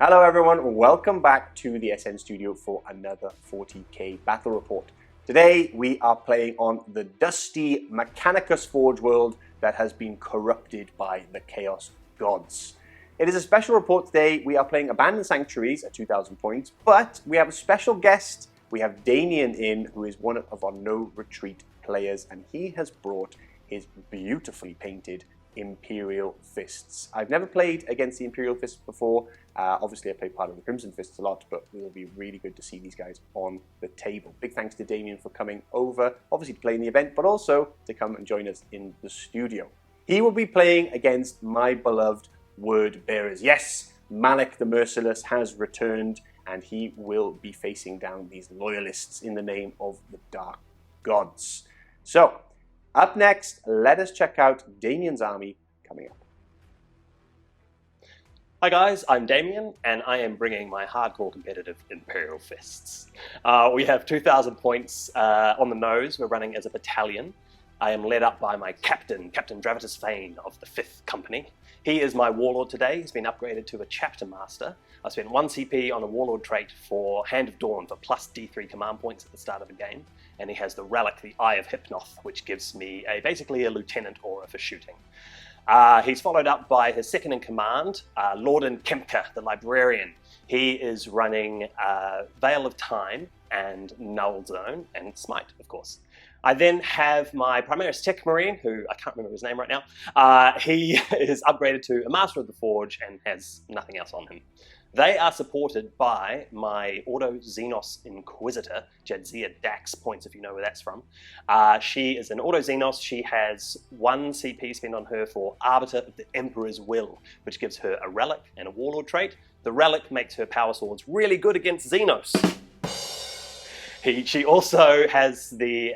Hello everyone, welcome back to the SN Studio for another 40k battle report. Today we are playing on the dusty Mechanicus Forge world that has been corrupted by the Chaos Gods. It is a special report today. We are playing Abandoned Sanctuaries at 2,000 points, but we have a special guest. We have Damien in, who is one of our no retreat players, and he has brought his beautifully painted Imperial Fists. I've never played against the Imperial Fists before. Obviously I played part of the Crimson Fists a lot, but it will be really good to see these guys on the table. Big thanks to Damien for coming over, obviously to play in the event, but also to come and join us in the studio. He will be playing against my beloved Word Bearers. Yes, Malik the Merciless has returned, and he will be facing down these loyalists in the name of the Dark Gods. So, up next, let us check out Damien's army coming up. Hi guys, I'm Damien, and I am bringing my hardcore competitive Imperial Fists. We have 2,000 points on the nose. We're running as a battalion. I am led up by my captain, Captain Dravitus Fane of the 5th Company. He is my Warlord today. He's been upgraded to a Chapter Master. I spent 1 CP on a Warlord trait for Hand of Dawn for plus D3 command points at the start of the game. And he has the relic, the Eye of Hypnoth, which gives me basically a Lieutenant aura for shooting. He's followed up by his second in command, Lorden Kempka, the Librarian. He is running Veil of Time and Null Zone and Smite, of course. I then have my Primaris Tech Marine, who I can't remember his name right now. He is upgraded to a Master of the Forge and has nothing else on him. They are supported by my Ordo Xenos Inquisitor, Jadzia Dax, points if you know where that's from. She is an Ordo Xenos. She has 1 CP spent on her for Arbiter of the Emperor's Will, which gives her a relic and a Warlord trait. The relic makes her power swords really good against Xenos. She also has the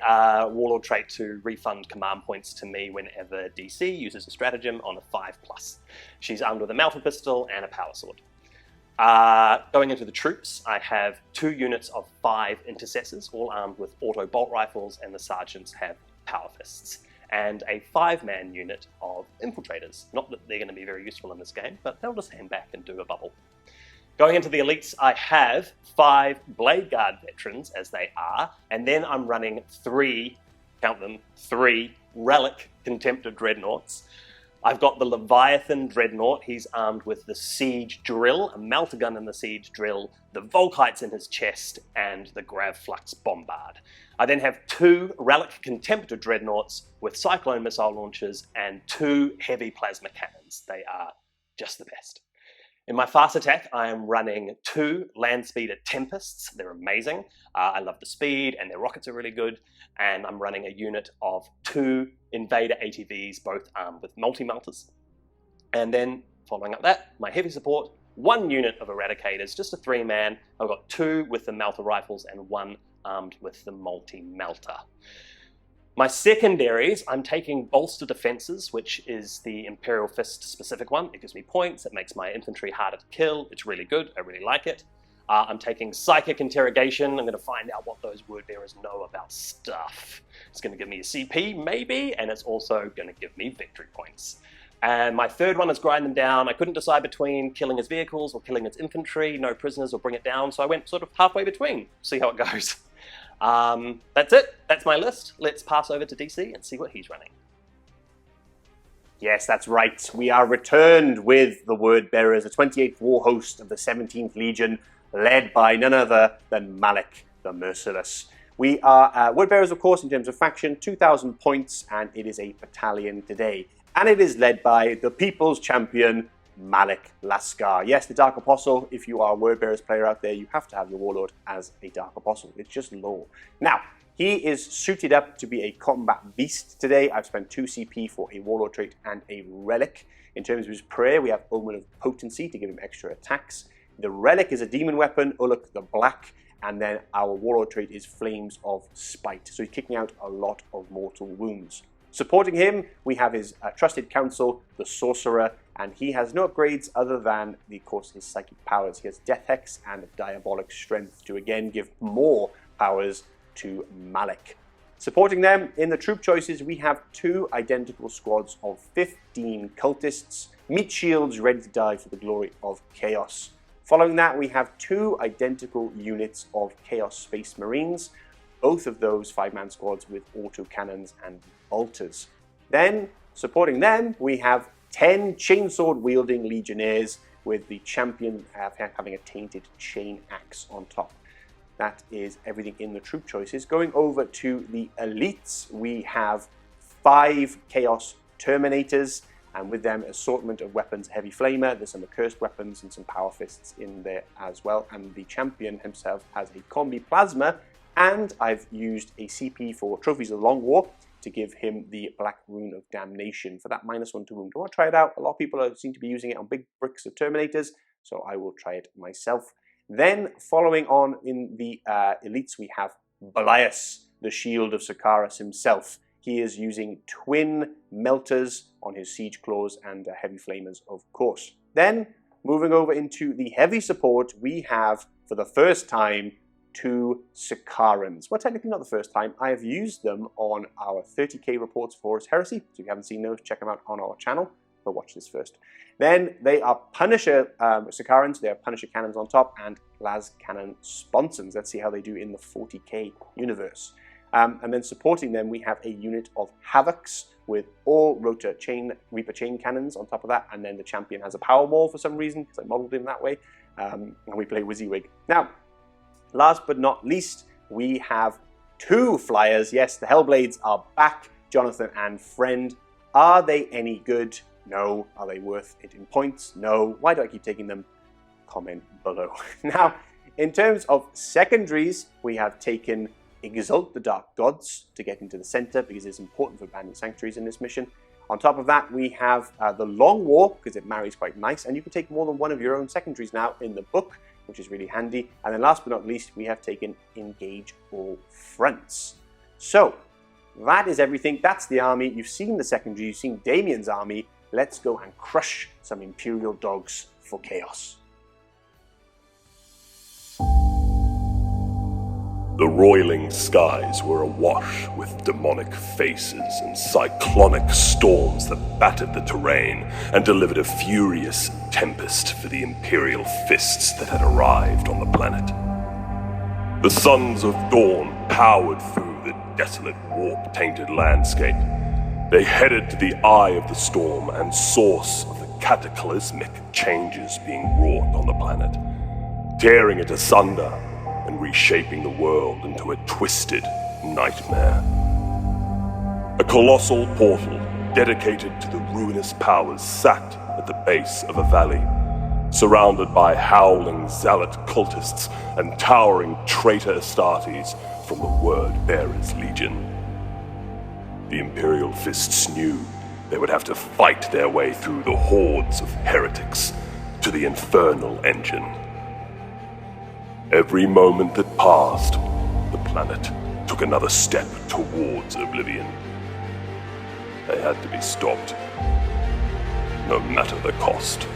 Warlord trait to refund command points to me whenever DC uses a stratagem on a 5+. She's armed with a Malta pistol and a power sword. Going into the troops, I have 2 units of 5 intercessors, all armed with auto bolt rifles, and the sergeants have power fists. And a 5-man unit of infiltrators. Not that they're going to be very useful in this game, but they'll just hang back and do a bubble. Going into the elites, I have 5 Blade Guard veterans, as they are, and then I'm running 3, count them, 3 Relic Contemptor Dreadnoughts. I've got the Leviathan Dreadnought. He's armed with the Siege Drill, a melter gun in the Siege Drill, the Volkites in his chest, and the Gravflux Bombard. I then have 2 Relic Contemptor Dreadnoughts with Cyclone missile launchers and 2 heavy plasma cannons. They are just the best. In my fast attack, I am running 2 land speeder Tempests. They're amazing. I love the speed, and their rockets are really good. And I'm running a unit of 2 Invader ATVs, both armed with multi-melters. And then, following up that, my heavy support, 1 unit of Eradicators, just a 3-man. I've got 2 with the Melter rifles and 1 armed with the multi-melter. My secondaries, I'm taking Bolster Defenses, which is the Imperial Fist specific one. It gives me points, it makes my infantry harder to kill. It's really good, I really like it. I'm taking Psychic Interrogation. I'm going to find out what those Word Bearers know about stuff. It's going to give me a CP, maybe, and it's also going to give me victory points. And my third one is Grind Them Down. I couldn't decide between killing its vehicles or killing its infantry. No prisoners or bring it down, so I went sort of halfway between. See how it goes. That's it. That's my list. Let's pass over to DC and see what he's running. Yes, that's right. We are returned with the Word Bearers, the 28th War Host of the 17th Legion, led by none other than Malik the Merciless. We are Word Bearers, of course, in terms of faction, 2,000 points, and it is a battalion today. And it is led by the People's Champion, Malik Laskar. Yes, the Dark Apostle. If you are a Word Bearers player out there, you have to have your Warlord as a Dark Apostle. It's just law. Now, he is suited up to be a combat beast today. I've spent 2 CP for a Warlord trait and a Relic. In terms of his prayer, we have Omen of Potency to give him extra attacks. The Relic is a demon weapon, Uluk the Black, and then our Warlord trait is Flames of Spite. So he's kicking out a lot of mortal wounds. Supporting him, we have his trusted counsel, the Sorcerer, and he has no upgrades other than, of course, his psychic powers. He has Death Hex and Diabolic Strength to again give more powers to Malik. Supporting them in the troop choices, we have 2 identical squads of 15 cultists, meat shields ready to die for the glory of chaos. Following that, we have 2 identical units of Chaos Space Marines, both of those 5-man squads with autocannons and bolters. Then, supporting them, we have 10 chainsword-wielding legionnaires with the champion having a tainted chain axe on top. That is everything in the troop choices. Going over to the elites, we have 5 Chaos Terminators, and with them, assortment of weapons, heavy flamer, there's some accursed weapons and some power fists in there as well. And the champion himself has a combi plasma, and I've used a CP for Trophies of the Long War to give him the Black Rune of Damnation for that -1 to wound. I want to try it out. A lot of people seem to be using it on big bricks of Terminators, so I will try it myself. Then, following on in the elites, we have Belias, the Shield of Sakaris himself. He is using twin melters on his siege claws and heavy flamers, of course. Then, moving over into the heavy support, we have, for the first time, 2 Sakarans. Well, technically not the first time. I have used them on our 30k reports for Horus Heresy. So if you haven't seen those, check them out on our channel. But watch this first. Then they are Punisher Sakarans. They have Punisher cannons on top and Las Cannon sponsons. Let's see how they do in the 40k universe. And then supporting them, we have a unit of Havocs with all Reaper chain cannons on top of that. And then the champion has a power maul for some reason, because I modeled him that way. And we play WYSIWYG. Now, last but not least, we have 2 flyers. Yes, the Hellblades are back, Jonathan and Friend. Are they any good? No. Are they worth it in points? No. Why do I keep taking them? Comment below. Now, in terms of secondaries, we have taken Exalt the Dark Gods to get into the center because it's important for abandoned sanctuaries in this mission. On top of that, we have the Long War because it marries quite nice, and you can take more than one of your own secondaries now in the book, which is really handy. And then last but not least, we have taken Engage All Fronts. So that is everything. That's the army. You've seen the secondary. You've seen Damien's army. Let's go and crush some Imperial dogs for chaos. The roiling skies were awash with demonic faces and cyclonic storms that battered the terrain and delivered a furious tempest for the Imperial Fists that had arrived on the planet. The Sons of Dawn powered through the desolate, warp-tainted landscape. They headed to the eye of the storm and source of the cataclysmic changes being wrought on the planet, tearing it asunder and reshaping the world into a twisted nightmare. A colossal portal dedicated to the ruinous powers sat at the base of a valley, surrounded by howling zealot cultists and towering traitor Astartes from the Word-Bearers Legion. The Imperial Fists knew they would have to fight their way through the hordes of heretics to the infernal engine. Every moment that passed, the planet took another step towards oblivion. They had to be stopped, no matter the cost.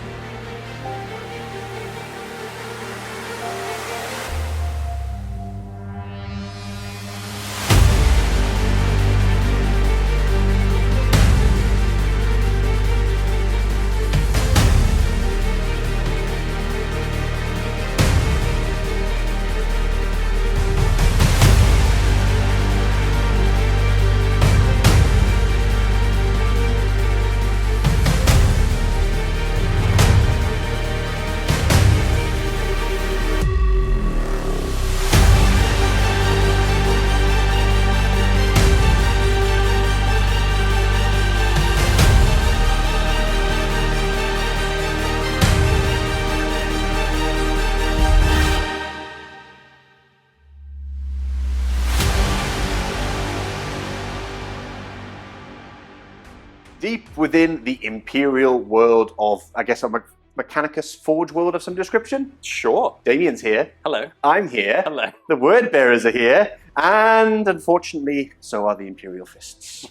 Deep within the Imperial world of, I guess, a Mechanicus Forge world of some description. Sure. Damien's here. Hello. I'm here. Hello. The Word Bearers are here. And unfortunately, so are the Imperial Fists.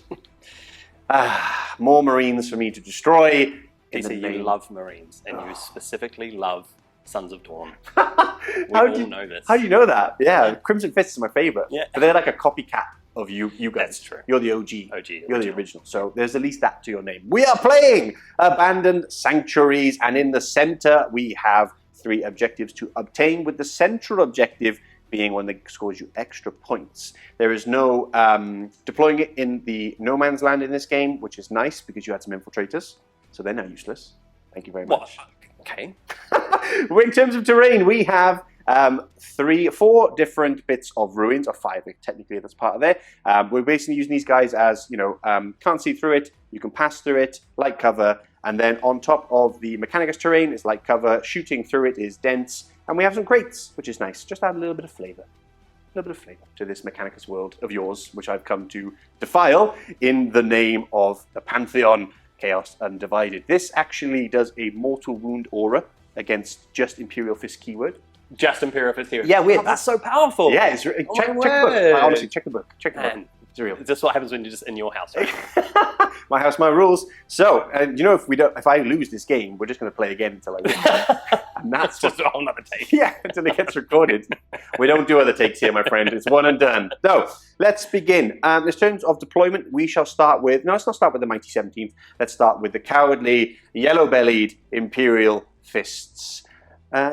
More Marines for me to destroy. DC, you love Marines, and you specifically love Sons of Dawn. We How all do you know this. How do you know that? Yeah, Crimson Fists are my favorite. Yeah. But they're like a copycat of you guys. That's true. You're the OG. OG. You're the original. So there's at least that to your name. We are playing Abandoned Sanctuaries, and in the center we have 3 objectives to obtain, with the central objective being one that scores you extra points. There is no deploying it in the no man's land in this game, which is nice because you had some infiltrators, so they're now useless. Thank you very much. Okay. In terms of terrain, we have 4 different bits of ruins, or 5 technically that's part of there. We're basically using these guys as, can't see through it, you can pass through it, light cover, and then on top of the Mechanicus terrain is light cover, shooting through it is dense, and we have some crates, which is nice. Just add a little bit of flavour. A little bit of flavour to this Mechanicus world of yours, which I've come to defile in the name of the Pantheon, Chaos Undivided. This actually does a mortal wound aura against just Imperial Fist keyword. Just Imperial Fists here. Yeah, weird. Oh, that's so powerful. Yeah, it's check the book. Honestly, check the book. Check the book. It's real. Is this what happens when you're just in your house? Right? My house, my rules. So, if I lose this game, we're just going to play again until I win. And that's just a whole nother take. Yeah, until it gets recorded. We don't do other takes here, my friend. It's one and done. So, let's begin. In terms of deployment, we shall start with... No, let's not start with the Mighty 17th. Let's start with the cowardly, yellow-bellied Imperial Fists.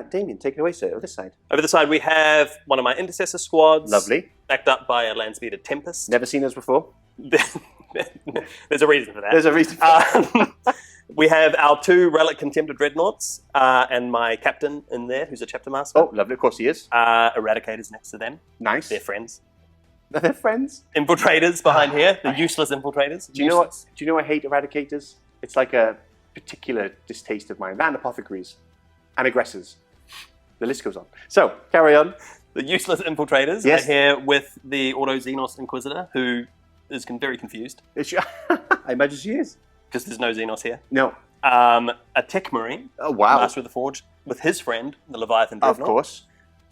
Damien, take it away, sir. Over this side. Over the side, we have one of my intercessor squads. Lovely. Backed up by a Landspeeder Tempest. Never seen those before. There's a reason for that. There's a reason for that. We have our 2 Relic Contemptor Dreadnoughts and my captain in there, who's a chapter master. Oh, lovely. Of course he is. Eradicators next to them. Nice. They're friends. They're friends. Infiltrators behind here. The useless infiltrators. Do you know what? Do you know I hate Eradicators? It's like a particular distaste of mine. And Apothecaries. And Aggressors. The list goes on. So, carry on. The useless infiltrators are here with the Ordo Xenos Inquisitor, who is very confused. I imagine she is. Because there's no Xenos here. No. A Tech Marine. Oh, wow. Master of the Forge, with his friend, the Leviathan Dreadnought. Of course.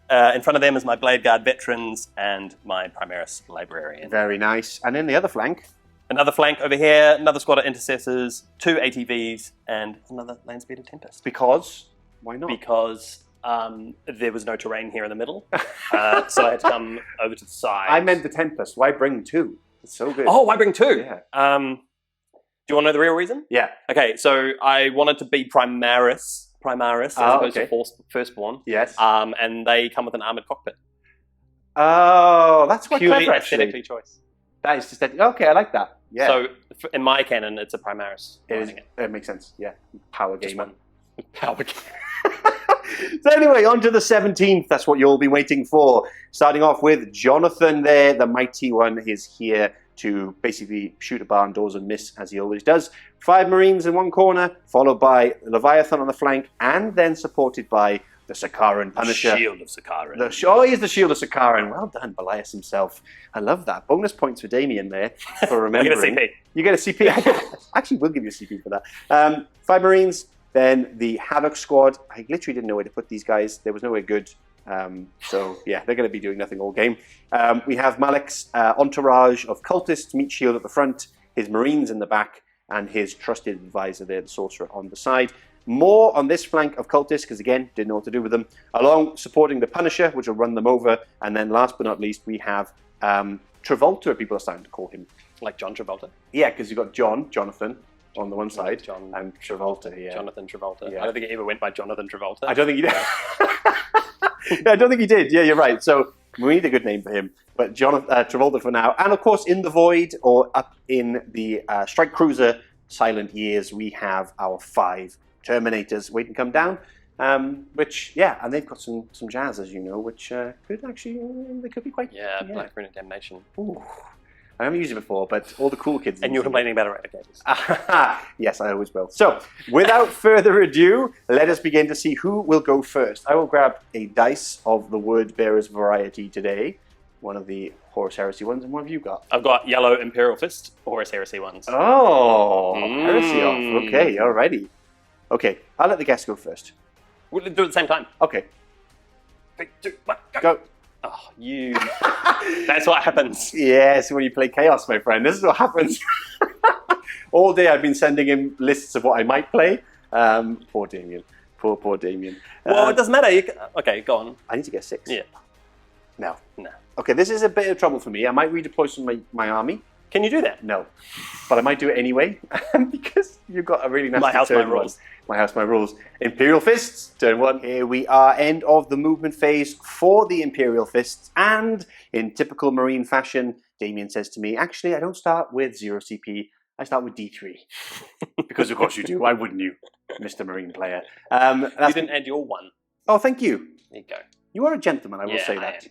In front of them is my Blade Guard Veterans and my Primaris Librarian. Very nice. And then the other flank. Another flank over here, another squad of Intercessors, 2 ATVs, and another Landspeeder Tempest. Because? Why not? Because there was no terrain here in the middle, so I had to come over to the side. I meant the Tempest. Why bring 2? It's so good. Oh, why bring 2? Yeah. Do you want to know the real reason? Yeah. Okay, so I wanted to be Primaris as opposed to Firstborn. Yes. And they come with an armoured cockpit. Oh, that's quite purely clever, actually. aesthetically choice. That is just okay. I like that. Yeah. So in my canon, it's a Primaris. It makes sense. Yeah. Power gamer. Power gamer. So anyway, on to the 17th. That's what you'll be waiting for. Starting off with Jonathan there, the mighty one, is here to basically shoot at barn doors and miss, as he always does. 5 Marines in one corner, followed by Leviathan on the flank, and then supported by the Sakaran Punisher. The Shield of Sakaran. He is the Shield of Sakaran. Well done, Belias himself. I love that. Bonus points for Damien there for remembering. You get a CP. You get a CP. Actually, we'll give you a CP for that. 5 Marines. Then the Havoc Squad. I literally didn't know where to put these guys. There was nowhere good. So, yeah, they're going to be doing nothing all game. We have Malik's entourage of cultists, meat shield at the front, his Marines in the back, and his trusted advisor there, the Sorcerer, on the side. More on this flank of cultists, because, again, didn't know what to do with them, along supporting the Punisher, which will run them over. And then, last but not least, we have Travolta, people are starting to call him. Like John Travolta? Yeah, because you've got Jonathan, on the one side, and Travolta, yeah. Jonathan Travolta. Yeah. I don't think it ever went by Jonathan Travolta. I don't think he did. I don't think he did. Yeah, you're right. So we need a good name for him. But Travolta for now. And of course, in the Void, or up in the Strike Cruiser Silent Years, we have our 5 Terminators waiting to come down. Which, yeah, and they've got some jazz, as you know, which could actually, they could be quite... Yeah, Black Rune of Damnation. Ooh. I haven't used it before, but all the cool kids... And you're complaining about Eradicators. Yes, I always will. So, without further ado, let us begin to see who will go first. I will grab a dice of the Word Bearers variety today. One of the Horus Heresy ones, and what have you got? I've got yellow Imperial Fist, Horus Heresy ones. Oh, Heresy off. Okay, alrighty. Okay, I'll let the guests go first. We'll do it at the same time. Okay. 3, 2, 1, go. Oh, you... That's what happens. Yes, when you play Chaos, my friend. This is what happens. All day I've been sending him lists of what I might play. Poor Damien. Poor Damien. Well, it doesn't matter. Okay, go on. I need to get 6. Yeah. No. No. Okay, this is a bit of trouble for me. I might redeploy some of my army. Can you do that? No. But I might do it anyway, because you've got a really nasty My house, my turn rules. My house, my rules. Imperial Fists, turn 1. Here we are, end of the movement phase for the Imperial Fists, and in typical Marine fashion, Damien says to me, actually, I don't start with 0 CP, I start with D3. Because of course you do, why wouldn't you, Mr. Marine player? You didn't add your 1. Oh, thank you. There you go. You are a gentleman, I will say that.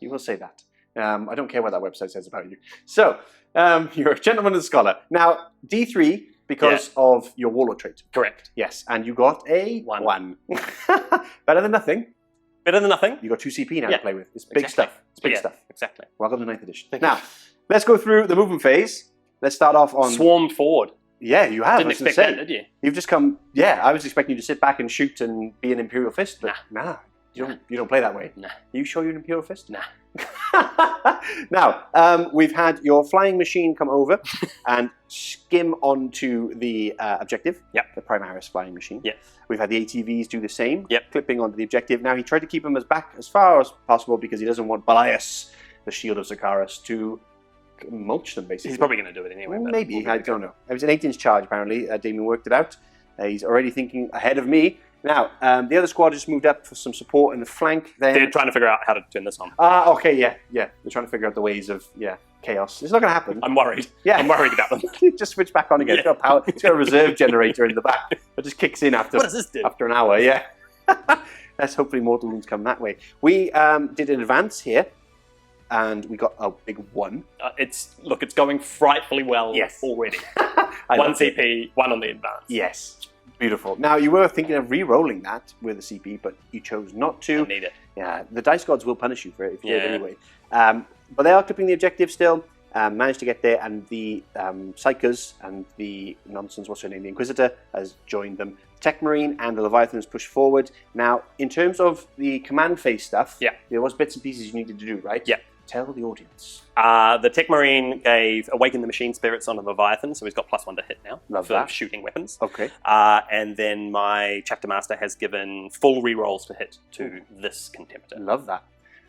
You will say that. I don't care what that website says about you. So, you're a gentleman and a scholar. Now, D3, because of your Warlord trait. Correct. Yes, and you got a 1. Better than nothing. Better than nothing. You got 2 CP now to play with. It's big stuff. It's big stuff. Exactly. Welcome to 9th edition. Now, let's go through the movement phase. Let's start off on... Swarmed forward. Yeah, you have. Didn't expect that, did you? You've just come... Yeah, I was expecting you to sit back and shoot and be an Imperial Fist, but nah. You don't play that way. Nah. Are you sure you're an Imperial Fist? Nah. Now, we've had your flying machine come over and skim onto the objective. Yep. The Primaris flying machine. Yep. We've had the ATVs do the same. Yep. Clipping onto the objective. Now, he tried to keep them as far as possible because he doesn't want Belias, the shield of Zakaris, to mulch them, basically. He's probably going to do it anyway. Well, maybe. I don't know. It was an 8-inch charge, apparently. Damien worked it out. He's already thinking ahead of me. Now, the other squad just moved up for some support in the flank. They're trying to figure out how to turn this on. Okay, yeah. They're trying to figure out the ways of, chaos. It's not going to happen. I'm worried. Yeah. I'm worried about them. Just switch back on again. Yeah. It's got a reserve generator in the back. It just kicks in after, what does this do? After an hour, yeah. Let's hopefully mortal wounds come that way. We did an advance here, and we got a big 1. It's going frightfully well already. 1 CP, 1 on the advance. Yes. Beautiful. Now, you were thinking of re-rolling that with a CP, but you chose not to. I need it. Yeah, the dice gods will punish you for it if you do it anyway. But they are clipping the objective still. Managed to get there, and the Psykers and the nonsense, what's her name, the Inquisitor, has joined them. Tech Marine and the Leviathans push forward. Now, in terms of the command phase stuff, there was bits and pieces you needed to do, right? Yeah. Tell the audience. The Tech Marine gave Awaken the Machine Spirits on the Leviathan, so he's got +1 to hit now for shooting weapons. Okay. And then my Chapter Master has given full rerolls to hit to this Contemptor. Love that.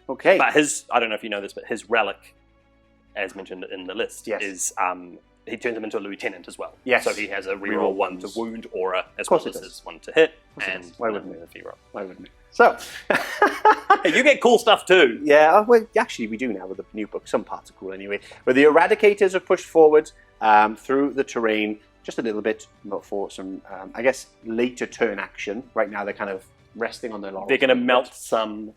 Okay. But I don't know if you know this, but his relic, as mentioned in the list, is he turns him into a lieutenant as well. Yes. So he has a reroll 1 to wound aura as well as 1 to hit. And why wouldn't it? Why wouldn't it? So, hey, you get cool stuff too. Yeah, well, actually we do now with the new book. Some parts are cool anyway. But the Eradicators have pushed forward through the terrain just a little bit, but for some, I guess, later turn action. Right now they're kind of resting on their laurels. They're going to melt some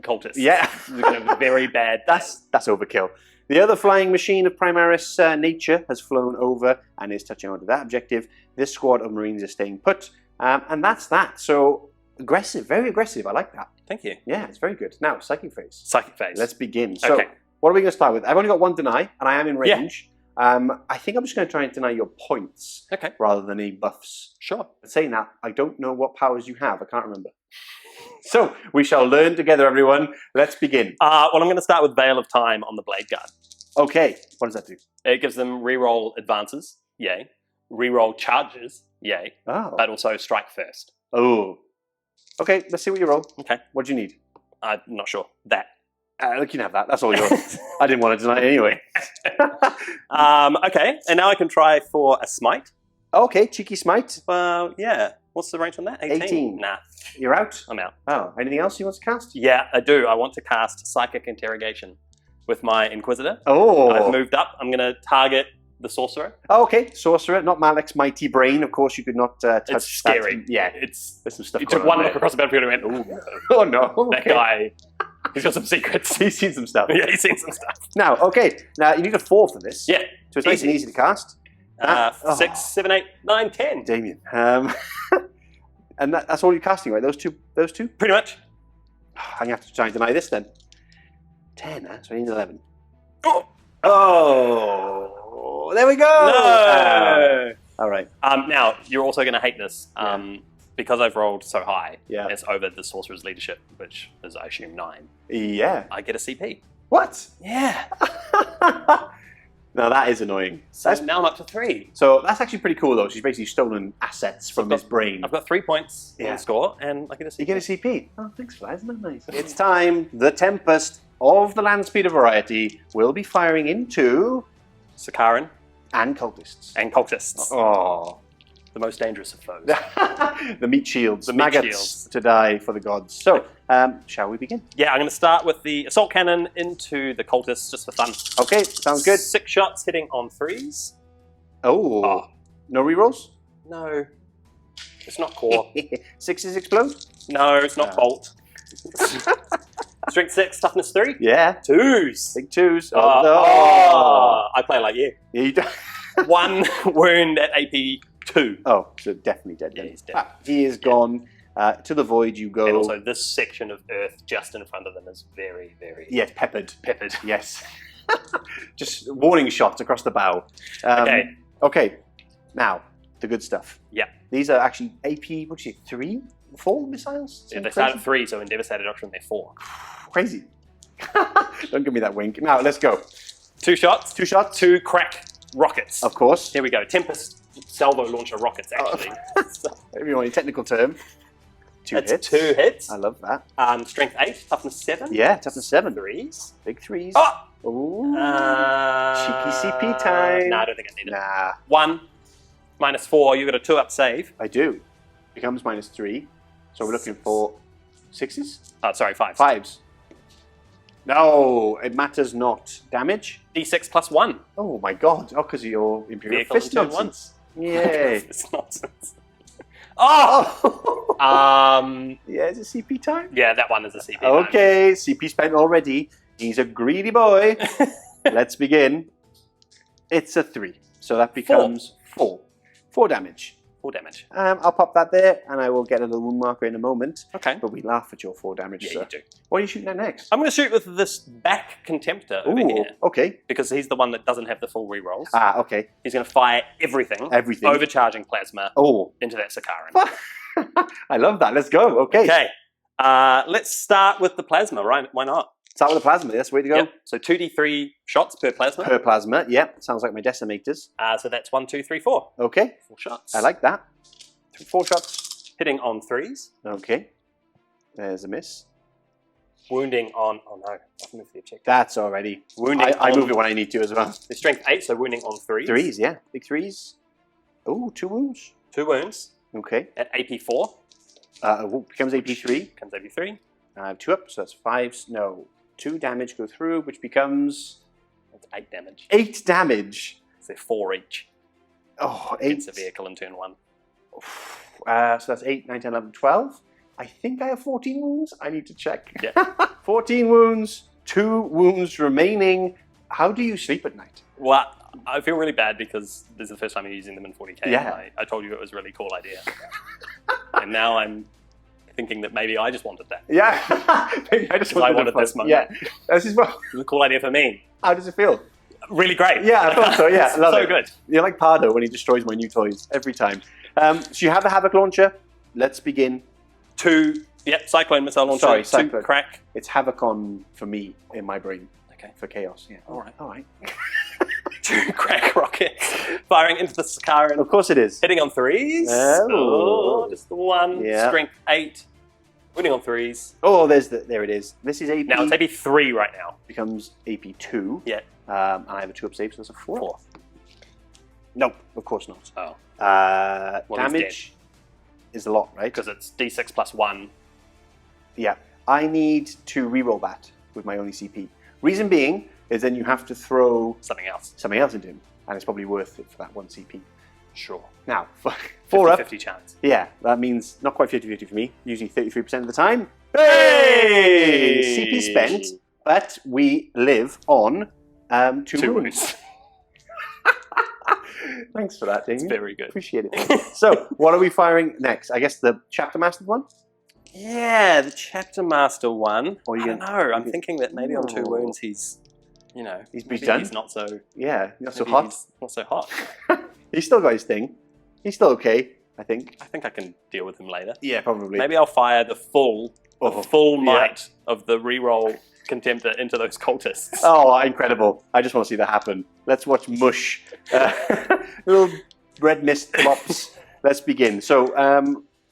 cultists. Yeah. They're going to have a very bad day. That's overkill. The other flying machine of Primaris nature has flown over and is touching onto that objective. This squad of Marines is staying put. And that's that. So, aggressive, very aggressive. I like that. Thank you. Yeah, it's very good. Now, Psychic Phase. Psychic Phase. Let's begin. So, what are we going to start with? I've only got 1 deny, and I am in range. Yeah. I think I'm just going to try and deny your points rather than any buffs. Sure. But saying that, I don't know what powers you have. I can't remember. So, we shall learn together, everyone. Let's begin. Well, I'm going to start with Veil of Time on the Blade Guard. Okay. What does that do? It gives them reroll advances. Yay. Reroll charges. Yay. Oh. But also strike first. Oh. Okay, let's see what you roll. Okay. What do you need? I'm not sure. That. Look, you can have that. That's all yours. I didn't want to deny it anyway. Okay, and now I can try for a Smite. Okay, cheeky Smite. Well, yeah. What's the range on that? 18? Nah. You're out? I'm out. Oh, anything else you want to cast? Yeah, I do. I want to cast Psychic Interrogation with my Inquisitor. Oh. I've moved up. I'm going to target the Sorcerer. Oh, okay. Sorcerer, not Malik's Mighty Brain. Of course, you could not touch It's scary. That. Yeah. There's some stuff. He took one look across the battlefield and went, ooh. Oh, no. That guy, he's got some secrets. He's seen some stuff. Yeah, he's seen some stuff. Now, okay. Now, you need a 4 for this. Yeah. So it's nice and easy to cast. 6, 7, 8, 9, 10. Damien. And that's all you're casting, right? Those two? Pretty much. I'm going to have to try and deny this then. 10, huh? So I need 11. Oh, there we go. No. All right. Now you're also going to hate this because I've rolled so high. Yeah. It's over the Sorcerer's Leadership, which is I assume 9. Yeah. I get a CP. What? Yeah. Now that is annoying. So now I'm up to 3. So that's actually pretty cool though. She's basically stolen assets from his brain. I've got 3 points in the score, and I get a CP. You get a CP. Oh, thanks for that. Isn't that nice? It's time. The Tempest of the Land Speeder variety will be firing into Sakaran, And cultists. and cultists. Oh. The most dangerous of foes. The meat shields. The meat maggots shields. to die for the gods. So, shall we begin? Yeah, I'm going to start with the assault cannon into the cultists just for fun. Okay, sounds good. 6 shots hitting on 3s. Oh. Oh. No rerolls? No. It's not core. 6s explode? No, it's not bolt. Strength 6, toughness 3. Yeah. 2s. Big 2s. I play like you. Yeah, you do. 1 wound at AP 2. Oh, so definitely dead. Yeah, then. he's dead. He is gone. To the void you go. And also this section of earth just in front of them is very, very Yes, peppered. peppered. Yes. Just warning shots across the bow. Okay. Okay. Now, the good stuff. Yeah. These are actually AP, what did you say, 3? 4 missiles? Yeah, they Something start at crazy? 3, so in Devastator Doctrine they're 4. Crazy. Don't give me that wink. Now, let's go. 2 shots. 2 shots. 2 crack rockets. Of course. Here we go. Tempest salvo launcher rockets, actually. If you want a technical term. 2 That's hits. 2 hits. I love that. Strength 8, toughness 7. Yeah, toughness 7. 3s. Big 3s. Oh! Ooh. Cheeky CP time. Nah, I don't think I need it. Nah, 1, -4, you got a 2-up save. I do. Becomes -3. So we're looking for 6s? Oh, sorry, 5. 5s. No, it matters not. Damage? D6 plus 1. Oh my god. Oh, because of your Imperial Vehicle Fist turn nonsense. once. Yay. It's nonsense. Oh! Yeah, is it CP time? Yeah, that one is a CP. Okay, CP spent already. He's a greedy boy. Let's begin. It's a 3. So that becomes 4. 4 damage. 4 damage. I'll pop that there, and I will get a little wound marker in a moment. Okay. But we laugh at your 4 damage, Yeah, sir. you do. What are you shooting at next? I'm going to shoot with this back Contemptor over here. Okay. Because he's the one that doesn't have the full rerolls. Okay. He's going to fire everything. Everything. Overcharging plasma Oh. into that Sakaran. I love that. Let's go. Okay. Okay. Let's start with the plasma, right? Why not? Start with the plasma. That's the way to go. Yep. So 2d3 shots per plasma. Per plasma. Yep. Sounds like my decimators. So that's 1, 2, 3, 4. Okay. 4 shots. I like that. 4 shots. Hitting on 3s. Okay. There's a miss. Wounding on... Oh no, I've moved the objective. That's already. Wounding I on... move it when I need to as well. The strength 8, so wounding on 3s. 3s, yeah. Big 3s. Oh, 2 wounds. 2 wounds. Okay. At AP 4. Becomes AP3. Comes AP 3. I have 2 up, so that's 5s. No. 2 damage go through, which becomes That's 8 damage. 8 damage. So 4 each. Oh, 8. Hits a vehicle in turn 1. So that's 8, 9, 10, 11, 12. I think I have 14 wounds. I need to check. Yeah. 14 wounds, 2 wounds remaining. How do you sleep at night? Well, I feel really bad because this is the first time you're using them in 40k. Yeah. And I told you it was a really cool idea. And now I'm thinking that maybe I just wanted that. Yeah. I just wanted this moment. Yeah. This is what. It was a cool idea for me. How does it feel? Really great. Yeah, I thought so. Yeah, love so it. good. You're like Pardo when he destroys my new toys every time. So you have the Havoc launcher. Let's begin. 2, yep, Cyclone missile launcher. Sorry, 2 Cyclone. crack. It's Havocon for me in my brain. Okay. For chaos. Yeah. All right. All right. 2 crack rockets firing into the Sakaran. Of course it is. Hitting on 3s. Oh. Just the 1. Yeah. Strength 8. Wounding on 3s. Oh, there it is. This is AP. Now it's AP 3 right now. Becomes AP2. Yeah. And I have a 2-up save, so that's a 4. 4. Nope, of course not. Oh. Well, he's Damage is a lot, right? Because it's D6 plus 1. Yeah. I need to reroll that with my only CP. Reason being is then you have to throw Something else. something else into him, and it's probably worth it for that 1 CP. Sure. Now, 4 up. 50 chance. Yeah, that means not quite 50-50 for me. Usually 33% of the time. Hey! CP spent, but we live on 2 wounds. Thanks for that, Damien. It's very good. Appreciate it. So, what are we firing next? I guess the Chapter Master one? Yeah, the Chapter Master one. Or you I don't know. I'm thinking that maybe on 2 wounds he's, He's maybe done? he's not so Yeah, not so maybe hot. He's not so hot. He's still got his thing. He's still okay, I think. I think I can deal with him later. Yeah, probably. Maybe I'll fire the full Yeah. might of the reroll Contemptor into those cultists. Oh, incredible. I just want to see that happen. Let's watch mush. Little red mist plops. Let's begin. So,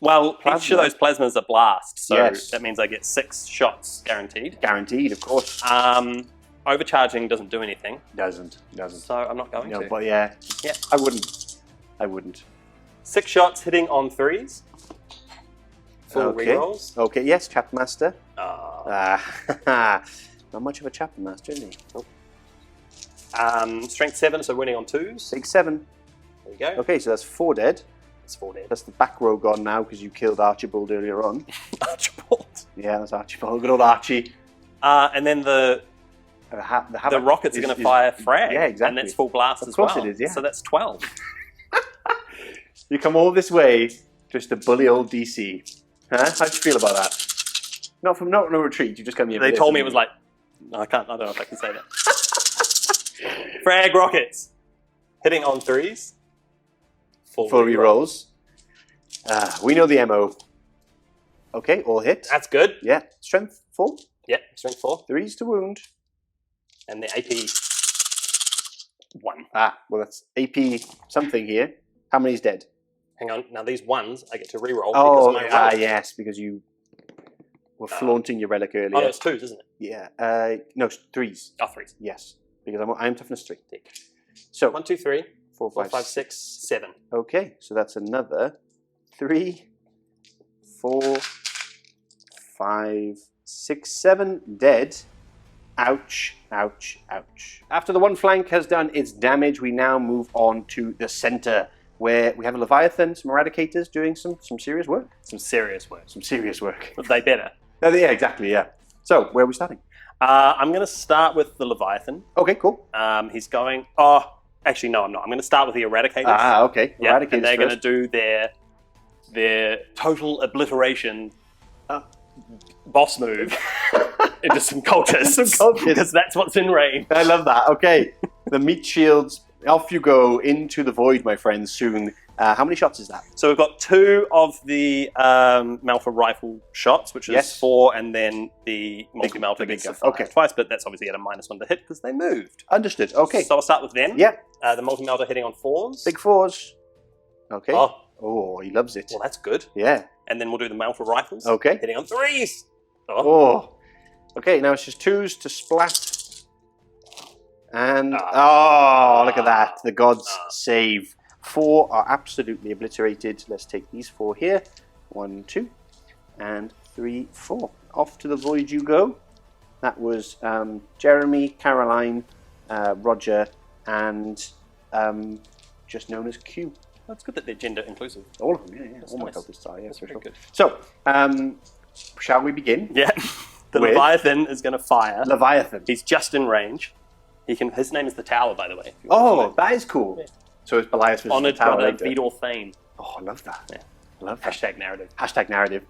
Well, each Plasma. of those plasmas are blast, so Yes. that means I get 6 shots guaranteed. guaranteed, of course. overcharging doesn't do anything, Doesn't. so I'm not going No, to. but yeah. Yeah. I wouldn't. 6 shots hitting on 3s. Full Okay. rerolls. Okay, yes, Chapter Master. Ah. Not much of a Chapter Master, isn't he? Strength 7, so winning on 2s. Big 7. There we go. Okay, so that's 4 dead. It's 4 dead. That's the back row gone now because you killed Archibald earlier on. Archibald. Yeah, that's Archibald. Good old Archie. And then the The rockets are going to fire frag. Yeah, exactly. And that's full blast Of as well. course it is, yeah. So that's 12. You come all this way just to bully old DC. Huh? How'd you feel about that? Not no retreat, you just come here. They told me it was like... I don't know if I can say that. Frag rockets. Hitting on 3s. Full rerolls. We know the MO. Okay, all hit. That's good. Yeah. Strength 4. Yeah, strength 4. 3s to wound. And the AP 1. Well that's AP something here. How many's dead? Hang on. Now these 1s I get to reroll Oh, because my relic. yes, because you were flaunting your relic earlier. Oh, no, it's 2s, isn't it? Yeah. No, 3s. Oh, 3s. Yes, because I'm toughness 3. So 1, 2, 3, 4, 4, 5, 5, 6, 7. Okay, so that's another 3, 4, 5, 6, 7 dead. Ouch, ouch, ouch. After the one flank has done its damage, we now move on to the center, where we have a Leviathan, some Eradicators doing some serious work. Some serious work. Some serious work. But they better. Yeah, exactly, yeah. So, where are we starting? I'm going to start with the Leviathan. Okay, cool. He's going... Oh, actually, no, I'm not. I'm going to start with the Eradicators. Okay. Yeah, Eradicators and they're going to first. do their total obliteration boss move into some cultists. Some cultists. Because that's what's in range. I love that. Okay. The meat shields, off you go into the void, my friends, soon. How many shots is that? So we've got 2 of the Malfa rifle shots, which is Yes. 4, and then the multi-Malfa the big gets to gun. fire Okay. twice, but that's obviously at a -1 to hit because they moved. Understood. Okay. So I'll start with them. Yeah. The multi-Malfa hitting on 4s. Big 4s. Okay. Oh, He loves it. well, that's good. Yeah. And then we'll do the Malfa rifles. Okay. Hitting on 3s. Oh. Okay, now it's just 2s to splat. And, look at that. The gods save. 4 are absolutely obliterated. Let's take these 4 here. 1, 2, and 3, 4. Off to the void you go. That was Jeremy, Caroline, Roger, and just known as Q. That's good that they're gender inclusive. All of them, yeah. That's All my nice. cultists are, yeah. That's very good. So, shall we begin? Yeah. The With? Leviathan is going to fire. Leviathan. He's just in range. His name is the Tower, by the way. if you want to know. That is cool. Yeah. So it's Belias versus Honoured the Tower brother, later. Vidor Thane. Oh, I love that. Yeah. I love that. Hashtag narrative. Hashtag narrative.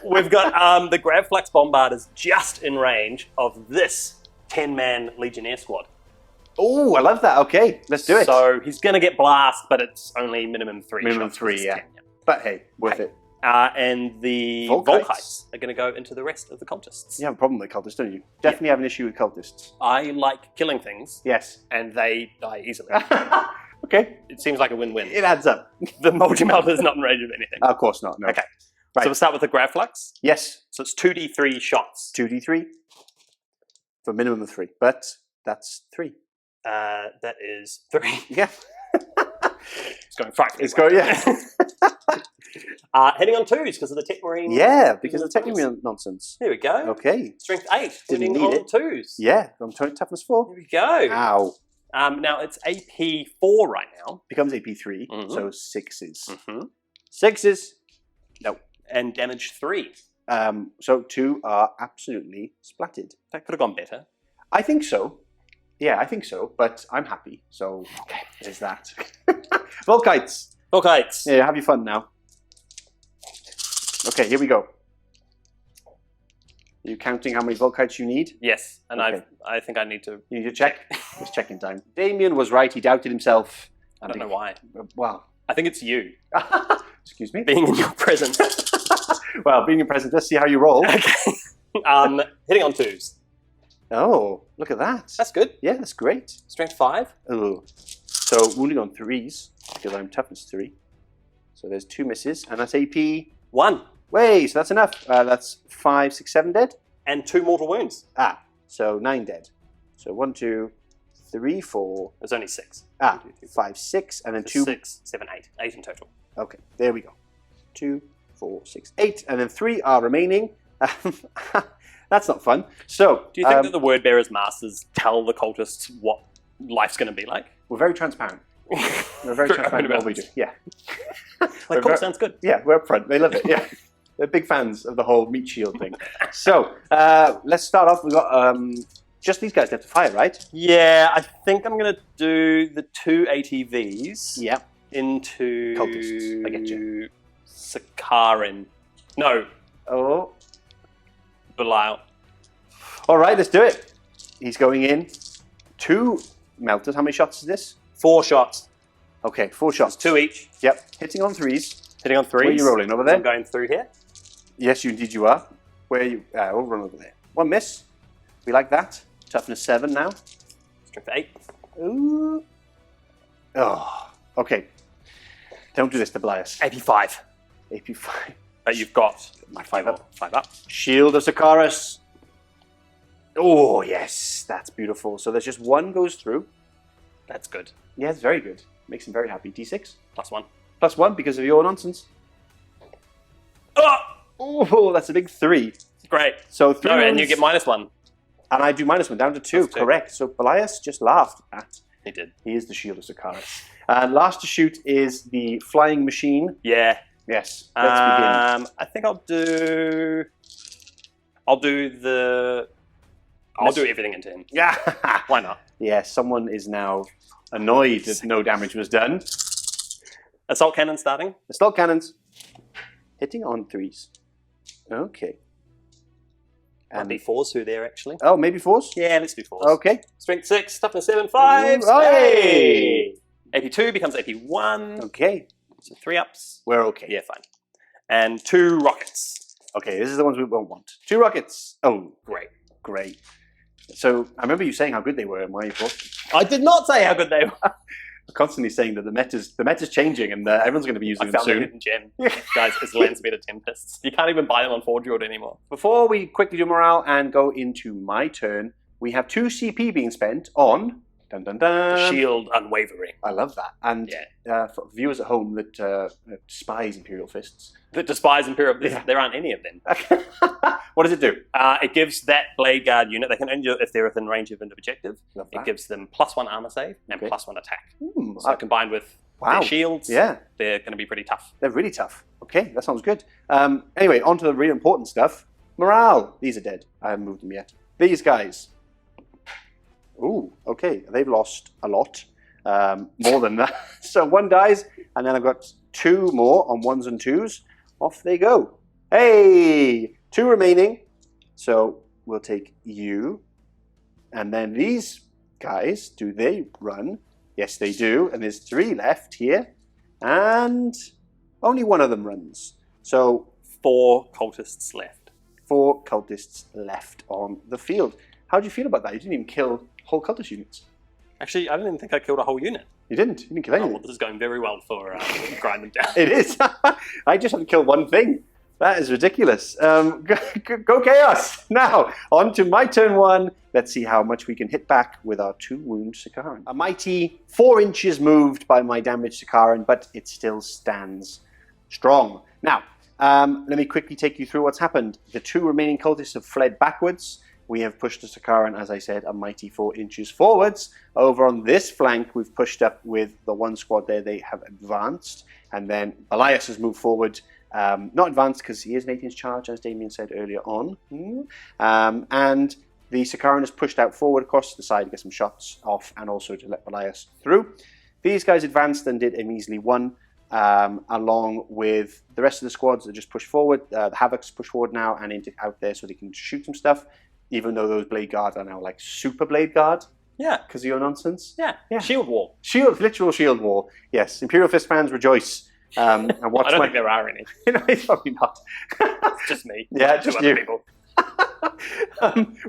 We've got the Gravflux Bombard is just in range of this 10-man Legionnaire squad. Oh, I love that. Okay, let's do it. So he's going to get blast, but it's only minimum 3 Minimum shots. 3, It's yeah. 10, But hey, worth Hey. it. And the Volkites. Volkites are going to go into the rest of the cultists. You have a problem with cultists, don't you? Definitely have an issue with cultists. I like killing things, Yes. and they die easily. Okay, It seems like a win-win. it adds up. The multi-melter is not in range of anything. Of course not, no. Okay. Right. So we'll start with the Gravflux. Yes, So it's 2d3 shots. 2d3 for a minimum of 3, but that's 3. That is 3. Yeah. It's going frightfully It's well. going, yeah. Heading on 2s because of the Tech Marine. Yeah, because of the technical nonsense. Here we go. Okay. Strength 8. Didn't Winning need on it. 2s. Yeah, I'm toughness 4. Here we go. Ow. Now it's AP 4 right now. Becomes AP3, Mhm. so 6s. Mm-hmm. 6s. No. And damage 3. So 2 are absolutely splatted. That could have gone better. I think so. Yeah, I think so, but I'm happy. So, okay, there's that. Volkites. Volkites. Yeah, have your fun now. Okay, here we go. Are you counting how many Volkites you need? Yes, and Okay. I think I need to. You need to check? It's checking time. Damien was right. He doubted himself. I don't know why. Well, I think it's you excuse me. being in your presence. Well, being in present, let's see how you roll. Okay. Hitting on 2s. Oh, look at that. That's good. Yeah, that's great. Strength 5. Oh. So wounding on 3s, because I'm toughness 3. So there's 2 misses, and that's AP. 1. Wait, so that's enough. That's 5, 6, 7 dead. And 2 mortal wounds. So 9 dead. So 1, 2, 3, 4. There's only 6. 5, 6, and then 2. 6, 7, 8. 8 in total. Okay, there we go. 2, 4, 6, 8, and then 3 are remaining. That's not fun. So, do you think that the word bearers masters tell the cultists what life's going to be like? We're very transparent. We're very transparent about what we do. Yeah. Like, cool, sounds good. Yeah, we're upfront. They love it. Yeah. They're big fans of the whole meat shield thing. So, let's start off. We've got just these guys left to fire, right? Yeah, I think I'm going to do the 2 ATVs into... cultists. I get you. Sakarin. No. Oh. Belial. All right, let's do it. He's going in. 2 melters. How many shots is this? 4 shots. Okay, 4 shots. 2 each. Yep. Hitting on 3s. Hitting on 3s. Where are you rolling? Over there? I'm going through here. Yes, indeed you are. Where are you? We'll run over there. 1 miss. We like that. Toughness 7 now. Strength 8. Ooh. Oh. Okay. Don't do this to Blias. AP 5. AP 5. But you've got My 5 up. 5 up. Shield of Sakaris. Oh, yes. That's beautiful. So there's just 1 goes through. That's good. Yeah, it's very good. Makes him very happy. D6. +1. +1 because of your nonsense. Oh, that's a big 3. Great. So 3 No, wounds, and you get -1. and I do -1 down to 2. That's 2. Correct. So Belias just laughed at. He did. He is the Shield of Sakaris. And last to shoot is the flying machine. Yeah. Yes. Let's begin. I think I'll do the... I'll do everything into him. Yeah. Why not? Yeah, someone is now annoyed that no damage was done. Assault cannon starting. Assault cannons. Hitting on 3s. Okay. And be 4s who there actually. Oh, maybe 4s? Yeah, let's do 4s. Okay. Strength 6, toughness 7, 5. Hey! AP 2 becomes AP 1. Okay. So 3 ups. We're okay. Yeah, fine. And 2 rockets. Okay, this is the ones we won't want. 2 rockets. Oh, Great. great. So I remember you saying how good they were in my report. I did not say how good they were. Constantly saying that the meta's changing and everyone's going to be using I them found a soon. hidden gem. Guys, it's Landspeeder Tempests. You can't even buy them on Forge World anymore. Before we quickly do morale and go into my turn, we have 2 CP being spent on... Dun, dun, dun. Shield Unwavering. I love that. And for viewers at home that despise Imperial Fists. That despise Imperial. Yeah. There aren't any of them. What does it do? It gives that Blade Guard unit, they can only do it if they're within range of an objective. Love It that. gives them +1 armor save and Okay. +1 attack. Hmm, So combined with wow. their shields, Yeah, they're going to be pretty tough. they're really tough. Okay, that sounds good. Anyway, on to the really important stuff. Morale. These are dead. I haven't moved them yet. These guys. Ooh, okay. They've lost a lot. More than that. So 1 dies, and then I've got 2 more on 1s and 2s. Off they go. Hey! 2 remaining. So we'll take you. And then these guys, do they run? Yes, they do. And there's 3 left here. And only 1 of them runs. So 4 cultists left. 4 cultists left on the field. How do you feel about that? You didn't even kill whole cultist units. Actually, I didn't think I killed a who unit. You didn't. You didn't kill Oh, anything. well, this is going very well for grind them down. It is. I just had to kill 1 thing. That is ridiculous. Go Chaos! Now, on to my turn 1. Let's see how much we can hit back with our 2 wound Sakaran. A mighty 4 inches moved by my damaged Sakaran, but it still stands strong. Now, let me quickly take you through what's happened. The 2 remaining cultists have fled backwards. We have pushed the Sakaran, as I said, a mighty 4 inches forwards. Over on this flank, we've pushed up with the 1 squad there. They have advanced. And then Belias has moved forward. Not advanced because he is an 18-inch charge, as Damien said earlier on. And the Sakaran has pushed out forward across the side to get some shots off and also to let Belias through. These guys advanced and did a measly 1. Along with the rest of the squads that just push forward. The Havocs push forward now and out there so they can shoot some stuff. Even though those Blade Guards are now like Super Blade Guard. Yeah. Because of your nonsense. Yeah. Yeah. Shield Wall. Literal shield wall. Yes. Imperial Fist fans rejoice. And watch I don't think there are any. No, it's probably not. It's just me. Yeah, Two just other you. people.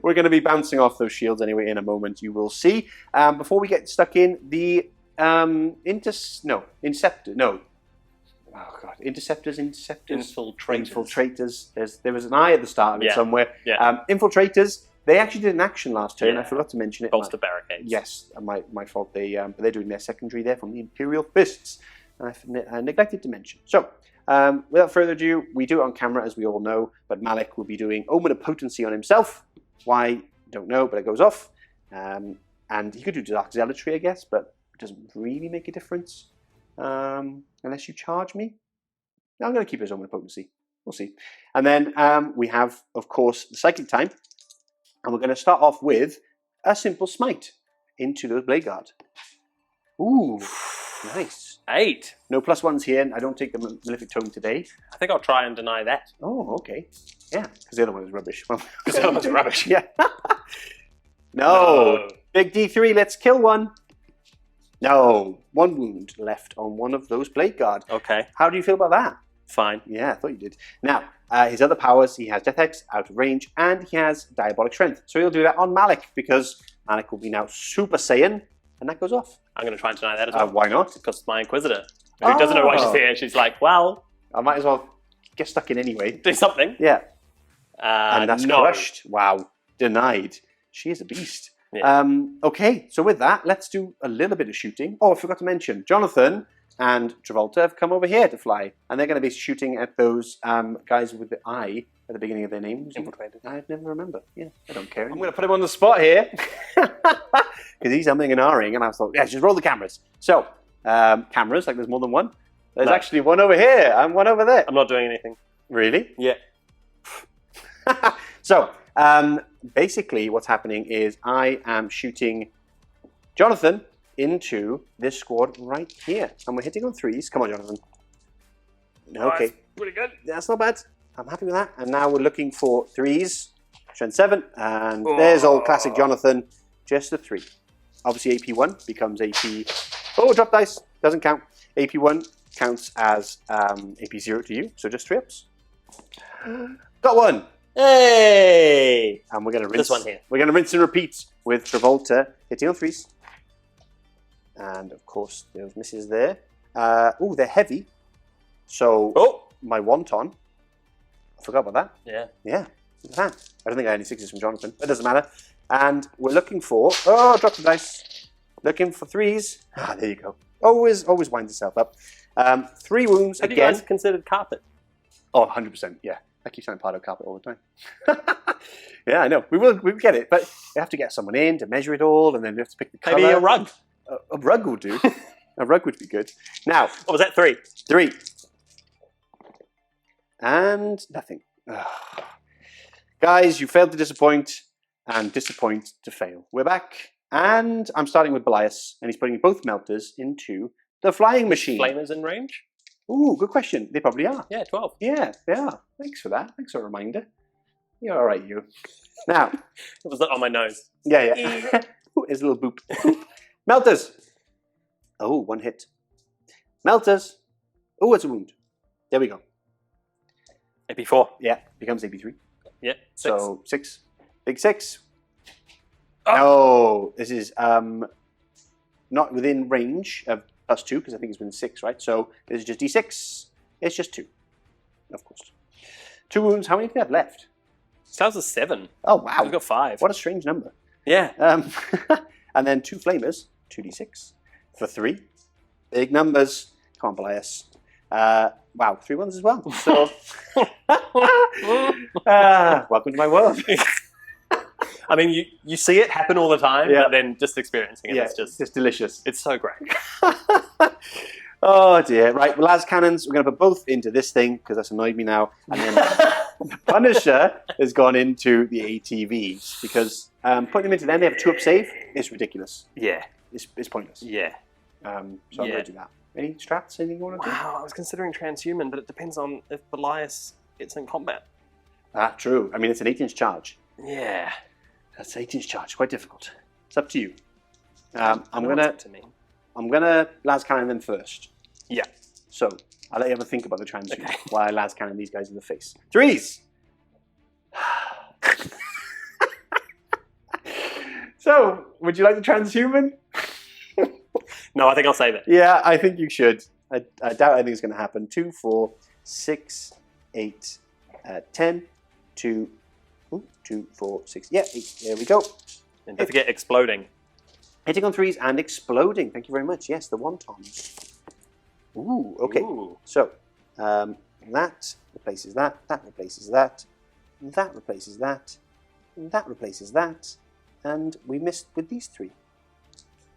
We're going to be bouncing off those shields anyway in a moment, you will see. Before we get stuck in, the Interceptor. No. Oh, God. Interceptors. Infiltrators. There was an eye at the start of it somewhere. Yeah. Infiltrators They actually did an action last turn. Yeah. I forgot to mention it. Bolster barricades. Yes, my fault. They're doing their secondary there from the Imperial Fists. I neglected to mention. So, without further ado, we do it on camera, as we all know, but Malik will be doing Omen of Potency on himself. Why? Don't know, but it goes off. And he could do Dark Zealotry, I guess, but it doesn't really make a difference. Unless you charge me. No, I'm going to keep his Omen of Potency. We'll see. And then we have, of course, the Psychic time. And we're going to start off with a simple Smite into the Blade Guard. Ooh, nice. 8. No +1s here. I don't take the Malefic Tome today. I think I'll try and deny that. Oh, okay. Yeah, because the other one is rubbish. Because the other one's rubbish. Yeah. No. Big D3, let's kill one. No. 1 wound left on one of those Blade Guard. Okay. How do you feel about that? Fine. Yeah, I thought you did. Now, his other powers, he has Death X, out of range, and he has Diabolic Strength. So he'll do that on Malik, because Malik will be now Super Saiyan, and that goes off. I'm going to try and deny that as well. Why not? Because my Inquisitor, who doesn't know why she's here, she's like, well, I might as well get stuck in anyway. do something. Yeah. And that's no. crushed. Wow. Denied. She is a beast. Yeah. Okay, so with that, let's do a little bit of shooting. Oh, I forgot to mention, Jonathan and Travolta have come over here to fly, and they're going to be shooting at those guys with the I at the beginning of their names. Infiltrated. I never remember. Yeah, I don't care. I'm going to put him on the spot here because he's umming and ahhing, and I thought, yeah, just roll the cameras. So, cameras, like there's more than one. There's actually one over here and one over there. I'm not doing anything. Really? Yeah. So, basically what's happening is I am shooting Jonathan into this squad right here. And we're hitting on 3s. Come on, Jonathan. Okay. That's pretty good. That's not bad. I'm happy with that. And now we're looking for 3s. Strength 7. And there's old classic Jonathan. Just the 3. Obviously, AP1 becomes AP... Oh, drop dice. Doesn't count. AP1 counts as AP0 to you. So just 3 ups. Got 1. Hey! And we're going to rinse. This one here. We're going to rinse and repeat with Travolta hitting on 3s. And of course, those misses there. Oh, they're heavy. So my wonton. I forgot about that. Yeah. Yeah. Look at that. I don't think I had any 6s from Jonathan. It doesn't matter. And we're looking for. Oh, drop the dice. Looking for 3s. Ah, there you go. Always winds itself up. 3 wounds Have again. you guys considered carpet? Oh, 100%. Yeah. I keep saying Pardo carpet all the time. Yeah, I know. We get it, but you have to get someone in to measure it all, and then you have to pick the colour. Maybe a rug. A rug will do. A rug would be good. Now, What was that? 3? 3. And nothing. Guys, you failed to disappoint, and disappoint to fail. We're back, and I'm starting with Belias, and he's putting both melters into the flying machine. Flamers in range? Ooh, good question. They probably are. Yeah, 12. Yeah, they are. Thanks for that. Thanks for a reminder. You're all right, you. Now. It was on my nose. Yeah. Ooh, there's a little boop. Melters. Oh, 1 hit. Melters. Oh, it's a wound. There we go. AP4. Yeah, becomes AP3. Yeah, 6. So 6. Big 6. Oh. No, this is not within range of +2 because I think it's within 6, right? So this is just D6. It's just 2, of course. 2 wounds. How many do we have left? Sounds a 7. Oh wow, We've got 5. what a strange number. Yeah. And then 2 flamers, 2d6 for 3. Big numbers. Come on, Belias. Wow, 3 ones as well. So, welcome to my world. I mean, you see it happen all the time, Yeah. but then just experiencing it, it's just delicious. it's so great. Oh dear. Right, well, las cannons, we're going to put both into this thing because that's annoyed me now. And then the Punisher has gone into the ATVs because putting them into them, they have a 2-up save. It's ridiculous. Yeah. It's pointless. Yeah. So I'm going to do that. Any strats? Anything you want to do? Wow, I was considering transhuman, but it depends on if Belias gets in combat. Ah, true. I mean, it's an 8-inch charge. Yeah. That's 8-inch charge. Quite difficult. It's up to you. I know I'm it's up to me. gonna las cannon them first. Yeah. So I'll let you have a think about the transhuman while I las cannon these guys in the face. 3s. So, would you like the transhuman? No, I think I'll save it. Yeah, I think you should. I doubt anything's going to happen. 2, 4, 6, 8, 10, 2. Ooh, 2, 4, 6. Yeah, 8. There we go. And don't forget exploding. Hitting on 3s and exploding. Thank you very much. Yes, the wontons. Ooh, okay. Ooh. So, that replaces that. That replaces that. That replaces that. That replaces that. And we missed with these 3.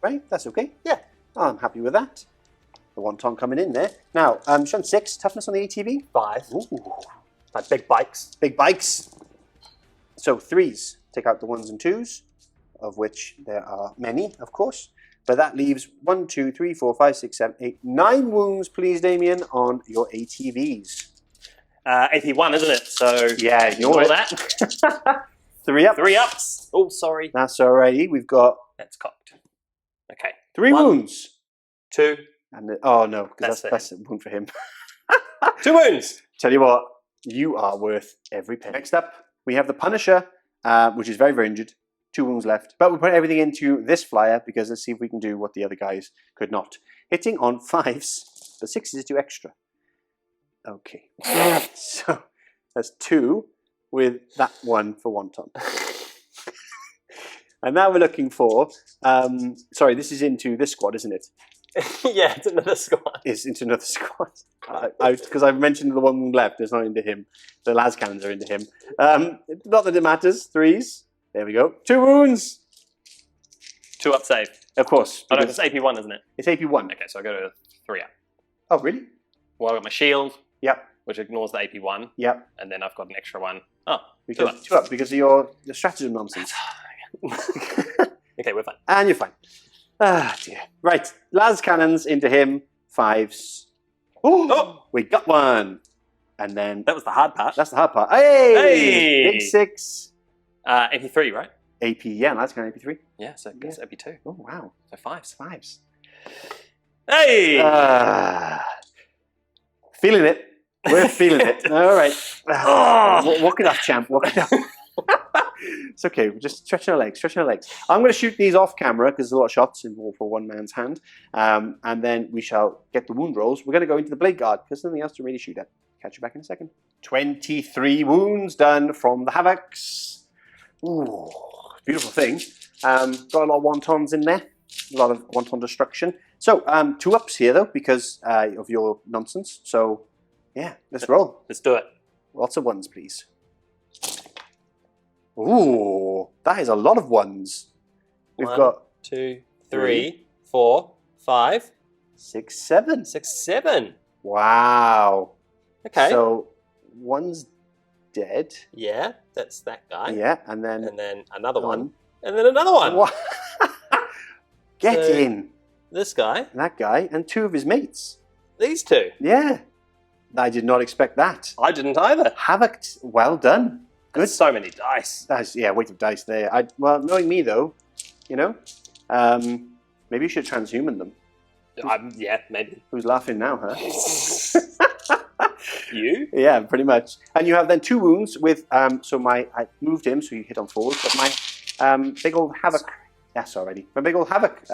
Right? That's okay. Yeah. I'm happy with that. The wonton coming in there. Now, Sean, 6. Toughness on the ATV. 5. Ooh. Like big bikes. Big bikes. So 3s. Take out the 1s and 2s, of which there are many, of course. But that leaves 1, 2, 3, 4, 5, 6, 7, 8, 9 wounds, please, Damien, on your ATVs. AP 1, isn't it? So Yeah, ignore that. 3 up. 3 ups. Oh, sorry. That's alrighty. We've got That's cocked. Okay. 3 1, wounds. 2. And oh no, because That's that's a wound for him. 2 wounds. Tell you what, you are worth every penny. Next up, we have the Punisher, which is very, very injured. 2 wounds left. But we'll put everything into this flyer because let's see if we can do what the other guys could not. Hitting on 5s, but 6s is 2 extra. Okay. So that's 2 with that 1 for wonton. And now we're looking for, sorry, this is into this squad, isn't it? Yeah, it's another squad. It's into another squad. Because I've mentioned the one left, it's not into him. The las cannons are into him. Not that it matters. 3s. There we go. 2 wounds. 2 up save. Of course. Oh no, it's AP 1, isn't it? It's AP 1. Okay, so I go to 3 up. Oh, really? Well, I've got my shield, Yep. which ignores the AP 1, Yep. and then I've got an extra one. Oh, 2 Because, up. 2 up because of your stratagem nonsense. Okay, we're fine. And you're fine. Ah, dear. Right. Las cannons into him. 5s. Ooh, Oh! we got 1. And then That was the hard part. that's the hard part. Hey! Hey! Big 6. AP 3, right? AP, yeah, that's kind of AP 3. Yeah, so it goes AP 2. Oh, wow. So 5s. 5s. Hey! Feeling it. We're feeling it. All right. Walk it off, champ. Walk it off. It's okay. We're just stretching our legs. Stretching our legs. I'm going to shoot these off camera because there's a lot of shots involved for one man's hand. And then we shall get the wound rolls. We're going to go into the blade guard because there's nothing else to really shoot at. Catch you back in a second. 23 wounds done from the Havocs. Ooh, beautiful thing. Got a lot of wontons in there. A lot of wonton destruction. So 2 ups here though because of your nonsense. So yeah, let's roll. Let's do it. Lots of 1s, please. Ooh, that is a lot of 1s. We've 1, got 2, 3, 4, 5, 6, 7. 6, 7. Wow. Okay. So 1's dead. Yeah, that's that guy. Yeah, and then another one. And then another one. What? Get So- in. This guy. And that guy and 2 of his mates. These 2. Yeah. I did not expect that. I didn't either. Havoc, well done. Good. There's so many dice. That's, yeah, weight of dice there. Well, knowing me though, you know, maybe you should transhuman them. Yeah, maybe. Who's laughing now, huh? You? Yeah, pretty much. And you have then 2 wounds with, I moved him so you hit on forward, but my big old Havoc, yes already, my big old Havoc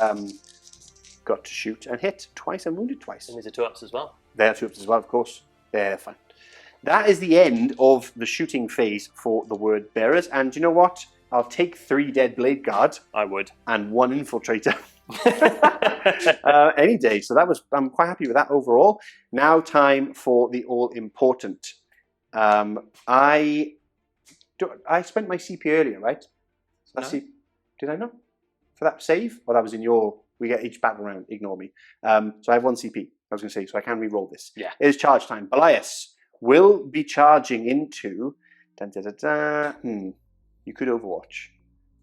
got to shoot and hit twice and wounded twice. And these are 2 ups as well. They're 2 ups as well, of course. They're fine. That is the end of the shooting phase for the word bearers. And you know what? I'll take 3 dead blade guard. I would. And 1 infiltrator. Any day. So I'm quite happy with that overall. Now time for the all-important. I spent my CP earlier, right? No. Did I not? For that save? Or that was in your... We get each battle round. Ignore me. So I have 1 CP. I was going to say, so I can re-roll this. Yeah. It is charge time. Belias will be charging into... You could Overwatch.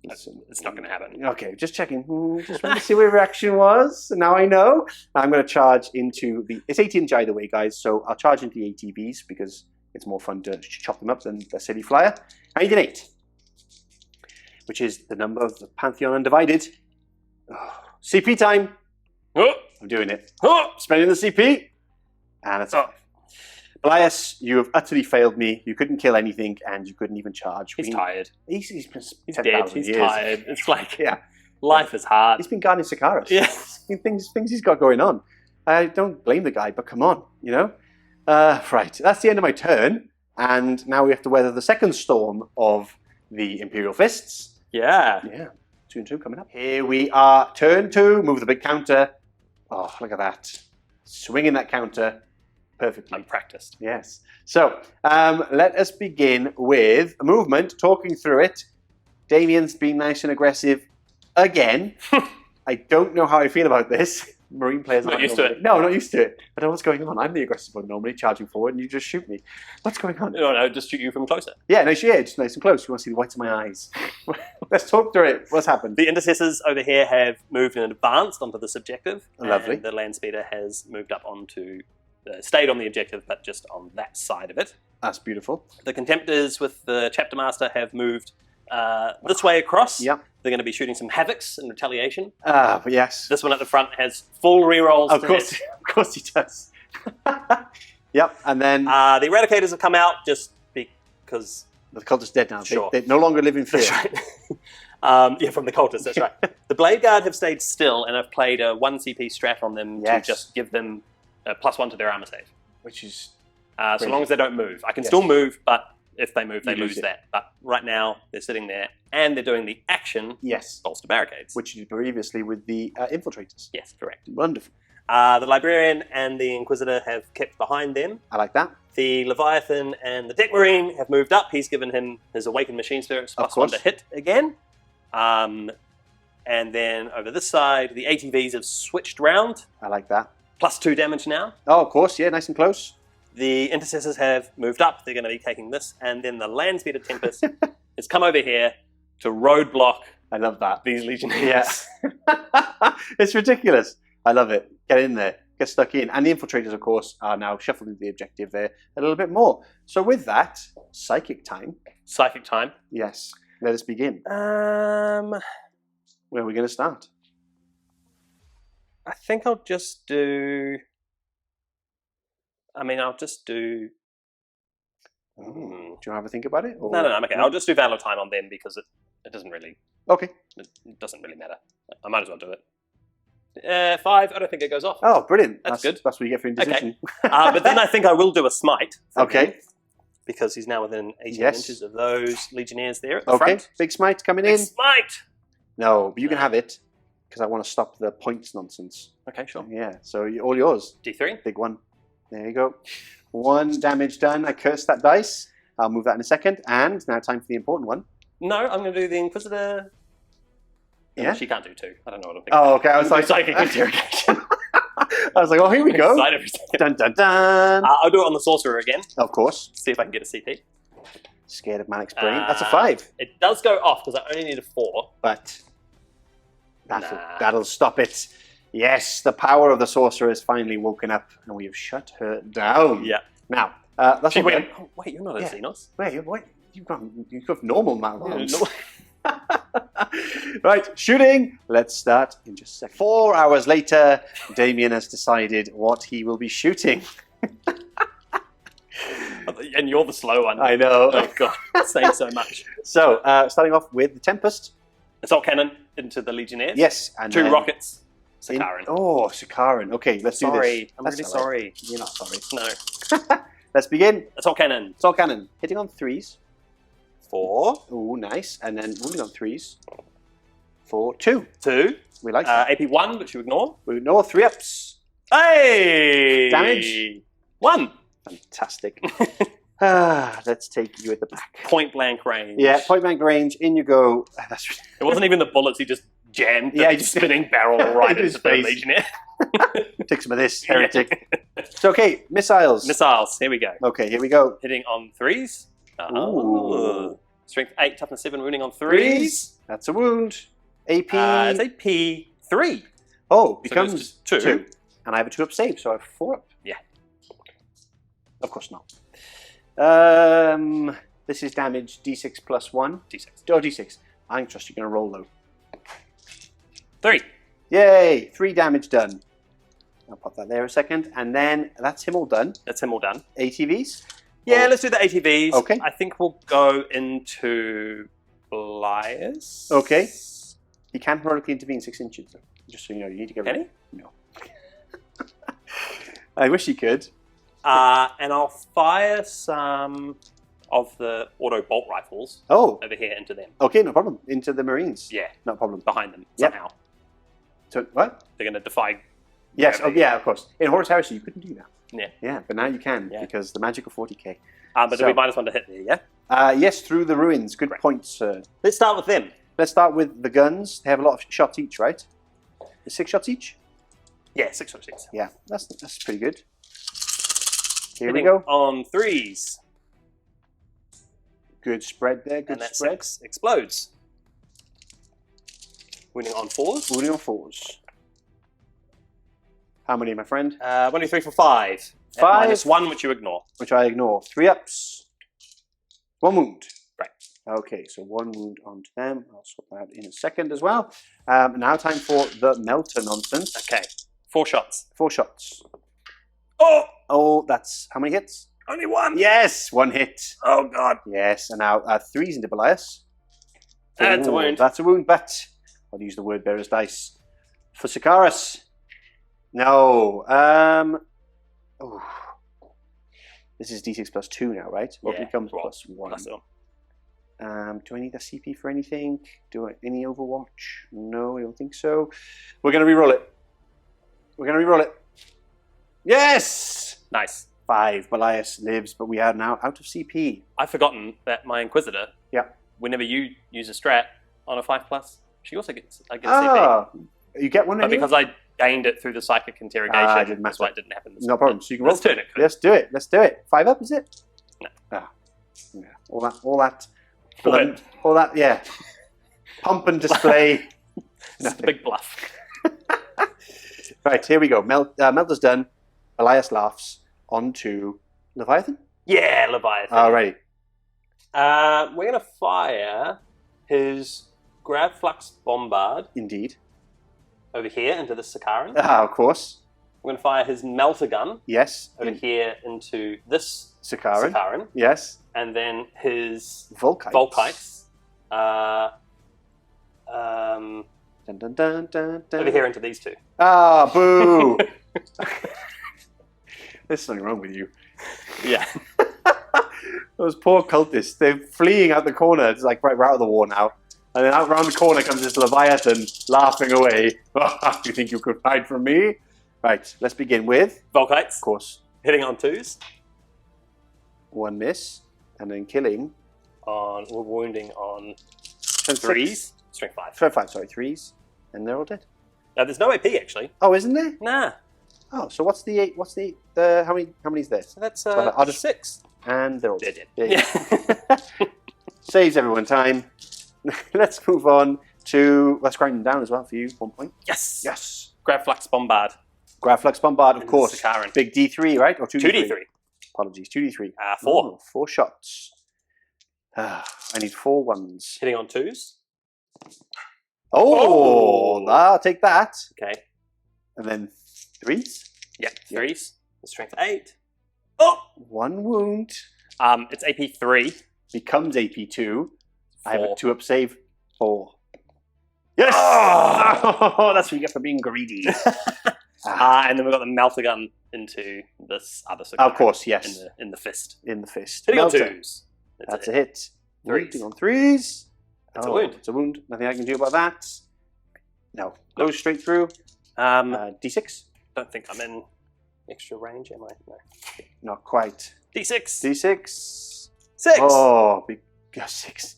It's not going to happen. Okay, just checking. Just wanted to see what your reaction was. Now I know. I'm going to charge into the... It's 18-inch either way, guys, so I'll charge into the ATVs because it's more fun to chop them up than the City Flyer. I need an 8, which is the number of the Pantheon Undivided. Oh, CP time. Oh, I'm doing it. oh. Spending the CP. And it's... Belias, you have utterly failed me. You couldn't kill anything, and you couldn't even charge. He's tired. He's been He's 10,000 dead. He's years. tired. It's like, Yeah. life is hard. He's been guarding Sikaris. Yeah. Things he's got going on. I don't blame the guy, but come on, you know? Right, that's the end of my turn, and now we have to weather the second storm of the Imperial Fists. Yeah. Yeah, 2 and 2 coming up. Here we are, turn 2, move the big counter. Oh, look at that. Swinging that counter perfectly. Unpracticed. Yes. So, let us begin with a movement, talking through it. Damien's been nice and aggressive again. I don't know how I feel about this. Marine players Not aren't used to normally- it. No, not used to it. I don't know what's going on. I'm the aggressive one normally, charging forward, and you just shoot me. What's going on? No, just shoot you from closer. Yeah, no, just nice and close. You want to see the whites of my eyes. Let's talk through it. What's happened? The intercessors over here have moved and advanced onto this objective. Lovely. And the land speeder has moved up onto, stayed on the objective, but just on that side of it. That's beautiful. The contemptors with the chapter master have moved this way across. Yep. They're going to be shooting some havocs in retaliation. Yes. This one at the front has full rerolls. Of to course, hit. of course he does. Yep, and then The eradicators have come out just because. the cultist's dead now. Sure. They no longer live in fear. That's right. Yeah, from the cultists, that's right. The Blade Guard have stayed still and have played a 1 CP strat on them Yes. to just give them a +1 to their armor save. Which is So long as they don't move. I can Yes. still move, but if they move, they You lose lose it. that. But right now, they're sitting there and they're doing the action yes, bolster barricades. which you did previously with the infiltrators. Yes, correct. Wonderful. The Librarian and the Inquisitor have kept behind them. I like that. The Leviathan and the Deck Marine have moved up. He's given him his Awakened Machine Spirits Of +1 to course. hit again. And then over this side, the ATVs have switched round. I like that. +2 damage now. Oh, of course, yeah, nice and close. The Intercessors have moved up. They're going to be taking this. And then the Land Speeder Tempest has come over here to roadblock I love that. these Legionnaires. Yeah. It's ridiculous. I love it. Get in there. Get stuck in. And the infiltrators, of course, are now shuffled into the objective there a little bit more. So with that, psychic time. Psychic time. Yes. Let us begin. I Where are we going to start? think I'll just do... I'll just do... Do you have a think about it? Or... No, I'm okay. I'll just do Valor time on them because it doesn't really... Okay. It doesn't really matter. I might as well do it. 5, I don't think it goes off. Oh, brilliant. That's good. That's what you get for indecision. But then I think I will do a Smite. from Okay. him, because he's now within 18 Yes. inches of those Legionnaires there at the Okay. front. Big smite coming Big in. Smite! No, but you can have it because I want to stop the points nonsense. Okay, sure. Yeah, so all yours. D3. Big one. There you go. 1 damage done. I cursed that dice. I'll move that in a second. And now time for the important one. No, I'm going to do the Inquisitor. No, Yeah? She can't do 2. I don't know what I'm thinking. Oh, okay. I was like, Psychic interrogation. I was like, oh, here we go. Decide every second. Dun dun dun. I'll do it on the Sorcerer again. Of course. See if I can get a CP. Scared of Malik's brain. That's a 5. It does go off because I only need a 4. But Nah. that'll stop it. Yes, the power of the sorcerer is finally woken up, and we have shut her down. Yeah. Now, that's She all went, done. oh, wait, you're not a Yeah. Xenos. Wait, you've got normal mallarms. No. Right, shooting. Let's start in just a second. 4 hours later, Damien has decided what he will be shooting. And you're the slow one. I know. Oh, God. Saying so much. So, starting off with the Tempest. Assault cannon into the Legionnaires. Yes, and 2 then rockets. in- Sakaran. Oh, Sakaran. Okay, let's do Sorry. this. I'm That's really all right. sorry. You're not sorry. No. Let's begin. Assault cannon. Assault cannon. Hitting on 3s. 4. Oh, nice. And then wounding on 3s. For 2. 2. We like that. AP 1, which you ignore. We ignore 3 ups. Hey! Damage? 1. Fantastic. Let's take you at the back. Point blank range. Yeah, point blank range. In you go. That's It wasn't even the bullets, he just jammed the Yeah, he just- spinning barrel right Into his into the face. Legionnaire. take some of this, heretic. So, okay, missiles. Missiles, here we go. Okay, here we go. Hitting on 3s. Ooh. Strength 8, toughness 7, wounding on 3s. 3s. That's a wound. AP. It's AP 3. Oh, So becomes it's just 2. 2. And I have a 2 up save, so I have 4 up. Yeah. Of course not. This is damage D6 plus 1. D6. Oh, D6. I trust you're going to roll though. 3. Yay! 3 damage done. I'll pop that there a second. And then that's him all done. That's him all done. ATVs. Yeah, Oh. let's do the ATVs. Okay. I think we'll go into Blias. Okay. He can heroically intervene 6 inches. Though. Just so you know, you need to get Can rid of No. I wish he could. And I'll fire some of the auto bolt rifles Oh, over here into them. okay, no problem. Into the Marines. Yeah, No problem. behind them Yep. somehow. So, what? They're going to defy. Yes, gravity. yeah, of course. In Horus Heresy, you couldn't do that. Yeah. Yeah, but now you can, Yeah. because the magic of 40k. But So- we -1 to hit there, yeah? Yes, through the ruins. Good Great. point, sir. Let's start with them. Let's start with the guns. They have a lot of shots each, right? 6 shots each? Yeah, 6 on 6. Yeah, that's pretty good. Here Hitting we go. on 3s. Good spread there, good And that spread. 6 explodes. Winning on 4s. Wounding on 4s. How many, my friend? 1, 2, 3, 4, 5. At 5. -1, which you ignore. Which I ignore. 3 ups. 1 wound. Right. Okay, so 1 wound onto them. I'll sort that out in a second as well. Now time for the melter nonsense. Okay, 4 shots. 4 shots. Oh, Oh, that's how many hits? only 1. Yes, 1 hit. Oh, God. Yes, and now 3s into Belias. That's a Ooh, wound. That's a wound, but I'll use the word bearer's dice for Sikaris. No. Oh. This is D6 plus 2 now, right? Or Yeah, becomes well, plus 1. Plus 1. Do I need a CP for anything? Any Overwatch? No, I don't think so. We're going to reroll it. We're going to reroll it. Yes! Nice. 5. Belias lives, but we are now out of CP. I've forgotten that my Inquisitor, Yeah. whenever you use a strat on a 5+, she also gets CP. Ah, you get one But in here? because I gained it through the psychic interrogation, Ah, it didn't that's matter. why it didn't happen. No problem. So you can roll. Let's turn it. Let's do it. Let's do it. 5 up, is it? No. Ah, yeah. All that. What? All that. Yeah. Pump and display. It's the big bluff. Right, here we go. Melter's done. Elias laughs. On to Leviathan. Yeah, Leviathan. Alrighty. We're going to fire his Grav Flux Bombard Indeed. over here into the Sakaran. Ah, of course. We're going to fire his Melter Gun Yes. over here into this Sakaran. Sakaran. Yes. And then his Volkites. Volkites Dun, dun, dun, dun, dun. over here into these 2. Ah, boo. There's something wrong with you. Yeah. Those poor cultists, they're fleeing out the corner. It's like, right, we're out of the war now. And then out around the corner comes this Leviathan laughing away. You think you could hide from me? Right, let's begin with, Volkites of course, hitting on 2s. 1 miss, and then killing. We're wounding on Strength 3s. Strength 5. 5, sorry, 3s. And they're all dead. Now, there's no AP actually. Oh, isn't there? Nah. Oh, so what's the 8? What's the, how many's there? So that's I'll just- 6. And they're all They're dead. dead. There you go. Saves everyone time. Let's move on to, let's grind them down as well for you, 1 point. Yes. Yes. Grav Flux Bombard. Grav Flux Bombard, of And course. Sakaran. Big D3, right? Or 2D3? 2d3. Apologies, 2D3. 4. Oh, 4 shots. I need 4 ones. Hitting on 2s. Oh, I'll take that. Okay. And then 3s. Yeah. 3s. Strength 8. Oh! 1 wound. It's AP 3. Becomes AP2. I have a 4. 2-up save. 4. Yes! Oh! Oh, that's what you get for being greedy. And then we've got the Melter Gun into this other Sakaran. Of course, yes. In the fist. In the fist. Hitting on Melter. 2s. That's a hit. 3s. Wounding on 3s. That's a wound. It's a wound. Nothing I can do about that. No. Goes straight through. D6. Don't think I'm in extra range, am I? No. Not quite. D6. D6. 6. Oh, big 6.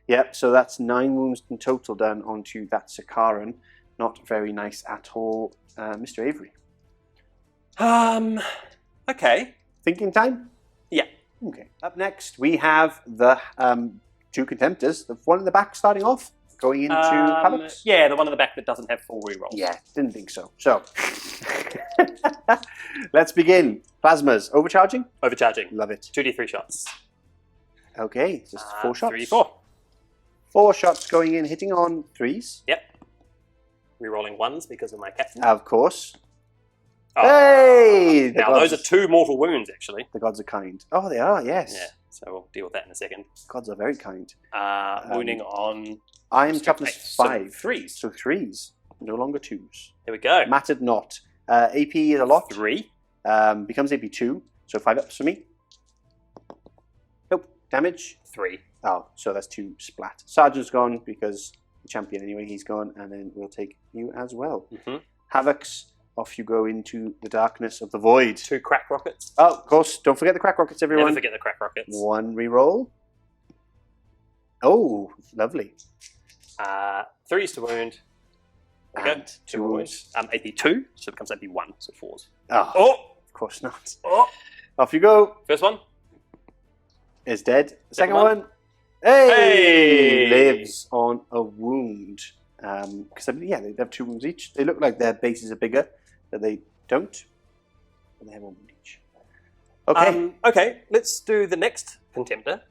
Yep, so that's 9 wounds in total done onto that Sakaran. Not very nice at all. Mr. Avery. Okay. Thinking time? Yeah. Okay. Up next, we have the 2 Contemptors. The one in the back starting off, going into Havocs. Yeah, the one in the back that doesn't have full rerolls. Yeah, didn't think so. So, let's begin. Plasmas, overcharging? Overcharging. Love it. 2d3 shots. Okay, just 4 shots. 3, 4. 4 shots going in, hitting on 3s. Yep. Rerolling 1s because of my captain. Of course. Oh. Hey! Now, those are 2 mortal wounds, actually. The gods are kind. Oh, they are, yes. Yeah, so we'll deal with that in a second. Gods are very kind. Wounding on... I'm Strength toughness 8, so 5. 3s. So 3s. No longer 2s. Here we go. Mattered not. AP is a lot. 3. Becomes AP2. So 5 ups for me. Nope. Damage? 3. Oh, so that's 2 splat. Sergeant's gone because the champion anyway, he's gone, and then we'll take you as well. Havocs, off you go into the darkness of the void. 2 crack rockets. Oh, of course, don't forget the crack rockets, everyone. Never forget the crack rockets. 1 reroll. Oh, lovely. 3s to wound. And 2 wounds. AP 2, so it becomes AP 1, so 4s. Oh, of course not. Oh. Off you go. First one. Is dead. The second one. Lives on a wound. Because yeah, they have 2 wounds each. They look like their bases are bigger, but they don't. But they have 1 wound each. Okay. Okay, let's do the next Contemptor.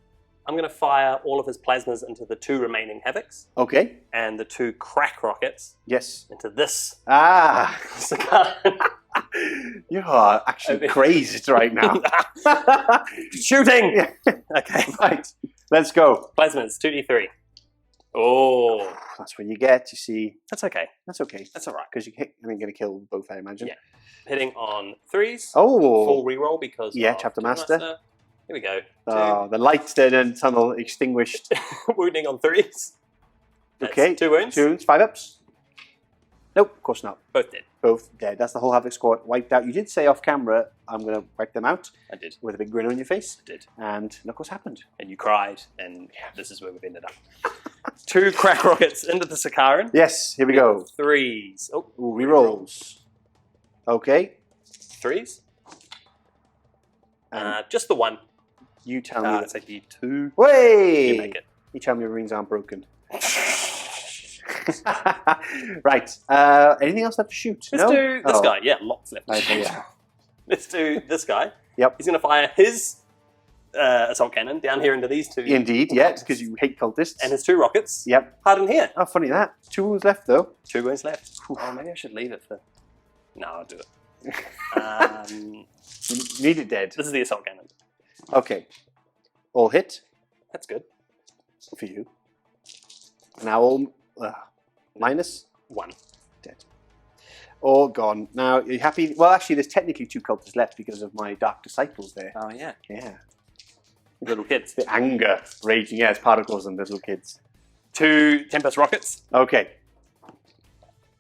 I'm going to fire all of his plasmas into the 2 remaining Havocs. Okay. And the 2 crack rockets into this. Sicaran. You are actually crazed right now. Shooting! Yeah. Okay. Right. Let's go. Plasmas, 2d3. Oh. That's what you get, you see. That's okay. That's okay. That's all right. Because you're going to kill both, I imagine. Yeah. Hitting on 3s. Oh. Full reroll because Chapter Master. Here we go. Oh, the lights dead and tunnel extinguished. Wounding on 3s. That's okay. 2 wounds. 2 wounds. 5 ups. Nope, of course not. Both dead. Both dead. That's the whole Havoc squad wiped out. You did say off camera, I'm going to wipe them out. I did. With a big grin on your face. I did. And look what's happened. And you cried, and this is where we've ended up. 2 crack rockets into the Sicaran. Yes, here we go. 3s. Oh, rerolls. Okay. 3s. Just the 1. You tell me. It's AP 2. Way! You make it. You tell me your rings aren't broken. Right. Anything else left to shoot? Let's do this guy. Yeah, lots left to shoot. Yeah. Let's do this guy. Yep. He's going to fire his assault cannon down here into these 2. Indeed, yes, because you hate cultists. And his 2 rockets. Yep. Hard in here. Oh, funny that. 2 wounds left, though. 2 wounds left. Oh, maybe I should leave it for... No, I'll do it. You need it dead. This is the assault cannon. Okay. All hit. That's good. For you. Now all... minus? 1. Dead. All gone. Now, are you happy? Well, actually, there's technically 2 cultists left because of my Dark Disciples there. Oh, yeah. Yeah. Little kids. The anger raging. Yeah, it's particles and little kids. 2 Tempest rockets. Okay.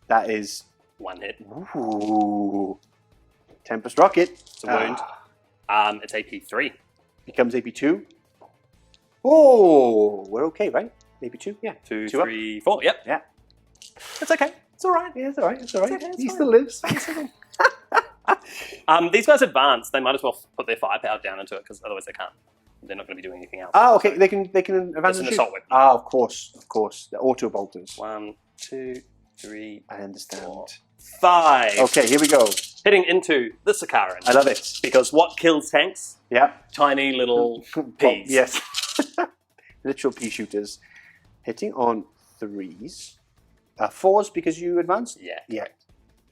That is... 1 hit. Ooh. Tempest rocket. It's a wound. It's AP 3. Becomes AP 2. Oh, we're okay, right? AP 2? Yeah. 2, 2 3, 4. Yep. Yeah. It's okay. It's all right. Yeah, it's all right. It's all right. It's He fine. still lives. These guys advance. They might as well put their firepower down into it because otherwise they can't. They're not going to be doing anything else. Ah, okay. They can advance It's an and shoot. assault weapon. Ah, of course. The auto bolters. 1, 2, 3. I understand. 4, 5. Okay, here we go. Hitting into the Sicaran. I love it. Because what kills tanks? Yeah. Tiny little peas. Yes. Literal pea shooters. Hitting on 3s. 4s because you advanced? Yeah. Yeah.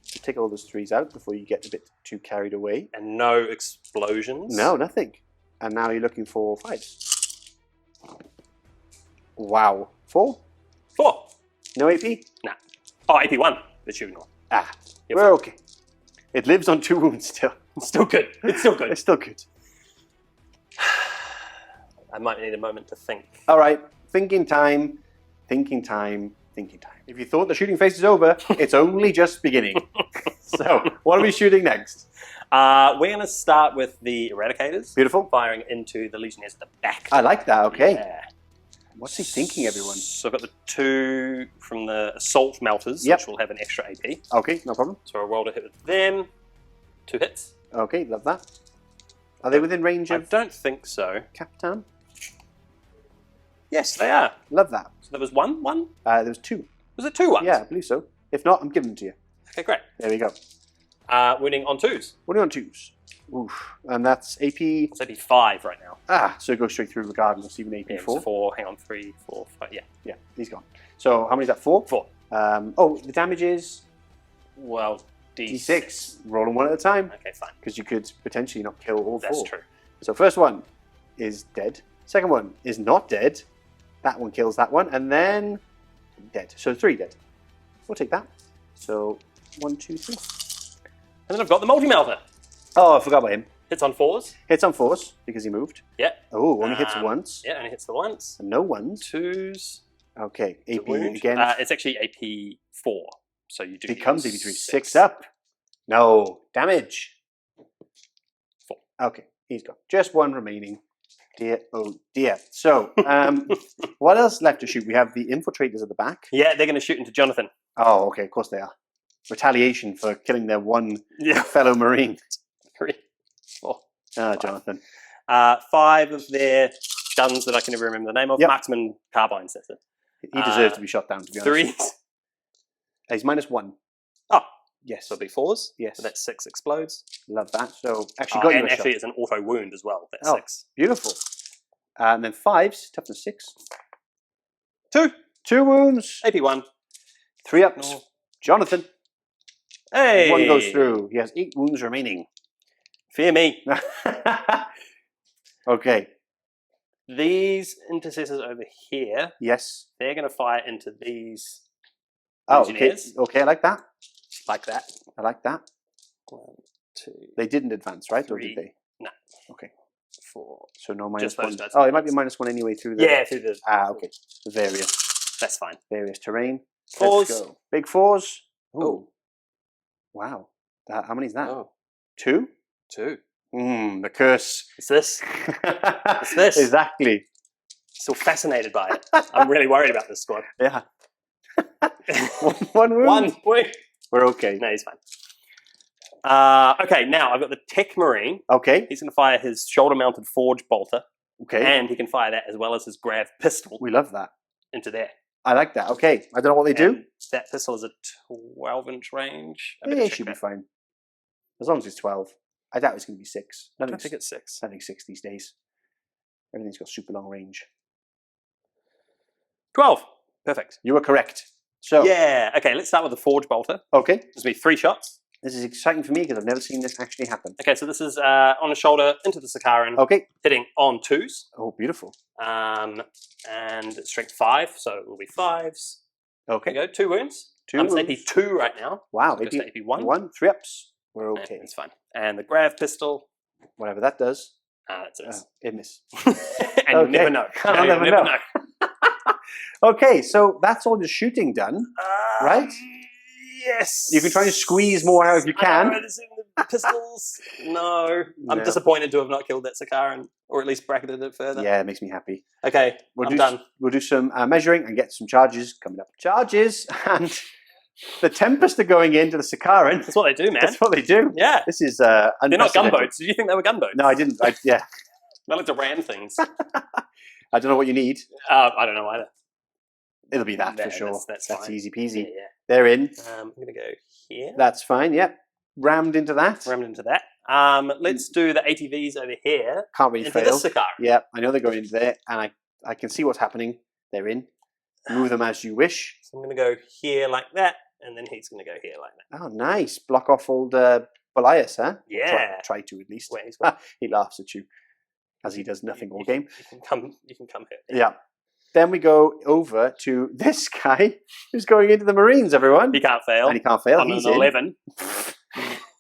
So take all those 3s out before you get a bit too carried away. And no explosions? No, nothing. And now you're looking for 5s. Wow. 4? 4. No AP? No. Oh, AP 1. The shooting one. Ah. You're We're okay. It lives on 2 wounds still. It's still good. It's still good. It's still good. I might need a moment to think. All right. Thinking time. Thinking time. Thinking time. If you thought the shooting phase is over, it's only just beginning. So, what are we shooting next? We're going to start with the Eradicators. Beautiful. Firing into the Legionnaires at the back. I like that. Okay. Yeah. What's he thinking, everyone? So I've got the 2 from the Assault Melters, Yep. which will have an extra AP. Okay, no problem. So I'll roll to hit with them. 2 hits. Okay, love that. Are they within range I of don't think so. Capitan? Yes, they are. Love that. So there was 1? There was 2. Was it 2 ones? Yeah, I believe so. If not, I'm giving them to you. Okay, great. There we go. Winning on 2s. What are you on 2s? Oof. And that's AP... It's AP 5 right now. Ah, so it goes straight through regardless, even AP Yeah, 4. 4, hang on, 3, 4, 5, yeah. Yeah, he's gone. So how many is that? 4? 4. Oh, the damage is Well, D6. Roll them one at a time. Okay, fine. Because you could potentially not kill all 4. That's true. So first one is dead. Second one is not dead. That one kills that one. And then dead. So 3 dead. We'll take that. So 1, 2, 3. And then I've got the Multi-Melter. Oh, I forgot about him. Hits on 4s. Hits on 4s because he moved. Yeah. Oh, only hits once. Yeah, only hits the once. And no ones. 2s. Okay, AP wound. again. It's actually AP 4. So you do Becomes use AP3. 6 up. No. Damage. 4. Okay, he's got just 1 remaining. Dear, oh dear. So, what else left to shoot? We have the infiltrators at the back. Yeah, they're going to shoot into Jonathan. Oh, okay, of course they are. Retaliation for killing their one fellow Marine. 3, 4. Ah, Jonathan. 5 of their guns that I can never remember the name of. Yep. Marksman carbines, that's it. He deserves to be shot down, to be honest. 3s. He's -1. Oh, yes. so it'll be 4s. Yes. So that's 6 explodes. Love that. So, actually got you and a actually shot. it's an auto wound as well. That's 6. Beautiful. And then 5s, toughness 6. 2. 2 wounds. AP 1. 3 ups. No. Jonathan. Hey! 1 goes through. He has 8 wounds remaining. Fear me. Okay. These intercessors over here, Yes. they're going to fire into these Oh, okay. engineers. Okay, I like that. Like that. I like that. 1, 2, They didn't advance, right? Or 3. did they? No. Okay. 4. So no Just -1. those guys. Oh, it might be -1 anyway through the... Yeah, through the... Okay. The That's fine. various terrain. 4s. Let's go. Big 4s. Oh. Wow. How many is that? Oh. 2? 2. The curse. It's this. It's this. Exactly. Still fascinated by it. I'm really worried about this squad. Yeah. 1 wound. 1 point. We're okay. No, he's fine. Okay, now I've got the Tech Marine. Okay. He's going to fire his shoulder-mounted Forge Bolter, Okay. and he can fire that as well as his Grav Pistol We love that. into there. I like that. Okay. I don't know what they do. And that pistol is a 12-inch range. I Yeah, better it check should be that. fine. As long as it's 12. I doubt it's going to be 6. I don't think it's 6. I think 6 these days. Everything's got super long range. 12. Perfect. You were correct. So, Yeah. Okay, let's start with the Forge Bolter. okay. This will be 3 shots. This is exciting for me because I've never seen this actually happen. Okay, so this is on the shoulder into the Sakaran, Okay. hitting on 2s. Oh, beautiful. And strength 5, so it will be 5s. Okay. There you go, 2 wounds. 2 I'm wounds. AP 2 right now. Wow. So it goes to AP 1. 1. 3 ups. We're Yeah, okay. it's fine. And the Grav Pistol, Whatever that does. that's it. It miss. And you'll Okay. never know. I'll You'll never know. Okay, so that's all the shooting done, right? Yes. You can try to squeeze more out if you I can. know, it's in the pistols. No. I'm No. disappointed to have not killed that Sakaran, or at least bracketed it further. Yeah, it makes me happy. Okay, I'm done. We'll do some measuring and get some charges coming up. Charges and the Tempest are going into the Sakaran. That's what they do, man. That's what they do. Yeah. This is They're not unprecedented. gunboats. Did you think they were gunboats? No, I didn't. Yeah, They like to ram things. I don't know what you need. I don't know either. It'll be that Yeah, for sure. that's That's fine. easy peasy. Yeah. They're in. I'm going to go here. That's fine. Yep. Rammed into that. Rammed into that. Let's do the ATVs over here. Can't really Into fail. this Sakaran. Yeah, I know they're going into there, and I can see what's happening. They're in. Move them as you wish. So I'm going to go here like that, and then he's going to go here like that. Oh, nice. Block off old Belias, huh? Yeah. Try to at least. Wait, He laughs at you as he does nothing all game. You can come here. Yeah. Then we go over to this guy who's going into the Marines, everyone. He can't fail. And he can't fail. On He's an in. 11.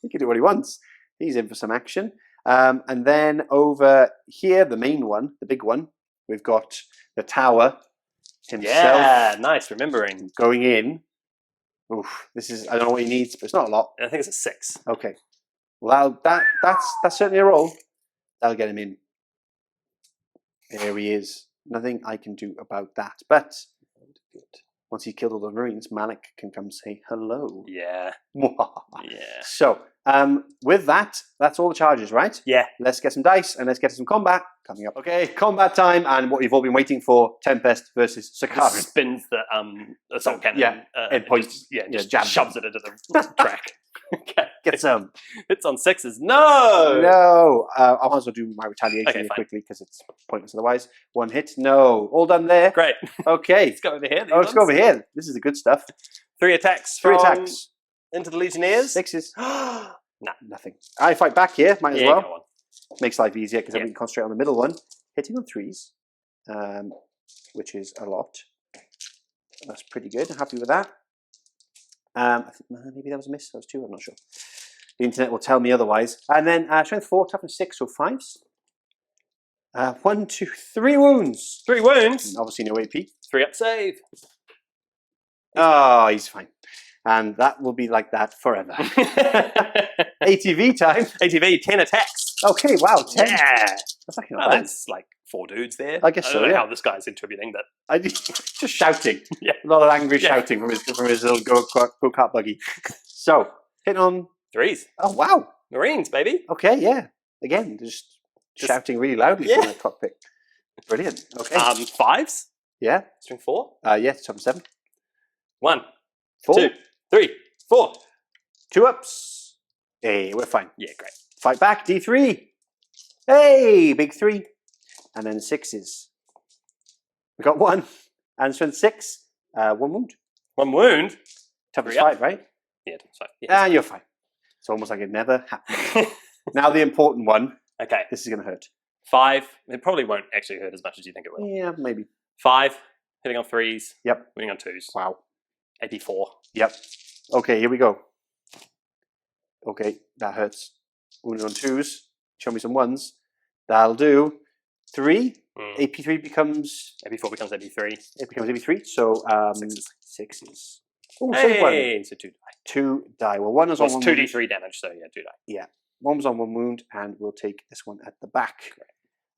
He can do what he wants. He's in for some action. And then over here, the main one, the big one, we've got the tower himself Yeah, nice, remembering. going in. Oof, this is, I don't know what he needs, but it's not a lot. I think it's a 6. Okay. Well, that's certainly a roll. That'll get him in. There he is. Nothing I can do about that. But once he's killed all the Marines, Malik can come say hello. Yeah. Yeah. Yeah. So, with that, that's all the charges, right? Yeah. Let's get some dice and let's get to some combat coming up. Okay, combat time and what you've all been waiting for, Tempest versus Sakaran. Spins the assault cannon. Yeah, and points. Just jabs shoves it into the track. Okay. Get some. It's on 6s. No! No. I might as well do my retaliation Okay, here fine. quickly because it's pointless otherwise. 1 hit. No. All done there. Great. Okay. Let's go over here. Let's go over here. This is the good stuff. 3 attacks. 3 from attacks. Into the Legionnaires. 6s. Nah. Nothing. I fight back here. Might as Yeah, well. go on. Makes life easier because I Yeah. can concentrate on the middle one. Hitting on 3s, which is a lot. That's pretty good. Happy with that. I think maybe that was a miss. That was 2. I'm not sure. The internet will tell me otherwise. And then strength 4, toughness 6, so 5s. 1, 2, 3 wounds. 3 wounds. And obviously no AP. 3 up save. He's fine. And that will be like that forever. ATV time. ATV, 10 attacks. Okay, wow, 10. Yeah. That's actually not Well, bad. there's like 4 dudes there. I guess so, don't know yeah. how this guy's attributing, but Just shouting. Yeah. A lot of angry shouting from his little go-kart buggy. So, hitting on... 3s. Oh, wow. Marines, baby. Okay, yeah. Again, just shouting really loudly from the cockpit. Brilliant. Okay. 5s. Yeah. String 4. Yeah, top 7. 1, 4. 2, 3, 4. 2 ups. Hey, we're fine. Yeah, great. Fight back, D3. Hey, big 3. And then 6s. We got 1. And strength 6. 1 wound. 1 wound. Toughest 3 up. 5, right? Yeah, that's fine. Yeah, And you're fine. It's almost like it never happened. Now the important one. okay. This is going to hurt. 5. It probably won't actually hurt as much as you think it will. Yeah, maybe. 5. Hitting on 3s. Yep. Winning on 2s. Wow. AP 4. Yep. Okay, here we go. Okay, that hurts. Wounded on 2s. Show me some 1s. That'll do. 3. AP3 becomes... AP 4 becomes AP 3. It becomes AP3. So, 6s. 6s. Oh, save 1. Hey, so 2 die. 2 die. Well, 1 is Well, on it's 1 2d3 damage, so yeah, 2 die. Yeah. 1 was on 1 wound, and we'll take this one at the back.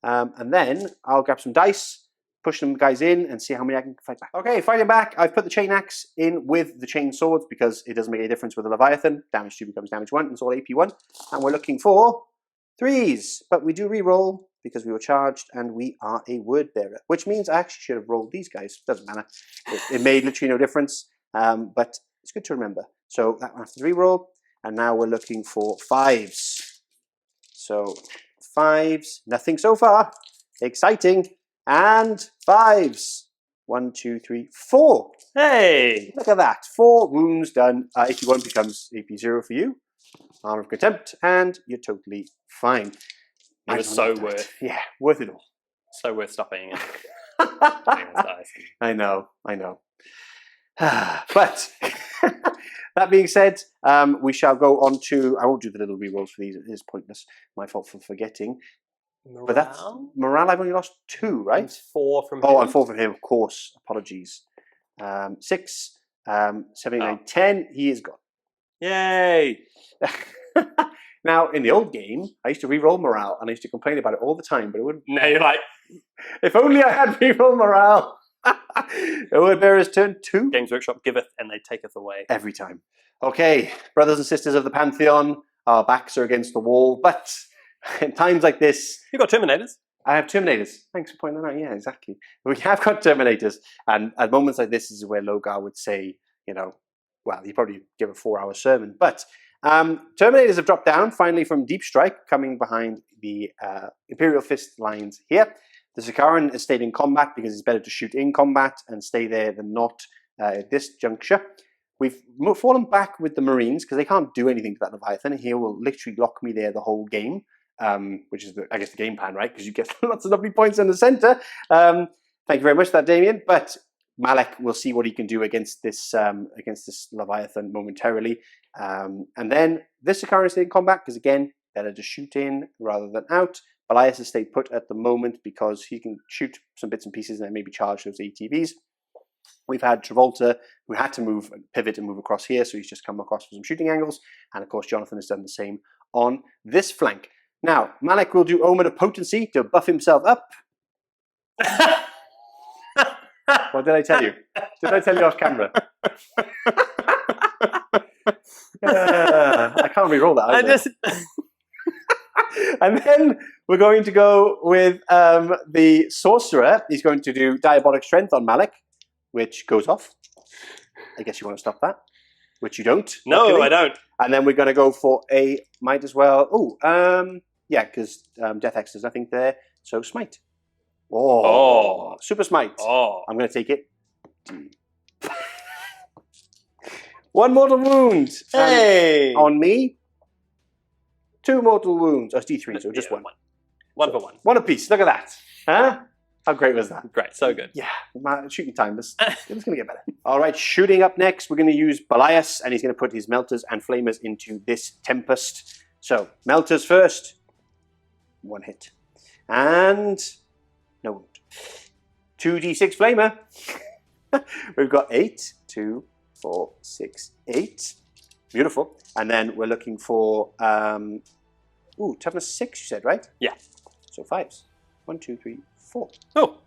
And then I'll grab some dice, push them guys in, and see how many I can fight back. Okay, fighting back. I've put the chain axe in with the chain swords because it doesn't make any difference with the Leviathan. Damage 2 becomes damage 1, and it's all AP 1. And we're looking for 3s, but we do re-roll because we were charged, and we are a word bearer, which means I actually should have rolled these guys. Doesn't matter. It made literally no difference, but it's good to remember. So that one has to re-roll, and now we're looking for 5s. So 5s, nothing so far. Exciting. And 5s. 1, 2, 3, 4. Hey! Look at that. 4 wounds done. AP1 becomes AP0 for you. Armor of Contempt, and you're totally fine. It was so worth. Yeah, worth it all. So worth stopping and I know. But that being said, we shall go on to... I won't do the little rerolls for these. It is pointless. My fault for forgetting. Morale? But that's... Morale, I've only lost 2, right? It's 4 from him. Oh, and 4 from him, of course. Apologies. 6, 7, 8, 9, 10. He is gone. Yay! Now, in the old game, I used to re-roll morale, and I used to complain about it all the time, but it wouldn't... Now you're like... If only I had re-roll morale! The word bearer's turn 2. Games Workshop giveth and they taketh away. Every time. Okay, brothers and sisters of the Pantheon, our backs are against the wall, but in times like this... You've got Terminators. I have Terminators. Thanks for pointing that out. Yeah, exactly. We have got Terminators, and at moments like this is where Logar would say, you know, well, he'd probably give a 4-hour sermon, but Terminators have dropped down, finally, from Deep Strike, coming behind the Imperial Fist lines here. The Sakaran has stayed in combat because it's better to shoot in combat and stay there than not at this juncture. We've fallen back with the Marines because they can't do anything to that Leviathan. He will literally lock me there the whole game, which is, I guess, the game plan, right? Because you get lots of lovely points in the center. Thank you very much for that, Damien. But Malek will see what he can do against this Leviathan momentarily. And then this Sakaran stayed in combat because, again, better to shoot in rather than out. Belias has stayed put at the moment because he can shoot some bits and pieces and then maybe charge those ATVs. We've had Travolta, who had to pivot and move across here, so he's just come across for some shooting angles. And of course, Jonathan has done the same on this flank. Now, Malek will do Omen of Potency to buff himself up. What did I tell you? Did I tell you off camera? I can't re-roll that. And then we're going to go with the Sorcerer. He's going to do Diabolic Strength on Malek, which goes off. I guess you want to stop that, which you don't. No, luckily. I don't. And then we're going to go for a Might as well. Oh, yeah, because Death X does nothing there. So Smite. Oh, Super Smite. Oh. I'm going to take it. 1 mortal wound. Hey! On me. 2 mortal wounds. Oh, it's D3, so just 1. 1 for 1. 1 apiece. Look at that. Huh? How great was that? Great, so good. Yeah, my shooting time was going to get better. All right, shooting up next, we're going to use Belias, and he's going to put his Melters and Flamers into this Tempest. So, Melters first. 1 hit. And no wound. 2d6 Flamer. We've got 8, 2, 4, 6, 8. Beautiful. And then we're looking for, toughness 6, you said, right? Yeah. So 5s. 1, 2, 3, 4. Oh.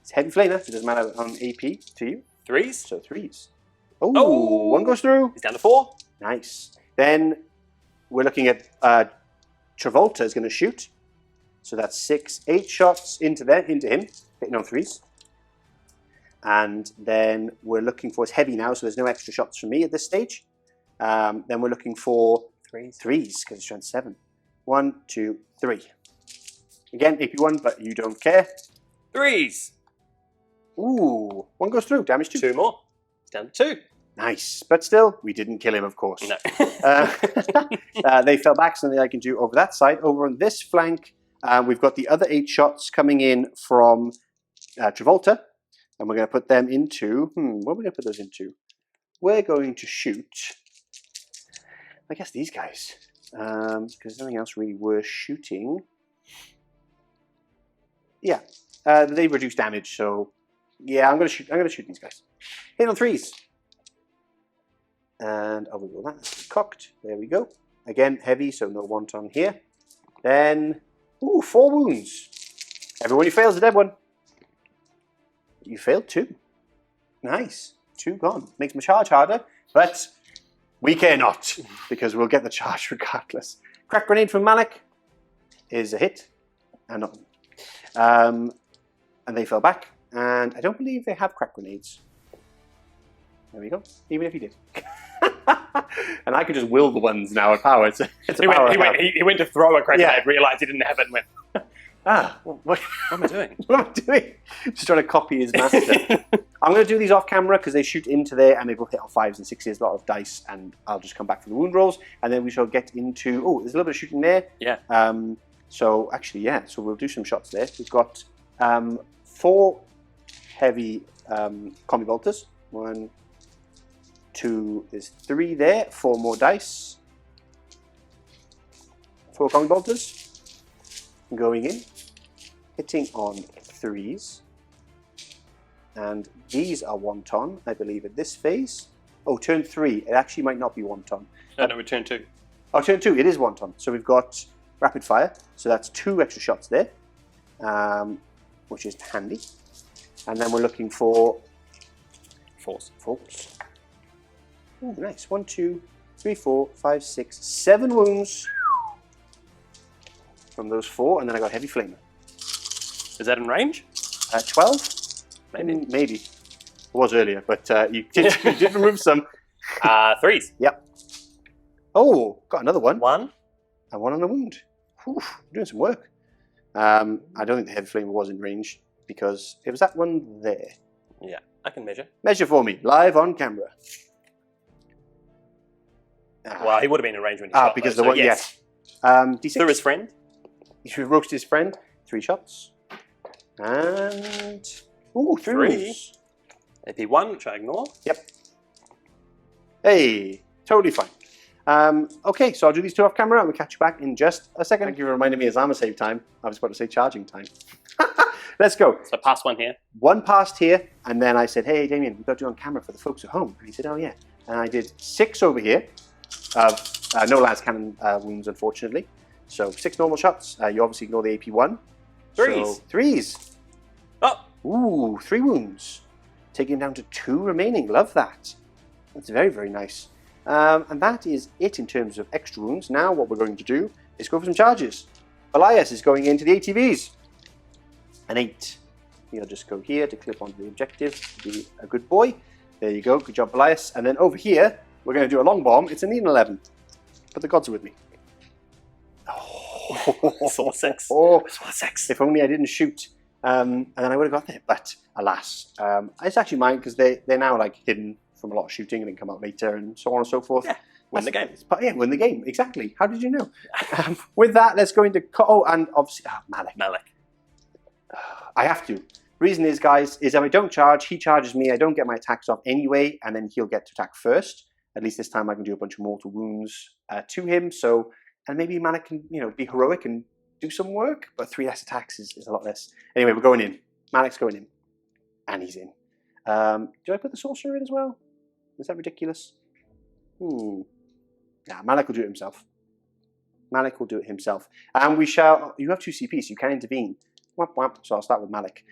It's heavy flamer, so it doesn't matter on AP to you. 3s. So 3s. Oh, 1 goes through. He's down to 4. Nice. Then we're looking at Travolta is going to shoot. So that's 6, 8 shots into him, hitting on 3s. And then we're looking for, it's heavy now, so there's no extra shots from me at this stage. Then we're looking for 3s, because it's strength 7. 1, 2, 3. Again, AP1, but you don't care. 3s. Ooh, 1 goes through, damage 2. 2 more. He's down to 2. Nice, but still, we didn't kill him, of course. No. They fell back, so nothing I can do over that side. Over on this flank, we've got the other 8 shots coming in from Travolta, and we're going to put them into, what are we going to put those into? We're going to shoot, I guess these guys, because there's nothing else really worth shooting. Yeah, they reduce damage, so yeah, I'm going to shoot these guys. Hit on 3s. And over with that, cocked. There we go. Again, heavy, so no wonton here. Then, 4 wounds. Everyone who fails a dead one. You failed 2. Nice. 2 gone. Makes my charge harder, but we care not, because we'll get the charge regardless. Crack grenade from Malik is a hit, and not. And they fell back, and I don't believe they have crack grenades. There we go. Even if he did. And I could just will the ones now at power. It's a power. He went to throw a grenade, realised he didn't have it, and went, what am I doing? What am I doing? Just trying to copy his master. I'm going to do these off camera because they shoot into there and they will hit on 5s and 6s, a lot of dice, and I'll just come back for the wound rolls, and then we shall get into, there's a little bit of shooting there. Yeah. So actually, so we'll do some shots there. We've got 4 heavy combi bolters. 1, 2, there's 3 there, 4 more dice. 4 combi bolters going in, hitting on 3s. And these are wonton, I believe, at this phase. Oh, turn 3, it actually might not be wonton. No, turn 2. Oh, turn 2, it is wonton. So we've got rapid fire, so that's 2 extra shots there, which is handy. And then we're looking for 4s. Oh, nice. 1, 2, 3, 4, 5, 6, 7 wounds from those 4, and then I got heavy flamer. Is that in range? 12? Maybe. It was earlier, but you did remove some. 3s. Yep. Oh, got another one. 1. And 1 on a wound. Whew, doing some work. I don't think the heavy flamer was in range because it was that one there. Yeah, I can measure. Measure for me, live on camera. Well, he would have been in range when he shot. Because though, the one, yes. D6. Through his friend. He roasted his friend. 3 shots. And 3 3. wounds. AP1, which I ignore. Yep. Hey, totally fine. Okay, so I'll do these 2 off camera and we'll catch you back in just a second. Thank you for reminding me it's armor save time. I was about to say charging time. Let's go. So pass 1 here. 1 passed here, and then I said, hey, Damien, we've got to do it on camera for the folks at home. And he said, oh, yeah. And I did 6 over here. No las cannon wounds, unfortunately. So 6 normal shots. You obviously ignore the AP1. 3s. So 3s. Oh. Ooh, 3 wounds. Taking down to 2 remaining. Love that. That's very, very nice. And that is it in terms of extra wounds. Now what we're going to do is go for some charges. Elias is going into the ATVs. An 8. He'll just go here to clip onto the objective. Be a good boy. There you go. Good job, Elias. And then over here, we're going to do a long bomb. It's a need an 11. But the gods are with me. Saw 6. Oh, Saw 6. if only I didn't shoot. And then I would have got there. But alas. It's actually mine because they're now like hidden from a lot of shooting and then come out later and so on and so forth. Yeah, win the game. Win the game. Exactly. How did you know? With that, let's go into... and obviously... Malik. Malik. I have to. Reason is, guys, is if I don't charge, he charges me, I don't get my attacks off anyway, and then he'll get to attack first. At least this time I can do a bunch of mortal wounds to him. So, and maybe Malik can, be heroic and do some work, but 3 less attacks is a lot less. Anyway, we're going in. Malik's going in. And he's in. Do I put the sorcerer in as well? Is that ridiculous? Nah, Malik will do it himself. Malik will do it himself. And we shall... You have 2 CP, so you can intervene. Whap, whap. So I'll start with Malik.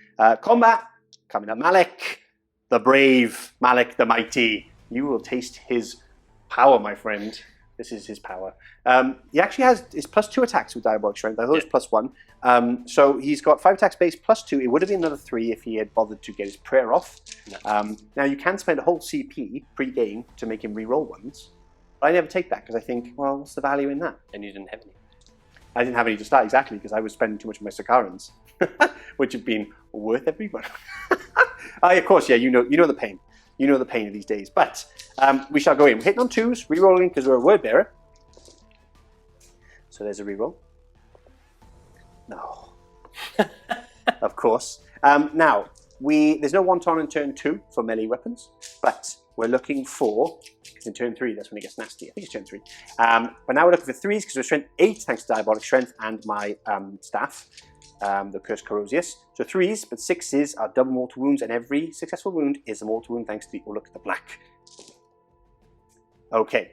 Combat. Coming up, Malik. The brave. Malik the mighty. You will taste his power, my friend. This is his power. He actually has his +2 attacks with Diabolic Strength. I thought it was +1. So he's got 5 attacks base +2. It would have been another 3 if he had bothered to get his prayer off. No. Now you can spend a whole CP pre-game to make him re-roll ones. But I never take that because I think, well, what's the value in that? And you didn't have any. I didn't have any to start, exactly, because I was spending too much of my Sakarans, which have been worth every one. Of course, yeah, you know the pain. You know the pain of these days. But we shall go in. We're hitting on 2s, re-rolling because we're a word bearer. So there's a re-roll. No. Of course. Now, there's no wonton in turn 2 for melee weapons, but we're looking for, in turn 3, that's when it gets nasty. I think it's turn 3. But now we're looking for 3s because we're strength 8 thanks to Diabolic Strength and my staff, the Cursed Corrosius. So 3s, but 6s are double mortal wounds, and every successful wound is a mortal wound thanks to the Look at the Black. Okay.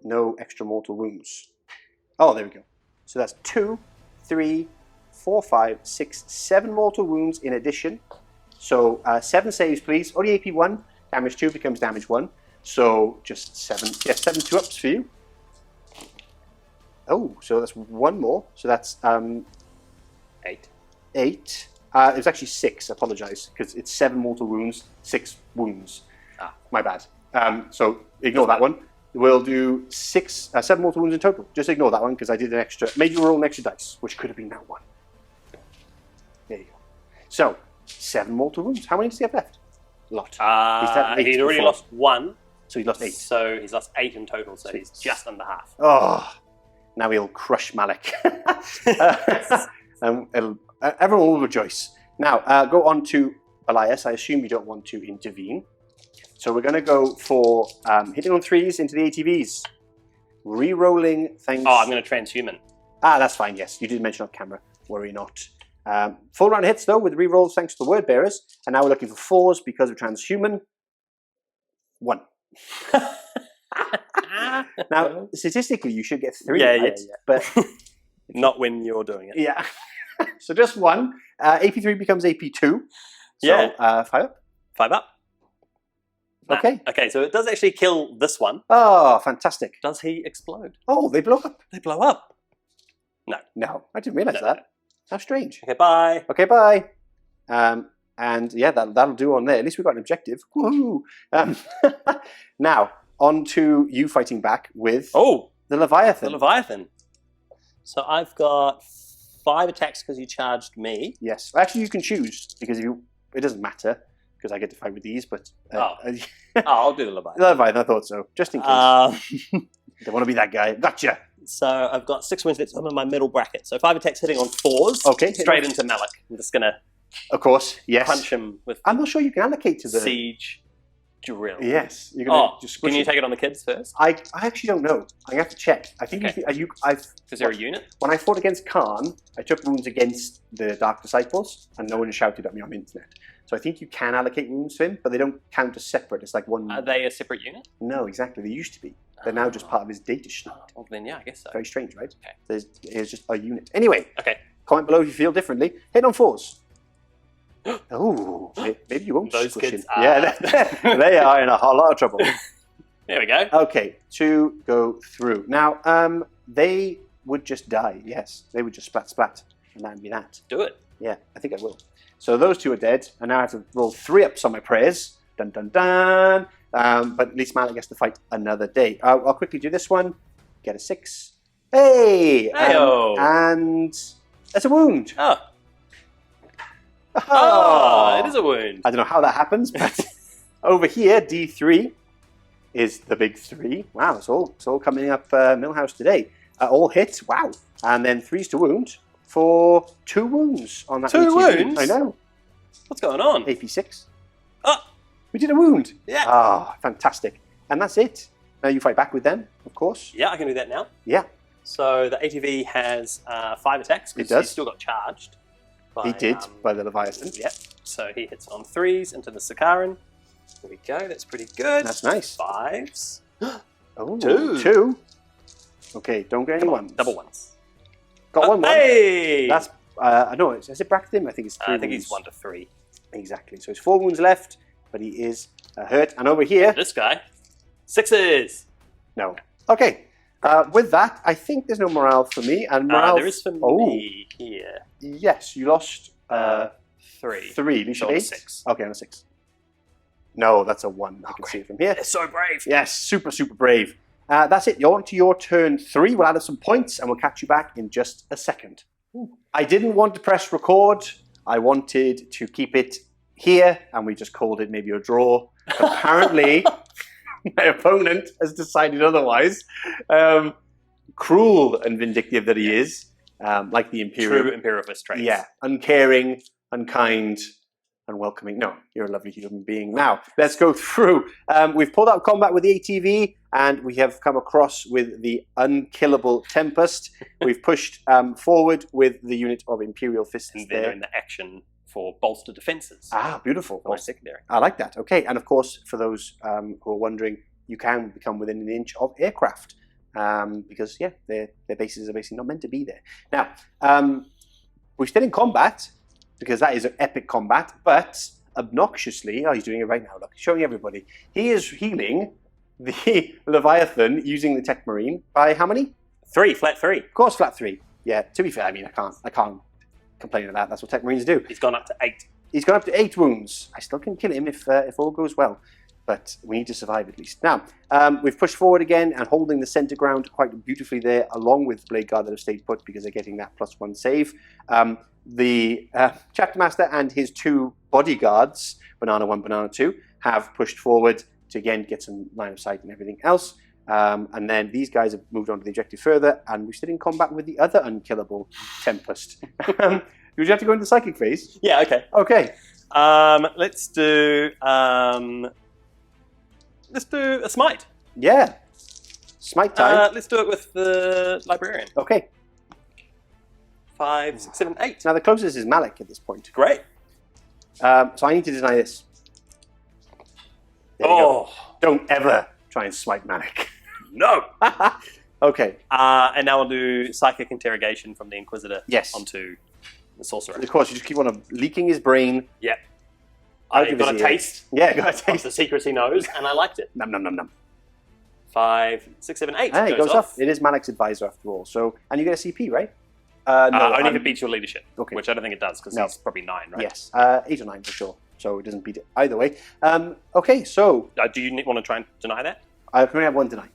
No extra mortal wounds. Oh, there we go. So that's 2, 3, 4, 5, 6, 7 mortal wounds in addition. So 7 saves, please. Only AP 1. Damage 2 becomes damage 1. So just 7. Yes, 7 2-ups for you. Oh, so that's 1 more. So that's 8. 8. It was actually 6. I apologise because it's 7 mortal wounds, 6 wounds. My bad. So ignore that one. We'll do 7 mortal wounds in total. Just ignore that one because I did an extra. Made you roll an extra dice, which could have been that one. There you go. So 7 mortal wounds. How many does he have left? A lot. He'd already lost 1. So he's lost 8. So he's lost 8 in total. So he's just under half. Oh, now he'll crush Malik. Everyone will rejoice. Now go on to Elias. I assume you don't want to intervene. So we're going to go for hitting on 3s into the ATVs. Re-rolling thanks... Oh, I'm going to transhuman. That's fine, yes. You did mention off camera. Worry not. Full round hits, though, with re-rolls thanks to the word bearers. And now we're looking for 4s because of transhuman. 1. Now, statistically, you should get 3, right? Yeah. But not when you're doing it. Yeah. So just 1. AP3 becomes AP2. So, Yeah. 5 up. 5 up. Okay. Okay, so it does actually kill this one. Oh, fantastic. Does he explode? Oh, they blow up. They blow up. No, I didn't realise that. How strange. Okay, bye. Okay, bye. And yeah, that'll do on there. At least we've got an objective. Woohoo! Now, on to you fighting back with the Leviathan. The Leviathan. So I've got 5 attacks because you charged me. Yes. Actually, you can choose because it doesn't matter because I get to fight with these, but... I'll do the Leviathan. The Leviathan, I thought so. Just in case. Don't want to be that guy. Gotcha. So I've got 6 wounds left. I'm in my middle bracket. So 5 attacks hitting on 4s. Okay. Straight into Malik. I'm just going to... Of course, yes. Punch him with... I'm not sure you can allocate to the... Siege drill. Yes. You're gonna just squish can you take it on the kids first? I actually don't know. I'm going to have to check. I think Is there a unit? When I fought against Khan, I took wounds against the Dark Disciples, and no one shouted at me on the internet. So I think you can allocate wounds to him, but they don't count as separate. It's like one... Are they a separate unit? No, exactly. They used to be. They're now just part of his data sheet. Well, then, yeah, I guess so. Very strange, right? Okay. Here's just a unit. Anyway. Okay. Comment below if you feel differently. Hit on 4s. Oh, maybe you won't. Those squish kids in. Yeah, they are in a whole lot of trouble. There we go. Okay, 2 go through. Now, they would just die. Yes, they would just splat, and that would be that. Do it. Yeah, I think I will. So those 2 are dead, and now I have to roll 3 ups on my prayers. Dun dun dun. But at least Malik gets to fight another day. I'll quickly do this one. Get a 6. Hey! And that's a wound. Oh, it is a wound. I don't know how that happens, but over here, D3 is the big 3. Wow, it's all coming up Millhouse today. All hits, wow. And then 3s to wound for 2 wounds on that. 2 wounds? I know. What's going on? AP6. Oh! We did a wound. Yeah. Ah, fantastic. And that's it. Now you fight back with them, of course. Yeah, I can do that now. Yeah. So the ATV has 5 attacks. It does. He's still got charged. He did, by the Leviathan. Yep. So he hits on 3s into the Sakaran. There we go. That's pretty good. That's nice. 5s. Oh, 2. 2. Okay, don't get any ones. Double ones. Got one. Hey! That's, no, is it bracketed him? I think it's 3 I think wounds. he's 1 to 3. Exactly. So it's 4 wounds left, but he is hurt. And over here... This guy, 6s. No. Okay. With that, I think there's no morale for me. And morale... There is for me here. Yes, you lost... 3. 3. You should Not 8? 6. Okay, on a 6. No, that's a 1. I can see it from here. They're so brave. Yes, super, super brave. That's it. You're on to your turn 3. We'll add up some points and we'll catch you back in just a second. I didn't want to press record. I wanted to keep it here, and we just called it maybe a draw. Apparently, my opponent has decided otherwise. Cruel and vindictive that he is, like the Imperium. True Imperial Fists traits. Yeah, uncaring, unkind, unwelcoming. No, you're a lovely human being. Now, let's go through. We've pulled out combat with the ATV, and we have come across with the unkillable Tempest. We've pushed forward with the unit of Imperial Fists And there. they're in the action for bolster defenses. Ah, beautiful. For my secondary. I like that. Okay, and of course, for those who are wondering, you can become within an inch of aircraft because, yeah, their bases are basically not meant to be there. Now, we're still in combat because that is an epic combat, but obnoxiously, he's doing it right now, look, showing everybody, he is healing the Leviathan using the Tech Marine by how many? 3, flat 3. Of course, flat 3. Yeah, to be fair, I mean, I can't complain of that. That's what Tech Marines do. He's gone up to 8. He's gone up to 8 wounds. I still can kill him if all goes well, but we need to survive at least. Now, we've pushed forward again and holding the center ground quite beautifully there, along with the Blade Guard that have stayed put because they're getting that +1 save. The Chapter Master and his 2 bodyguards, Banana 1, Banana 2, have pushed forward to again get some line of sight and everything else. And then these guys have moved on to the objective further, and we're still in combat with the other unkillable Tempest. Would you have to go into the psychic phase? Yeah, okay. Okay. Let's do a smite. Yeah. Smite time. Let's do it with the librarian. Okay. 5, 6, 7, 8. Now the closest is Malik at this point. Great. So I need to deny this. There you go. Oh Don't ever try and smite Malik. no! Okay. And now I'll do psychic interrogation from the Inquisitor. Yes. Onto the sorcerer. Of course, you just keep on leaking his brain. Yep. Out I of got his a ear. taste Yeah, got a of taste. the secrets he knows, and I liked it. Num num num num. 5, 6, 7, 8. Hey, it goes off. off. It is Malik's advisor after all. So, and you get a CP, right? Only if it beats your leadership, Okay. which I don't think it does because No. he's probably 9, right? Yes, 8 or 9 for sure. So it doesn't beat it either way. Okay, so Do you want to try and deny that? I can only have one tonight.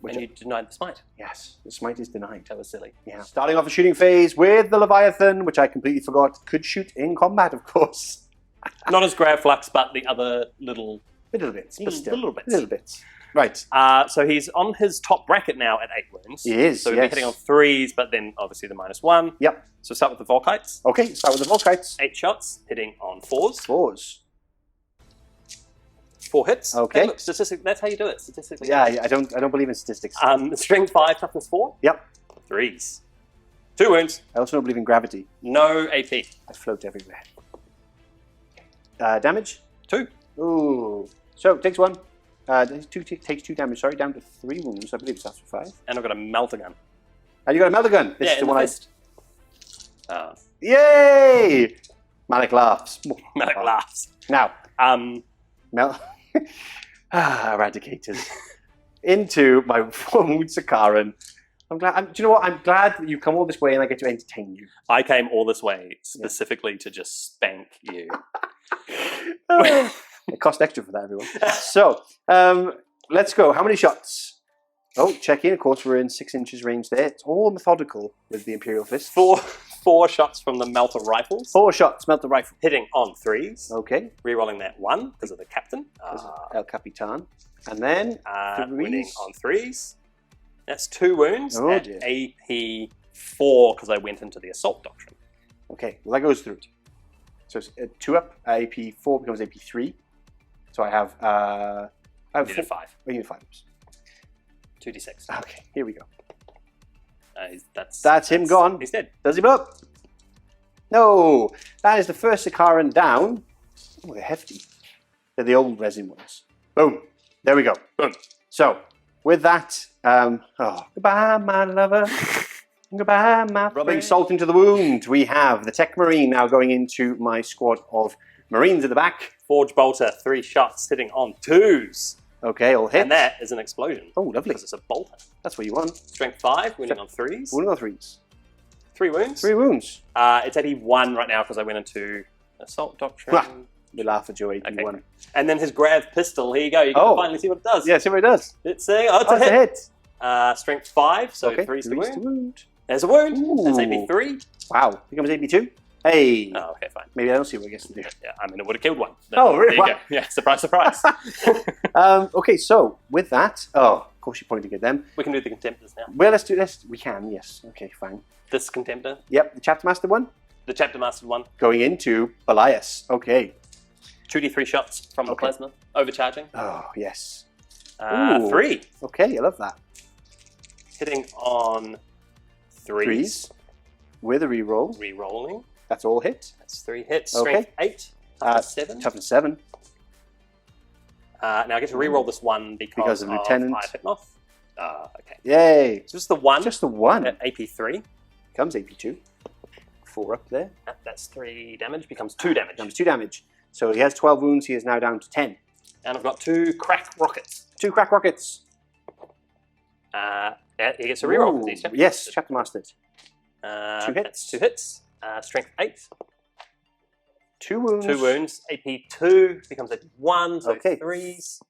And you denied the smite. Yes, the smite is denied. That was silly. Yeah. Starting off a shooting phase with the Leviathan, which I completely forgot could shoot in combat, of course. Not as Grav Flux, but the other little... Little bits, but still. Little bits. Little bits. Right. So he's on his top bracket now at 8 wounds. He is, So we'll be hitting on 3s, but then obviously the -1. Yep. So start with the Volkites. Okay, start with the Volkites. 8 shots, hitting on 4s. 4s. 4 hits. Okay. Hey, look, that's how you do it, statistically. Yeah, I don't believe in statistics. Strength 5, toughness 4. Yep. 3s. 2 wounds. I also don't believe in gravity. No AP. I float everywhere. Damage? 2. Ooh. So, takes 1. Takes 2 damage, sorry, down to 3 wounds. I believe it starts with 5. And I've got a melter gun. And you got a melter gun. This is in the one fist. Yay! Malik laughs. Malik laughs. Now, Eradicators. Into my 4-wound Sakaran. I'm glad. Do you know what? I'm glad that you've come all this way and I get to entertain you. I came all this way specifically to just spank you. It cost extra for that, everyone. So, let's go. How many shots? Oh, check in. Of course, we're in 6 inches range there. It's all methodical with the Imperial Fists. 4 shots from the melter rifles. 4 shots. Melt the rifle. Hitting on 3s. Okay. Rerolling that 1 because of the captain. El Capitan. And then winning on 3s. That's 2 wounds. Oh, at dear. AP 4 because I went into the assault doctrine. Okay, well that goes through. So it's 2 up. AP4 becomes AP3. So I have. You need a 5. Oh, you need 5. 2d6. Okay, here we go. That's him gone. He's dead. Does he blow up? No, that is the first Sikaran down. Oh, they're hefty. They're the old resin ones. Boom. There we go. Boom. So, with that, goodbye, my lover. Goodbye, my rubbing salt into the wound. We have the Tech Marine now going into my squad of Marines at the back. Forge bolter, 3 shots, sitting on 2s. Okay, all hit. And that is an explosion. Oh, lovely. Because it's a bolter. That's what you want. Strength 5, wounding on 3s. Wounding on 3s. 3 wounds. 3 wounds. It's 81 right now because I went into Assault Doctrine. We laugh at your 81. Okay. And then his grav pistol, here you go. You can finally see what it does. Yeah, see what it does. It's saying, it's a hit. hit. Strength 5, so okay, 3's the wound. There's There's a wound. Ooh. That's AP3. Wow, becomes AP2. Hey. Oh, okay, fine. Maybe I don't see what it gets to do. Yeah, I mean, it would have killed one. Oh, really? There you go. Yeah, surprise, surprise. Okay, so with that, of course you're pointing at them. We can do the Contemptors now. Well, let's do this. We can, yes. Okay, fine. This Contemptor. Yep, the Chapter Master one. The Chapter Mastered one. Going into Belias. Okay. 2d3 shots from the plasma. Overcharging. Oh, yes. 3. Okay, I love that. Hitting on 3s. With a reroll. Rerolling. That's all hit. That's 3 hits. Okay. Strength 8. Toughness 7. Toughness 7. Now I get to reroll this one because of Lieutenant. I hit off. Okay. Yay. So just the one. Just the one. At AP3. Becomes AP2. 4 up there. That's 3 damage. Becomes 2 damage. Becomes 2 damage. So he has 12 wounds. He is now down to 10. And I've got 2 crack rockets. 2 crack rockets. He gets a reroll because he's Chapter Yes, Mastered. Chapter Mastered. 2 hits. That's 2 hits. Strength 8. 2 wounds. 2 wounds. AP2 becomes AP1, so Okay. 3s.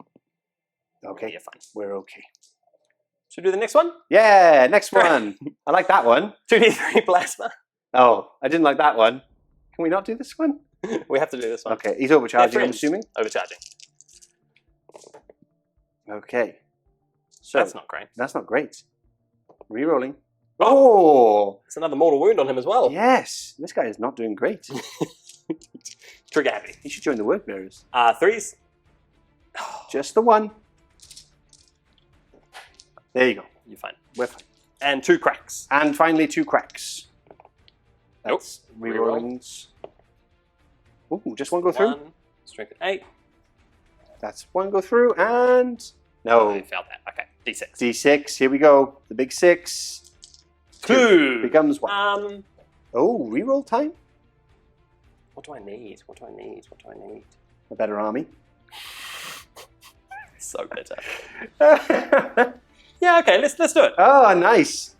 Okay, Yeah, fine. we're okay. Should we do the next one? Yeah, next one. I like that one. 2d3 plasma. Oh, I didn't like that one. Can we not do this one? We have to do this one. Okay, he's overcharging, They're I'm friends. assuming. Overcharging. Okay. So That's not great. That's not great. Rerolling. Oh! It's another mortal wound on him as well. Yes! This guy is not doing great. Trigger happy. He should join the Word Bearers. 3s. Just the one. There you go. You're fine. We're fine. And 2 cracks. And finally 2 cracks. Nope. That's rerollings. Ooh, just one go through. 1. Strength 8. That's one go through, and no. I failed that. Okay. D6. D6, here we go. The big 6. 2. Becomes 1. Oh, reroll time? What do I need? What do I need? What do I need? A better army. So bitter. Yeah, okay, let's do it. Oh, nice.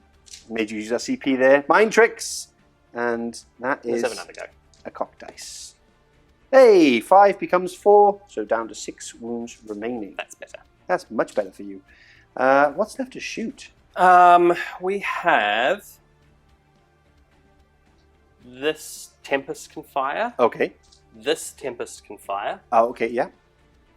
Made you use that CP there. Mind tricks. And that is Let's have another go. a cock dice. Hey, 5 becomes 4, so down to 6 wounds remaining. That's better. That's much better for you. What's left to shoot? We have this Tempest can fire. Okay. This Tempest can fire. Oh, okay, yeah.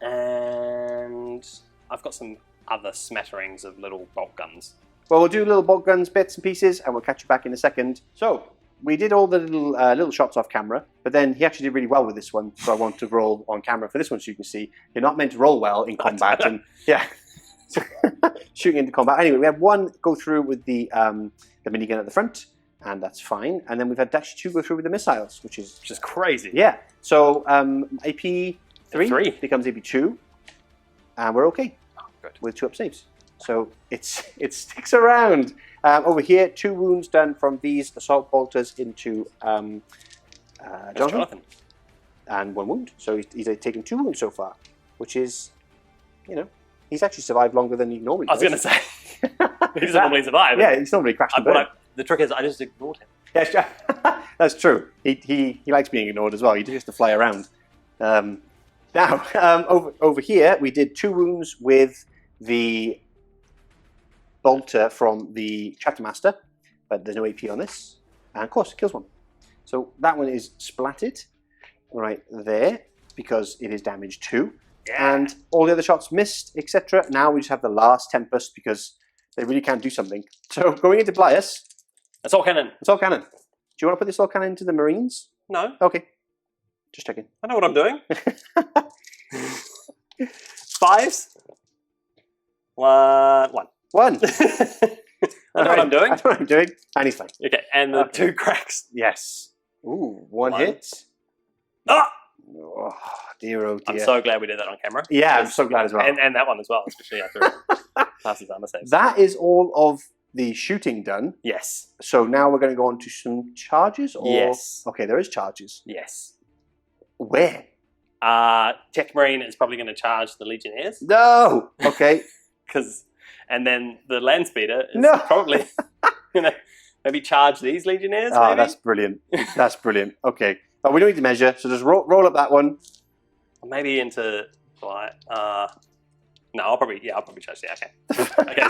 And I've got some other smatterings of little bolt guns. Well, we'll do little bolt guns, bits and pieces, and we'll catch you back in a second. So, we did all the little shots off camera, but then he actually did really well with this one, so I want to roll on camera for this one so you can see. You're not meant to roll well in combat, and yeah, shooting into combat. Anyway, we had 1 go through with the minigun at the front, and that's fine. And then we've had actually 2 go through with the missiles, which is crazy. Yeah. So AP3 3 becomes AP2, and we're okay good. with 2 up saves. So it sticks around. Over here, 2 wounds done from these assault bolters into Jonathan. And 1 wound. So he's taken 2 wounds so far, which is, he's actually survived longer than he normally does. I was going to say, he doesn't normally survive. Yeah, he's normally crashed and burned. The trick is I just ignored him. Yes, that's true. He likes being ignored as well. He just to fly around. Now, over here, we did 2 wounds with the bolter from the Chapter Master, but there's no AP on this. And of course, it kills 1. So that one is splatted right there because it is damage 2. Yeah. And all the other shots missed, etc. Now we just have the last Tempest because they really can't do something. So going into Belias. It's all cannon. It's all cannon. Do you want to put this all cannon into the Marines? No. Okay. Just checking. I know what I'm doing. 5s. 1. 1. I know what I'm doing. I know what I'm doing. And he's fine. Okay, and the 2 cracks. Yes. Ooh, one hit. Ah! Oh, dear, oh dear. I'm so glad we did that on camera. Yeah, I'm so glad as well. And that one as well, especially after it passes armor saves. That is all of the shooting done. Yes. So now we're going to go on to some charges? Or... Yes. Okay, there is charges. Yes. Where? Tech Marine is probably going to charge the Legionnaires. No! Okay. And then the Land Speeder is No. probably going to maybe charge these Legionnaires. Oh, maybe? that's brilliant. That's brilliant. Okay. But we don't need to measure, so just roll up that one. Maybe into like no, I'll probably charge the okay,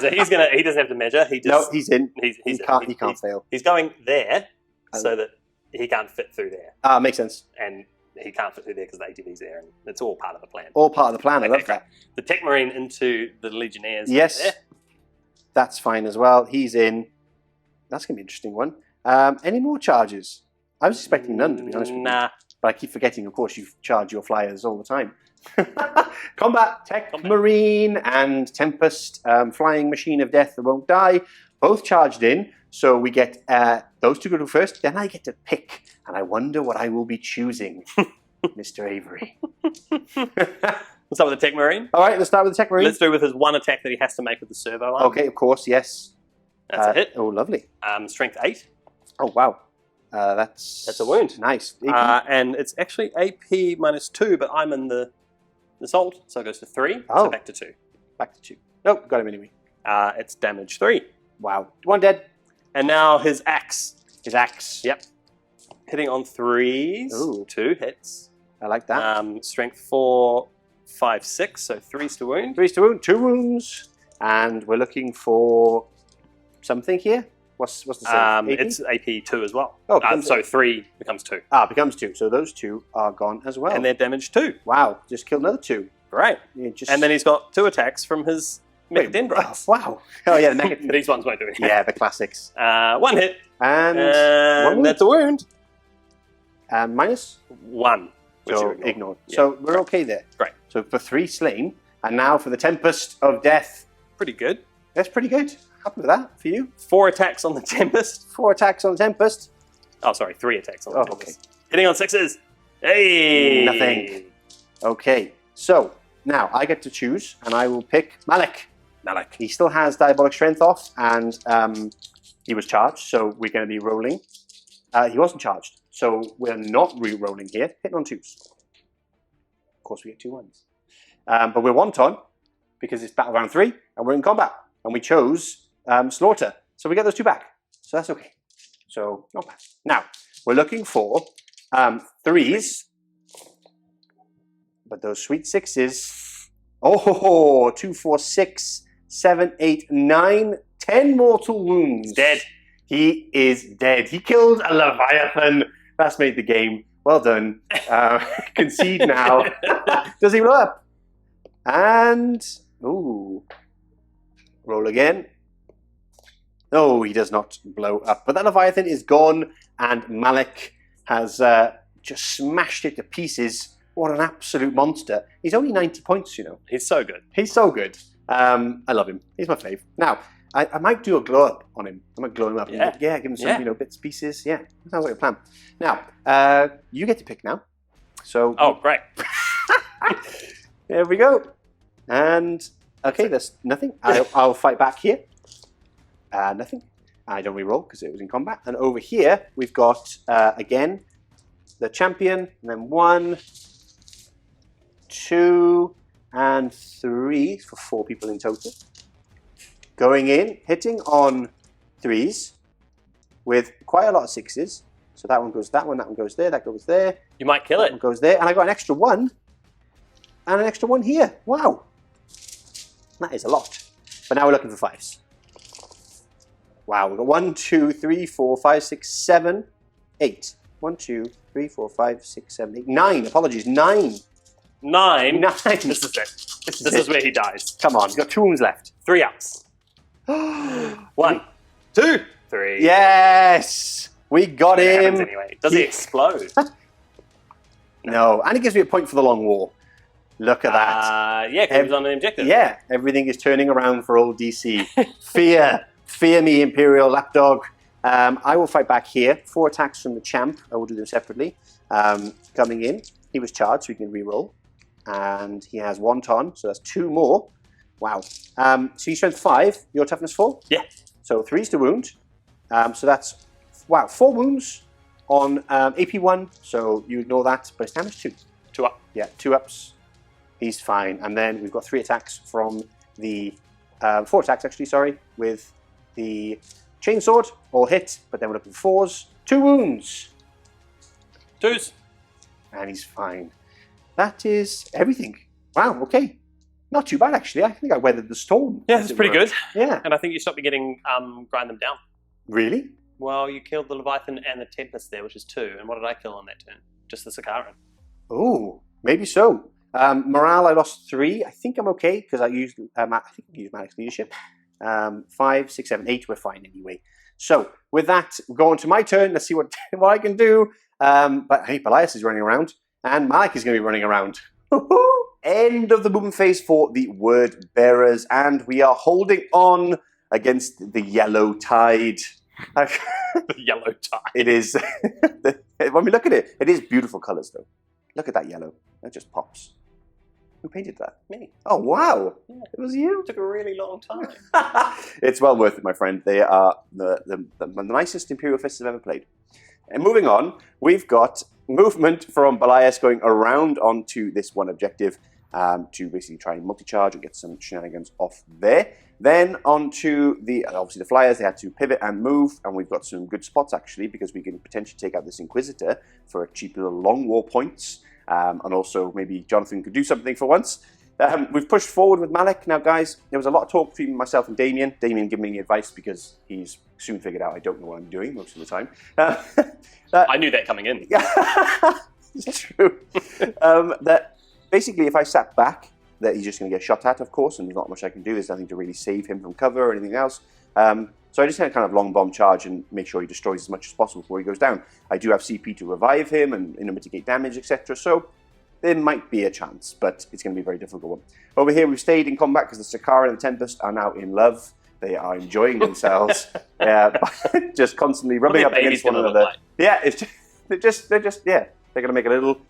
so he doesn't have to measure. He just He's in. He can't fail. He's going there so that he can't fit through there. Makes sense. And he can't fit through there because the ATV's there, and it's all part of the plan. All part of the plan. I love that. The Tech Marine into the Legionnaires. Yes, there. That's fine as well. He's in. That's gonna be an interesting one. Any more charges? I was expecting none, to be honest with you. Nah. But I keep forgetting, of course, you charge your flyers all the time. Combat, Tech Marine, and Tempest, flying machine of death that won't die, both charged in. So we get those two go first. Then I get to pick, and I wonder what I will be choosing, Mr. Avery. Let's start with the Tech Marine. All right, let's start with the Tech Marine. Let's do with his one attack that he has to make with the servo arm. Okay, of course, yes. That's a hit. Oh, lovely. Strength 8. Oh, wow. That's a wound. Nice. And it's actually AP -2, but I'm in the assault, so it goes to 3. Oh. So back to 2. Back to 2. Nope, got him anyway. It's damage 3. Wow. One dead. And now his axe. His axe. Yep. Hitting on 3s. Ooh. 2 hits. I like that. Strength 4, 5, 6, so 3s to wound. 3s to wound, 2 wounds. And we're looking for something here. What's the save? AP? It's AP 2 as well. Oh, so 3 becomes 2. Becomes 2. So those 2 are gone as well. And they're damage 2. Wow, just killed another 2. Great. Just... And then he's got 2 attacks from his Mechadendrites. Wow. Oh yeah, the Mechadendrites. These ones won't do anything. Yeah, the classics. 1 hit. And 1 wound. That's a wound. Minus? 1. So ignored. Yeah. So we're okay there. Great. So for 3 slain, and now for the Tempest of Death. Pretty good. That's pretty good. Happy with that for you. 4 attacks on the Tempest. 4 attacks on the Tempest. Oh, sorry, 3 attacks on the Tempest. Okay. Hitting on 6s. Hey! Nothing. Okay, so now I get to choose, and I will pick Malik. Malik. He still has Diabolic Strength off, and he was charged, so we're going to be rolling. He wasn't charged, so we're not re-rolling here. Hitting on 2s. Of course, we get 2 1s. But we're one-ton, because it's Battle Round 3, and we're in combat. And we chose Slaughter. So we get those 2 back. So that's okay. So not bad. Now, we're looking for 3s. But those sweet 6s. Oh, 2, 4, 6, 7, 8, 9, 10 mortal wounds. He's dead. He is dead. He killed a Leviathan. That's made the game. Well done. Concede now. Does he blow up? And... Ooh. Roll again. No, he does not blow up. But that Leviathan is gone, and Malik has just smashed it to pieces. What an absolute monster. He's only 90 points, you know. He's so good. He's so good. I love him. He's my fave. Now, I might do a glow up on him. I might glow him up. Yeah. Yeah, give him some, bits, pieces. Yeah, sounds like a plan. Now, you get to pick now. So. Oh, great. There we go. And... Okay, there's nothing. I'll fight back here. Nothing. I don't re-roll because it was in combat. And over here, we've got, again, the champion. And then 1, 2, and 3 for 4 people in total. Going in, hitting on 3s with quite a lot of 6s. So that one goes that one goes there, that goes there. You might kill That one goes there. And I got an extra 1. And an extra 1 here. Wow. That is a lot. But now we're looking for 5s. Wow, we've got 1, 2, 3, 4, 5, 6, 7, 8. 1, 2, 3, 4, 5, 6, 7, 8, 9. Apologies, 9. 9. 9. This is it. This is where he dies. Come on, he's got 2 wounds left. 3 ups. 1, 2, 3. Yes! We got him! Anyway. Does he explode? No, and it gives me a point for the long war. Look at that. Yeah, because it was on an objective. Yeah, everything is turning around for old DC. Fear me, Imperial lapdog. I will fight back here. 4 attacks from the champ. I will do them separately. Coming in, he was charged, so he can reroll. And he has 1 ton, so that's 2 more. Wow. So you strength 5, your toughness 4? Yeah. So 3's to wound. So that's, wow, 4 wounds on AP 1, so you ignore that, but it's damage 2. 2 up. Yeah, 2 ups. He's fine. And then we've got 3 attacks from the, 4 attacks actually, sorry, with the chainsword, all hit, but then we're looking for 4s. 2 wounds. 2s. And he's fine. That is everything. Wow, okay. Not too bad actually. I think I weathered the storm. Yeah, that's pretty good. Yeah. And I think you stopped me getting grind them down. Really? Well, you killed the Leviathan and the Tempest there, which is 2. And what did I kill on that turn? Just the Psyker. Oh, maybe so. Morale, I lost 3. I think I'm okay because I used Malik's leadership. 5, 6, 7, 8. We're fine anyway. So with that, go on to my turn. Let's see what I can do. But hey, Belias is running around, and Malik is going to be running around. End of the movement phase for the word bearers, and we are holding on against the yellow tide. The yellow tide. It is. When we look at it, it is beautiful colours though. Look at that yellow. That just pops. Who painted that? Me. Oh, wow. Yeah. It was you. It took a really long time. It's well worth it, my friend. They are the nicest Imperial Fists I've ever played. And moving on, we've got movement from Belias going around onto this one objective to basically try and multi-charge and get some shenanigans off there. Then onto obviously the flyers, they had to pivot and move, and we've got some good spots actually because we can potentially take out this Inquisitor for cheap little long war points. And also maybe Jonathan could do something for once. We've pushed forward with Malik. Now, guys, there was a lot of talk between myself and Damien. Damien giving me advice because he's soon figured out I don't know what I'm doing most of the time. I knew that coming in. It's true. That basically, if I sat back, that he's just going to get shot at, of course, and there's not much I can do. There's nothing to really save him from cover or anything else. So I just had kind of long bomb charge and make sure he destroys as much as possible before he goes down. I do have CP to revive him and mitigate damage, etc. So there might be a chance, but it's going to be a very difficult one. Over here, we've stayed in combat because the Psyker and the Tempest are now in love. They are enjoying themselves, just constantly rubbing up against one another. Like? Yeah, they're just they're going to make a little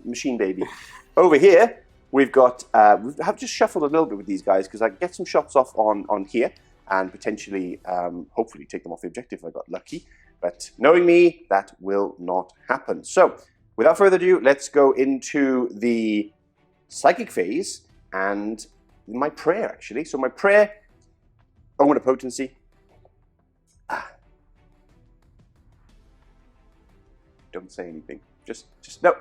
machine baby. Over here, we've got we have just shuffled a little bit with these guys because I can get some shots off on here. And potentially, hopefully, take them off the objective if I got lucky. But knowing me, that will not happen. So, without further ado, let's go into the psychic phase and my prayer, actually. So my prayer, Omen of Potency. Don't say anything. Just no.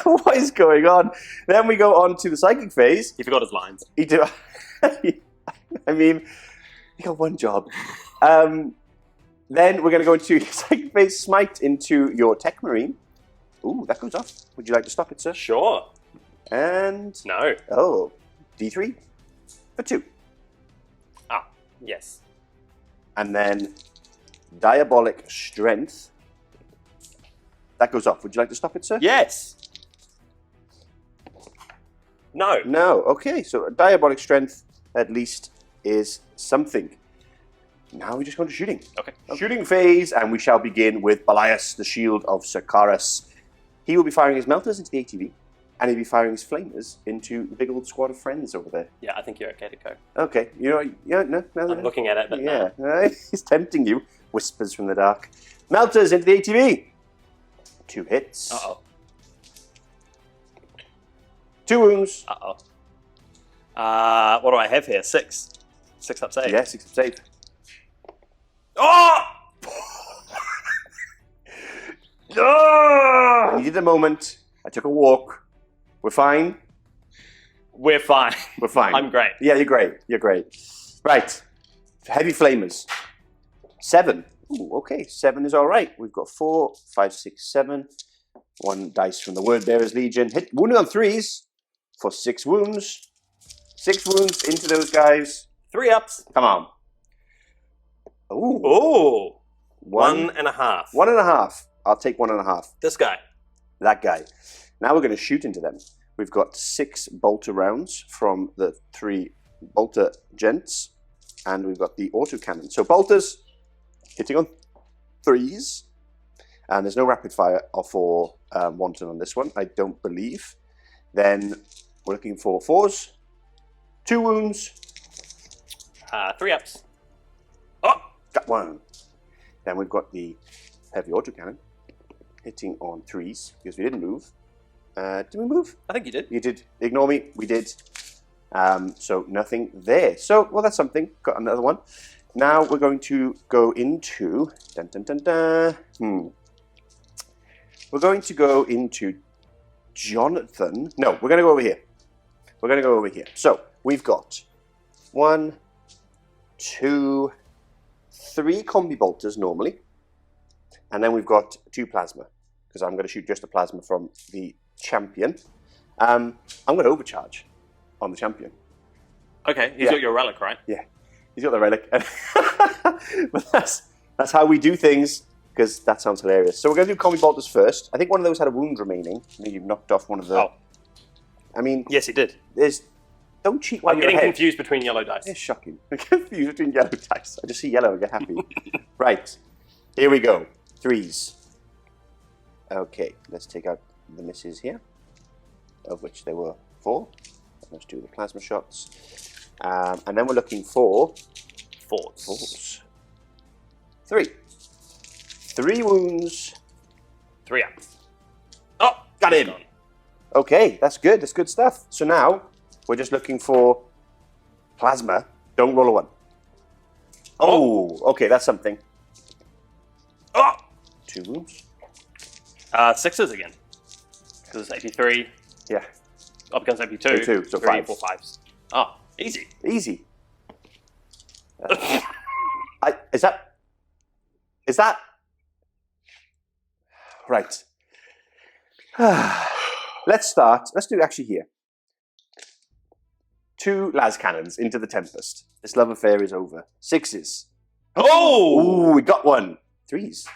What is going on? Then we go on to the psychic phase. He forgot his lines. He do. I mean, you got one job. Then we're going to go into psychic phase Smite into your Tech Marine. Ooh, that goes off. Would you like to stop it, sir? Sure. And no. Oh, D3 for 2. Ah, yes. And then Diabolic Strength. That goes off. Would you like to stop it, sir? Yes. No. No. Okay, so Diabolic Strength at least is something. Now we just go to shooting. Okay. Shooting phase, and we shall begin with Belias, the Shield of Sarkaris. He will be firing his melters into the ATV, and he'll be firing his flamers into the big old squad of friends over there. Yeah, I think you're okay to go. Okay. No. I'm looking at it, but yeah. No. He's tempting you. Whispers from the dark. Melters into the ATV. 2 hits. Uh-oh. 2 wounds. Uh-oh. What do I have here? 6. 6 up save. Yeah, 6 up save. Oh! I needed a moment. I took a walk. We're fine. We're fine. We're fine. I'm great. Yeah, you're great. You're great. Right. Heavy flamers. 7. Ooh, okay. 7 is all right. We've got 4, 5, 6, 7. 1 dice from the Word Bearers Legion. Hit wounded on 3s for 6 wounds. 6 wounds into those guys. 3 ups. Come on. Ooh. Ooh. 1.5. 1.5. I'll take 1.5. This guy. That guy. Now we're going to shoot into them. We've got 6 bolter rounds from the 3 bolter gents, and we've got the autocannon. So bolters hitting on 3s, and there's no rapid fire for wanton on this one, I don't believe. Then we're looking for 4s, 2 wounds, 3 ups. Oh, got 1. Then we've got the heavy autocannon hitting on 3s because we didn't move. Did we move? I think you did. You did. Ignore me. We did. So nothing there. So, well, that's something. Got another one. Now we're going to go into... Dun, dun, dun, dun. We're going to go into Jonathan. No, we're going to go over here. We're going to go over here. So, we've got 1, 2, 3 combi bolters normally. And then we've got 2 plasma. Because I'm going to shoot just a plasma from the champion. I'm going to overcharge on the champion. Okay, he's got your relic, right? Yeah, he's got the relic. But that's how we do things, because that sounds hilarious. So we're going to do combi bolters first. I think one of those had a wound remaining. Maybe you've knocked off one of the... Oh. I mean... Yes, he did. Don't cheat while I'm you're getting ahead. confused between yellow dice. It's shocking. I'm confused between yellow dice. I just see yellow and get happy. Right, here we go. 3s. Okay, let's take out the misses here, of which there were 4. Let's do the plasma shots. And then we're looking for 4s. 3. 3 wounds. 3 up. Oh, got him. Okay, that's good. That's good stuff. So now we're just looking for plasma. Don't roll a 1. Oh, okay, that's something. Oh! 2 wounds. 6s again. Because it's AP3. Yeah. Up against AP2. 2, so 3, 5. 4, 5s. Oh, easy. Easy. Is that... Right. Let's start. Let's do actually here. 2 las cannons into the Tempest. This love affair is over. 6s. Oh! Ooh, we got 1. 3s.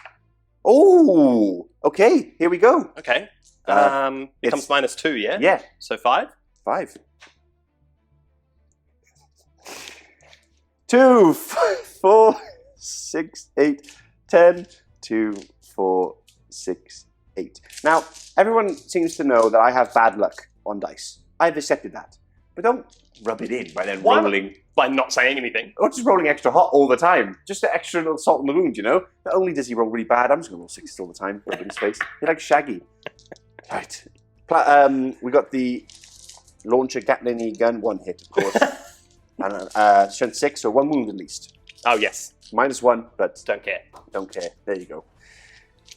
Oh! Okay, here we go. Okay. Becomes -2, yeah? Yeah. So 5? 5. 2, 4, 6, 8, 10. 2, 4, 6, 8. Now, everyone seems to know that I have bad luck on dice. I've accepted that. But don't rub it in by then rolling. By not saying anything. Or just rolling extra hot all the time. Just an extra little salt in the wound, you know? Not only does he roll really bad, I'm just going to roll 6 all the time. Rub it in his face. You're like Shaggy. Right. We got the launcher Gatling gun. 1 hit, of course. And strength 6, so 1 wound at least. Oh, yes. -1, but Don't care. don't care. There you go.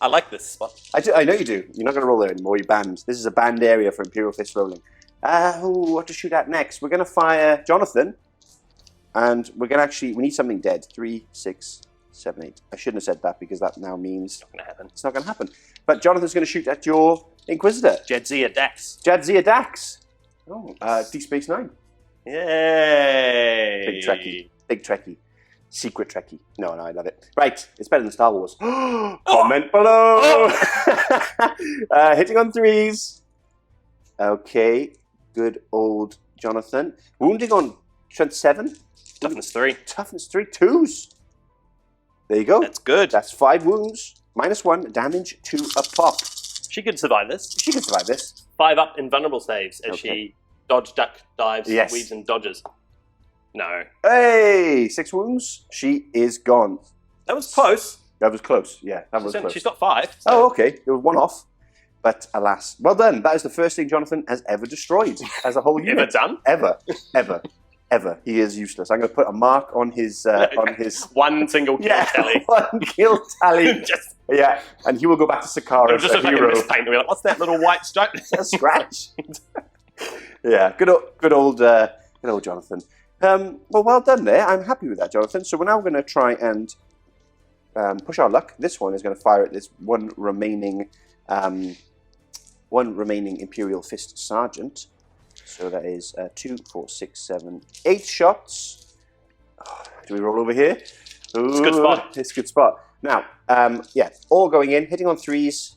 I like this spot. I know you do. You're not going to roll there anymore. You're banned. This is a banned area for Imperial Fist rolling. What to shoot at next? We're going to fire Jonathan. And we're going to actually... We need something dead. 3, 6, 7, 8. I shouldn't have said that because that now means... Not going to happen. It's not going to happen. But Jonathan's going to shoot at your Inquisitor. Jadzia Dax. Jadzia Dax. Oh, D Space 9. Yay! Big Trekkie. Big Trekkie. Secret Trekkie. No, I love it. Right, it's better than Star Wars. Comment below! Hitting on 3s. Okay, good old Jonathan. Wounding on strength 7. Toughness 3. Toughness 3. 2s. There you go. That's good. That's 5 wounds. -1. Damage 2 a pop. She could survive this. She can survive this. 5 up invulnerable saves as she dodge, duck, dives, Yes. weaves, and dodges. No. Hey! 6 wounds. She is gone. That was close. That was close. Yeah, that was close. She's got 5. So. Oh, okay. It was 1 off. But alas. Well done. That is the first thing Jonathan has ever destroyed as a whole unit. Ever done? Ever. Ever. Ever. He is useless. I'm going to put a mark on his... One single kill tally. 1 kill tally. Just, Yeah, and he will go back to Sakara it'll just as look a like a hero. mispaint. We'll be like, what's that little white stripe? A scratch. Yeah, good old Jonathan. Well done there. I'm happy with that, Jonathan. So we're now going to try and push our luck. This one is going to fire at this one remaining Imperial Fist Sergeant. So that is 2, 4, 6, 7, 8 shots. Do we roll over here? It's a good spot. It's a good spot. Now, yeah, all going in, hitting on 3s.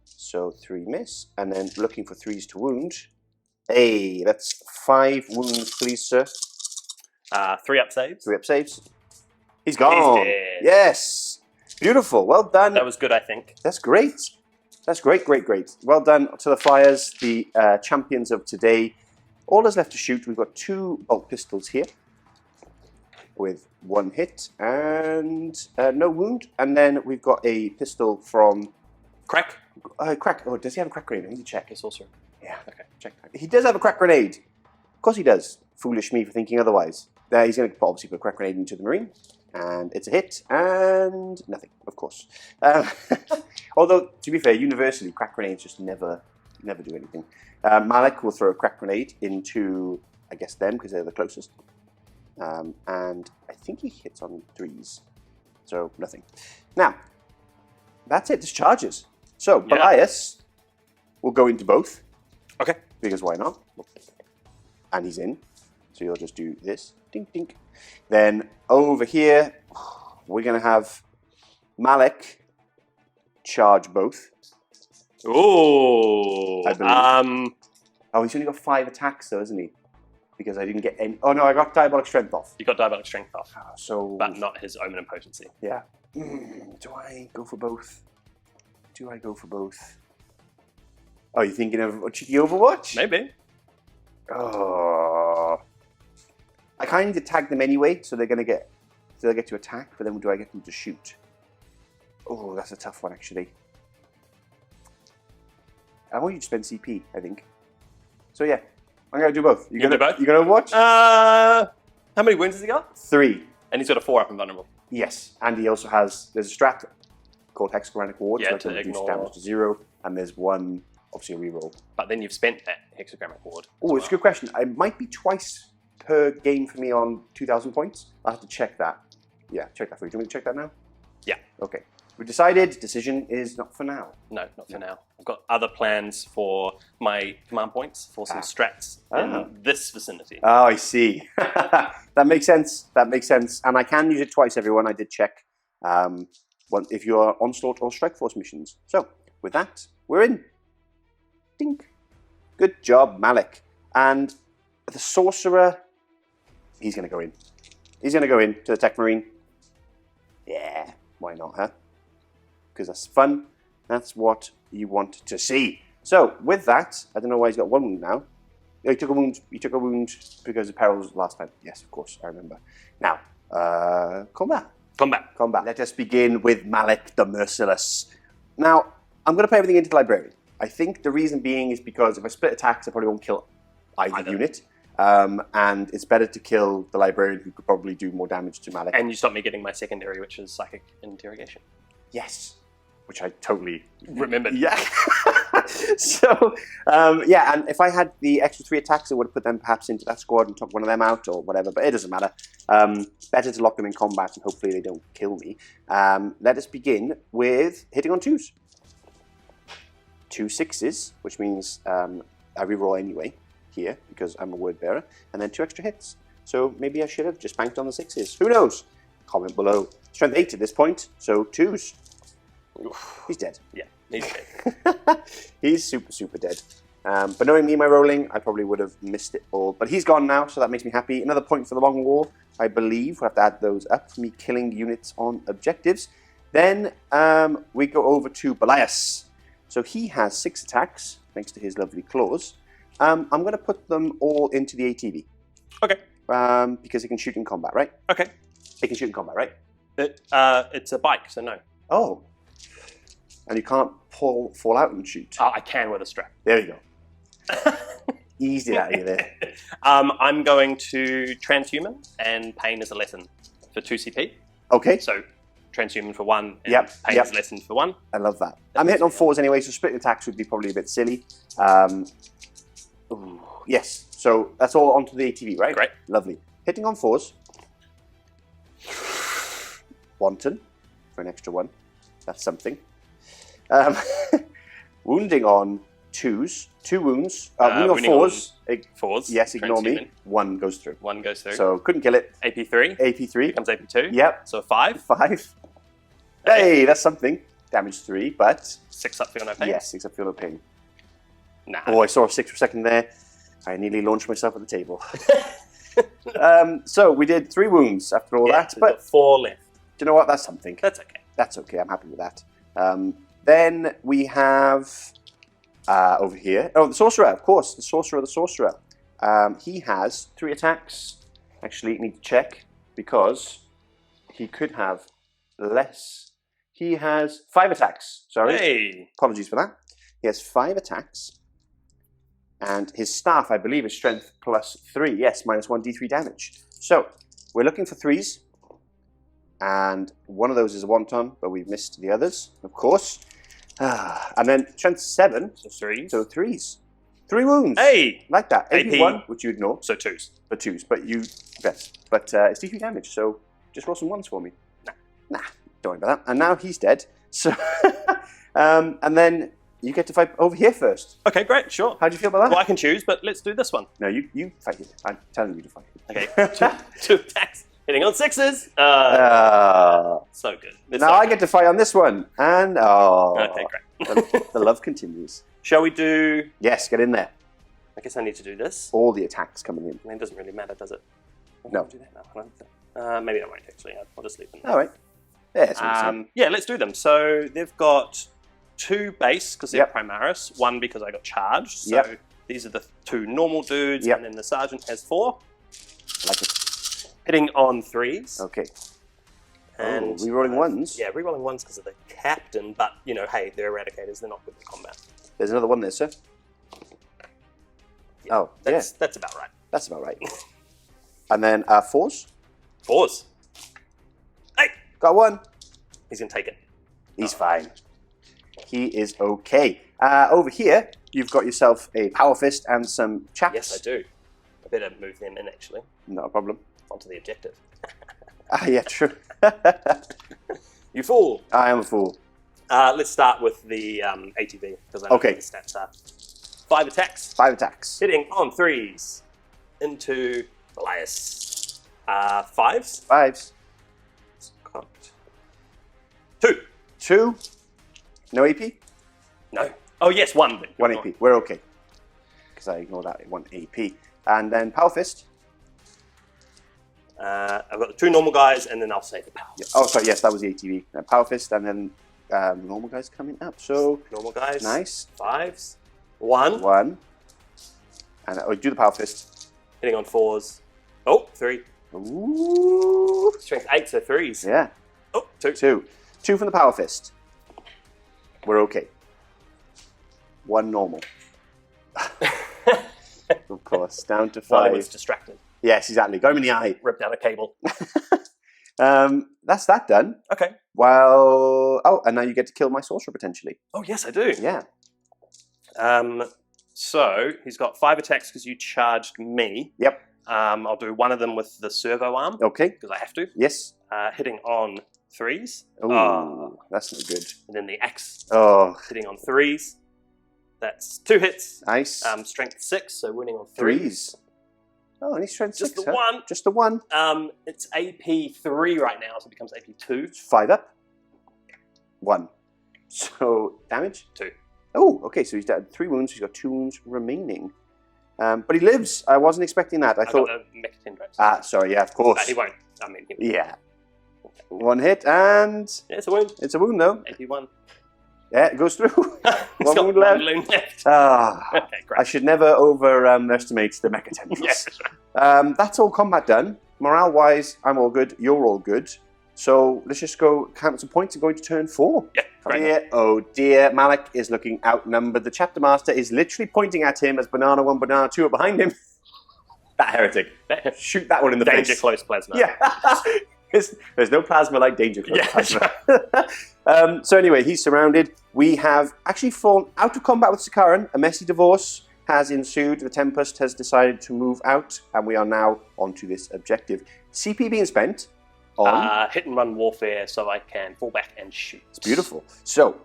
So 3 miss, and then looking for 3s to wound. Hey, that's 5 wounds, please, sir. 3 up saves. 3 up saves. He's gone. He's dead. Yes. Beautiful. Well done. That was good, I think. That's great. That's great, great, great. Well done to the Flyers, the champions of today. All that's left to shoot, we've got 2 bolt pistols here with 1 hit and no wound. And then we've got a pistol from... Crack? Crack. Oh, does he have a crack grenade? I need to check. It's also. Yeah. Okay. Check that. He does have a crack grenade. Of course he does. Foolish me for thinking otherwise. He's going to obviously put a crack grenade into the Marine. And it's a hit, and nothing, of course. Although, to be fair, universally, crack grenades just never do anything. Malik will throw a crack grenade into, I guess, them, because they're the closest. And I think he hits on 3s. So, nothing. Now, that's it, discharges. So, Yeah. Belias will go into both. Okay. Because why not? And he's in. So you'll just do this. Dink, dink. Then over here, we're going to have Malik charge both. Ooh. I believe. Oh, he's only got 5 attacks though, isn't he? Because I didn't get any... Oh no, I got Diabolic Strength off. You got Diabolic Strength off, So... but not his Omen and Potency. Yeah. Do I go for both? Do I go for both? Oh, you thinking of a cheeky Overwatch? Maybe. Oh... I kind of need to tag them anyway, so they're going to get... So they'll get to attack, but then do I get them to shoot? Oh, that's a tough one, actually. I want you to spend CP, I think. So yeah, I'm going to do both. You gonna do both? You going to watch? How many wounds has he got? 3. And he's got a 4 up and vulnerable. Yes, and he also has... There's a strat called Hexagranic Ward, Yeah, so I to can reduce ignore- damage to 0, and there's one, obviously a reroll. But then you've spent that Hexagrammic Ward. Oh, it's a good question. It might be twice per game for me on 2,000 points. I'll have to check that. Yeah, check that for you. Do you want me to check that now? Yeah. Okay. We decided decision is not for now. No, not for now. I've got other plans for my command points for some strats in this vicinity. Oh, I see. That makes sense. That makes sense. And I can use it twice, everyone. I did check. If you are Onslaught or Strike Force missions. So, with that, we're in. Dink. Good job, Malik. And the Sorcerer, he's going to go in. He's going to go in to the Tech Marine. Yeah, why not, huh? Because that's fun. That's what you want to see. So, with that, I don't know why he's got 1 wound now. He took a wound. He took a wound because of perils last time. Yes, of course, I remember. Now, combat. Combat. Let us begin with Malik the Merciless. Now, I'm going to play everything into the Librarian. I think the reason being is because if I split attacks, I probably won't kill either unit. And it's better to kill the Librarian, who could probably do more damage to Malik. And you stop me getting my secondary, which is Psychic Interrogation. Yes. Which I totally remembered. Yeah. So, yeah, and if I had the extra 3 attacks, I would have put them perhaps into that squad and took one of them out or whatever, but it doesn't matter. Better to lock them in combat and hopefully they don't kill me. Let us begin with hitting on 2s. 2 6s, which means I reroll anyway here because I'm a word bearer, and then 2 extra hits. So maybe I should have just banked on the 6s. Who knows? Comment below. Strength 8 at this point, so 2s. He's dead. Yeah, he's dead. He's super, super dead. But knowing me, my rolling, I probably would have missed it all. But he's gone now, so that makes me happy. Another point for the long war, I believe. We'll have to add those up for me killing units on objectives. Then we go over to Belias. So he has 6 attacks, thanks to his lovely claws. I'm going to put them all into the ATV. Okay. Because he can shoot in combat, right? Okay. He can shoot in combat, right? It's a bike, so no. Oh. And you can't fall out and shoot. I can with a strap. There you go. Easy out of you there. I'm going to Transhuman, and Pain is a lesson for 2 CP. Okay. So Transhuman for 1, and Pain is a lesson for 1. I love that. I'm hitting on 4s anyway, so split attacks would be probably a bit silly. Yes, so that's all onto the ATV, right? Great. Lovely. Hitting on 4s. Wanton for an extra 1. That's something. Wounding on 2s. 2 wounds. Wounding on 4s. 4s. Yes, ignore me. 1 goes through. 1 goes through. So couldn't kill it. AP3. AP3. Becomes AP2. Yep. So 5. 5. Hey, that's something. Damage 3, but 6 up, feel no pain. yes, 6 up, feel no pain. Nah. Oh, I saw a 6 for a second there. I nearly launched myself at the table. So we did 3 wounds after all that, we've but got 4 left. do you know what? That's something. That's okay. That's okay. I'm happy with that. Then we have over here. Oh, the sorcerer, of course. The sorcerer. He has 3 attacks. Actually, need to check because he could have less. He has 5 attacks. Sorry. Hey. Apologies for that. He has 5 attacks. And his staff, I believe, is strength +3. Yes, -1 d3 damage. So we're looking for 3s. And one of those is a wonton, but we've missed the others, of course. And then strength 7. So 3s. So 3s. 3 wounds. Hey. Like that. AP. AP1, which you'd know. So 2s. But 2s. But you best. But it's d3 damage, so just roll some 1s for me. Nah. Don't worry about that. And now he's dead. So, and then you get to fight over here first. Okay, great, sure. How do you feel about that? Well, I can choose, but let's do this one. No, you fight it. I'm telling you to fight it. Okay, 2 attacks. Hitting on 6s. So good. It's now so I good. get to fight on this one. And, Okay, great. the love continues. Shall we do... Yes, get in there. I guess I need to do this. All the attacks coming in. I mean, it doesn't really matter, does it? No. Do that now. I don't think. Maybe I won't, actually. I'll just leave them there. All right. Yeah, it's awesome. Yeah, let's do them. So they've got 2 base, because they're Yep. Primaris. 1 because I got charged. So Yep. these are the 2 normal dudes, Yep. and then the sergeant has 4. Like it. Hitting on 3s. Okay. And rerolling 1s. Yeah, rerolling 1s because of the captain, but, you know, hey, they're eradicators. They're not good at combat. There's another one there, sir. Yeah, Oh, that's about right. That's about right. And then 4s. 4s. Hey! Got 1. He's going to take it. He's fine. He is okay. Over here, you've got yourself a Power Fist and some chaps. Yes, I do. I better move them in, actually, Not a problem. onto the objective. Yeah, true. You fool! I am a fool. Let's start with the ATV, because I know Okay. what the stats are. 5 attacks. 5 attacks. Hitting on 3s. Into Elias. 5s. 5s. Cocked. 2. 2. No AP? No. Oh, yes, 1. 1 AP. We're okay. Because I ignored that 1 AP. And then Power Fist. I've got the 2 normal guys, and then I'll say the power. Yeah. Oh, sorry, yes, that was the ATV. Power Fist, and then normal guys coming up. So, Normal guys. nice. 5s. 1. 1. And do the Power Fist. Hitting on 4s. Oh, 3. Ooh. Strength 8, so 3s. Yeah. Oh, 2. 2. 2 from the Power Fist. We're okay. 1 normal. Of course. Down to 5. While I was distracted. Yes, exactly. Got him in the eye. Ripped out a cable. That's that done. Okay. Well, oh, and now you get to kill my sorcerer potentially. Oh, yes, I do. Yeah. So he's got 5 attacks because you charged me. Yep. I'll do 1 of them with the servo arm Okay. because I have to. Yes. Hitting on 3s. Oh, that's not good. And then the axe Oh, hitting on 3s. That's 2 hits. nice. Strength 6, so winning on 3s. Oh, only strength Just 6. the 1. Just the 1. It's AP 3 right now, so it becomes AP 2. 5 up. 1. So damage. 2. Oh, okay. So he's dead. 3 wounds. He's got 2 wounds remaining. But he lives. I wasn't expecting that. I thought. Got the mech tendrils. Sorry. Yeah, of course. He won't. I mean, he won't. Yeah. 1 hit and Yeah, it's a wound. it's a wound though. AP 1. Yeah, it goes through. He's One got wound 1 left. wound left. Okay, great. I should never overestimate the mecha tendrils. Yes. That's all combat done. Morale-wise, I'm all good. You're all good. So let's just go count some points and go into turn 4. Yeah, great. Dear, oh dear, Malik is looking outnumbered. The chapter master is literally pointing at him as Banana 1, Banana 2 are behind him. That heretic. Shoot that one in the Danger face. close plasma. Yeah. There's no plasma like danger close Yeah, that's plasma. So anyway, he's surrounded. We have actually fallen out of combat with Sakaran. A messy divorce has ensued. The Tempest has decided to move out, and we are now onto this objective. CP being spent on... hit and run warfare so I can fall back and shoot. It's beautiful. So,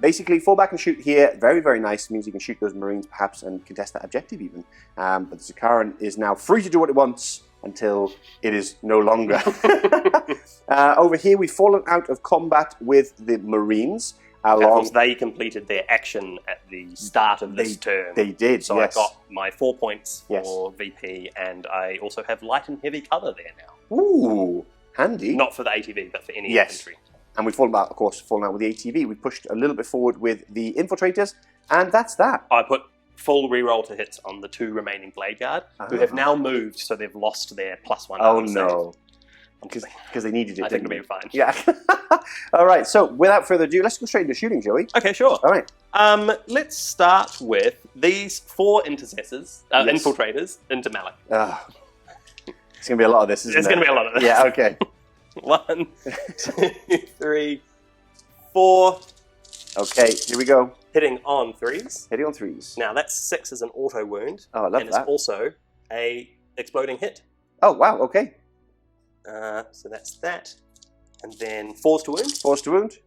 basically, fall back and shoot here. Very, very nice. It means you can shoot those Marines, perhaps, and contest that objective even. But the Sakaran is now free to do what it wants until it is no longer. Over here, we've fallen out of combat with the Marines. Because they completed their action at the start of this turn. They did, So yes. I got my 4 points for VP, and I also have light and heavy cover there now. Ooh, handy. Not for the ATV, but for any Yes. infantry. And we've fallen out, of course, fallen out with the ATV. We pushed a little bit forward with the Infiltrators, and that's that. I put full reroll to hits on the 2 remaining Blade Guard, who have now moved, so they've lost their +1. Oh, no. Because they needed it, I think didn't it'll be fine. Yeah. All right, so without further ado, let's go straight into shooting, shall we? Okay, sure. All right. Let's start with these 4 intercessors, infiltrators into Malik. It's going to be a lot of this, isn't There's it? going to be a lot of this. Yeah, okay. 1, 2, 3, 4. Okay, here we go. Hitting on 3s. Hitting on 3s. Now, that's 6 as an auto wound. Oh, I love and that. it's also a exploding hit. Oh, wow, okay. So that's that. And then 4s to wound. 4s to wound.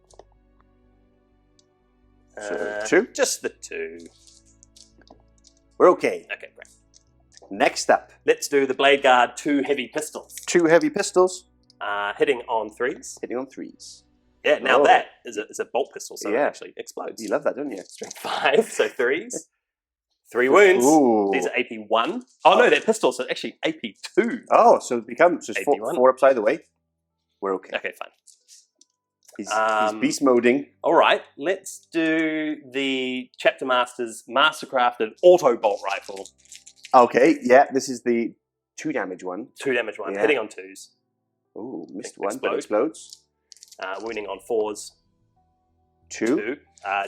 So 2. Just the 2. We're okay. Okay, great. Next up. Let's do the Blade Guard 2 heavy pistols. 2 heavy pistols. Hitting on 3s. Hitting on 3s. Yeah, now that is a bolt pistol, so it actually explodes. You love that, don't you? Strength 5, so 3s. 3 wounds. Ooh. These are AP 1. Oh no, they're pistols, so actually AP 2. Oh, so it becomes just 81. 4 ups either way. We're okay. Okay, fine. He's beast moding. Alright, let's do the Chapter Master's Mastercrafted Auto Bolt Rifle. Okay, yeah, this is the 2 damage one. 2 damage one, Yeah. hitting on 2s. Ooh, missed Explode. one, but explodes. Wounding on 4s. 2. 2.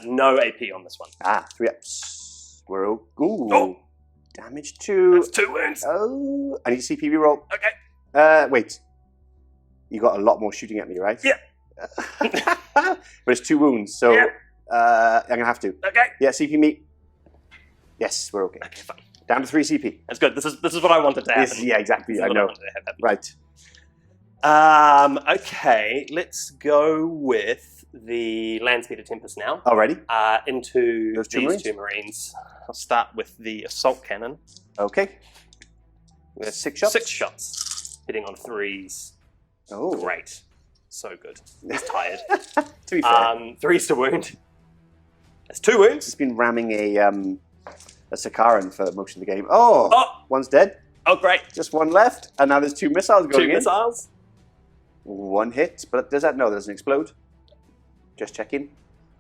No AP on this one. 3 ups. We're ooh. Oh. Damage 2. That's 2 wounds. Oh, I need a CP reroll. Okay. Wait. You got a lot more shooting at me, right? Yeah. But it's 2 wounds, so Yeah. I'm gonna have to. Okay. Yeah, CP me. Yes, we're okay. Okay, fine. Down to 3 CP. That's good. This is what I wanted to happen. Yeah, exactly. This is I what know. wanted to have happen. Right. Okay, let's go with the Land Speeder Tempest now. Alrighty. Into Those 2 these Marines? 2 Marines. I'll start with the Assault Cannon. Okay. With 6 shots. 6 shots. Hitting on 3s. Oh. Great. So good. He's tired. To be fair, 3s to wound. That's 2 wounds. he's been ramming a Sakaran for most of the game. Oh, Oh! one's dead. Oh, great. Just 1 left, and now there's 2 missiles going 2 in. missiles. 1 hit, but does that? No, that doesn't explode. Just checking.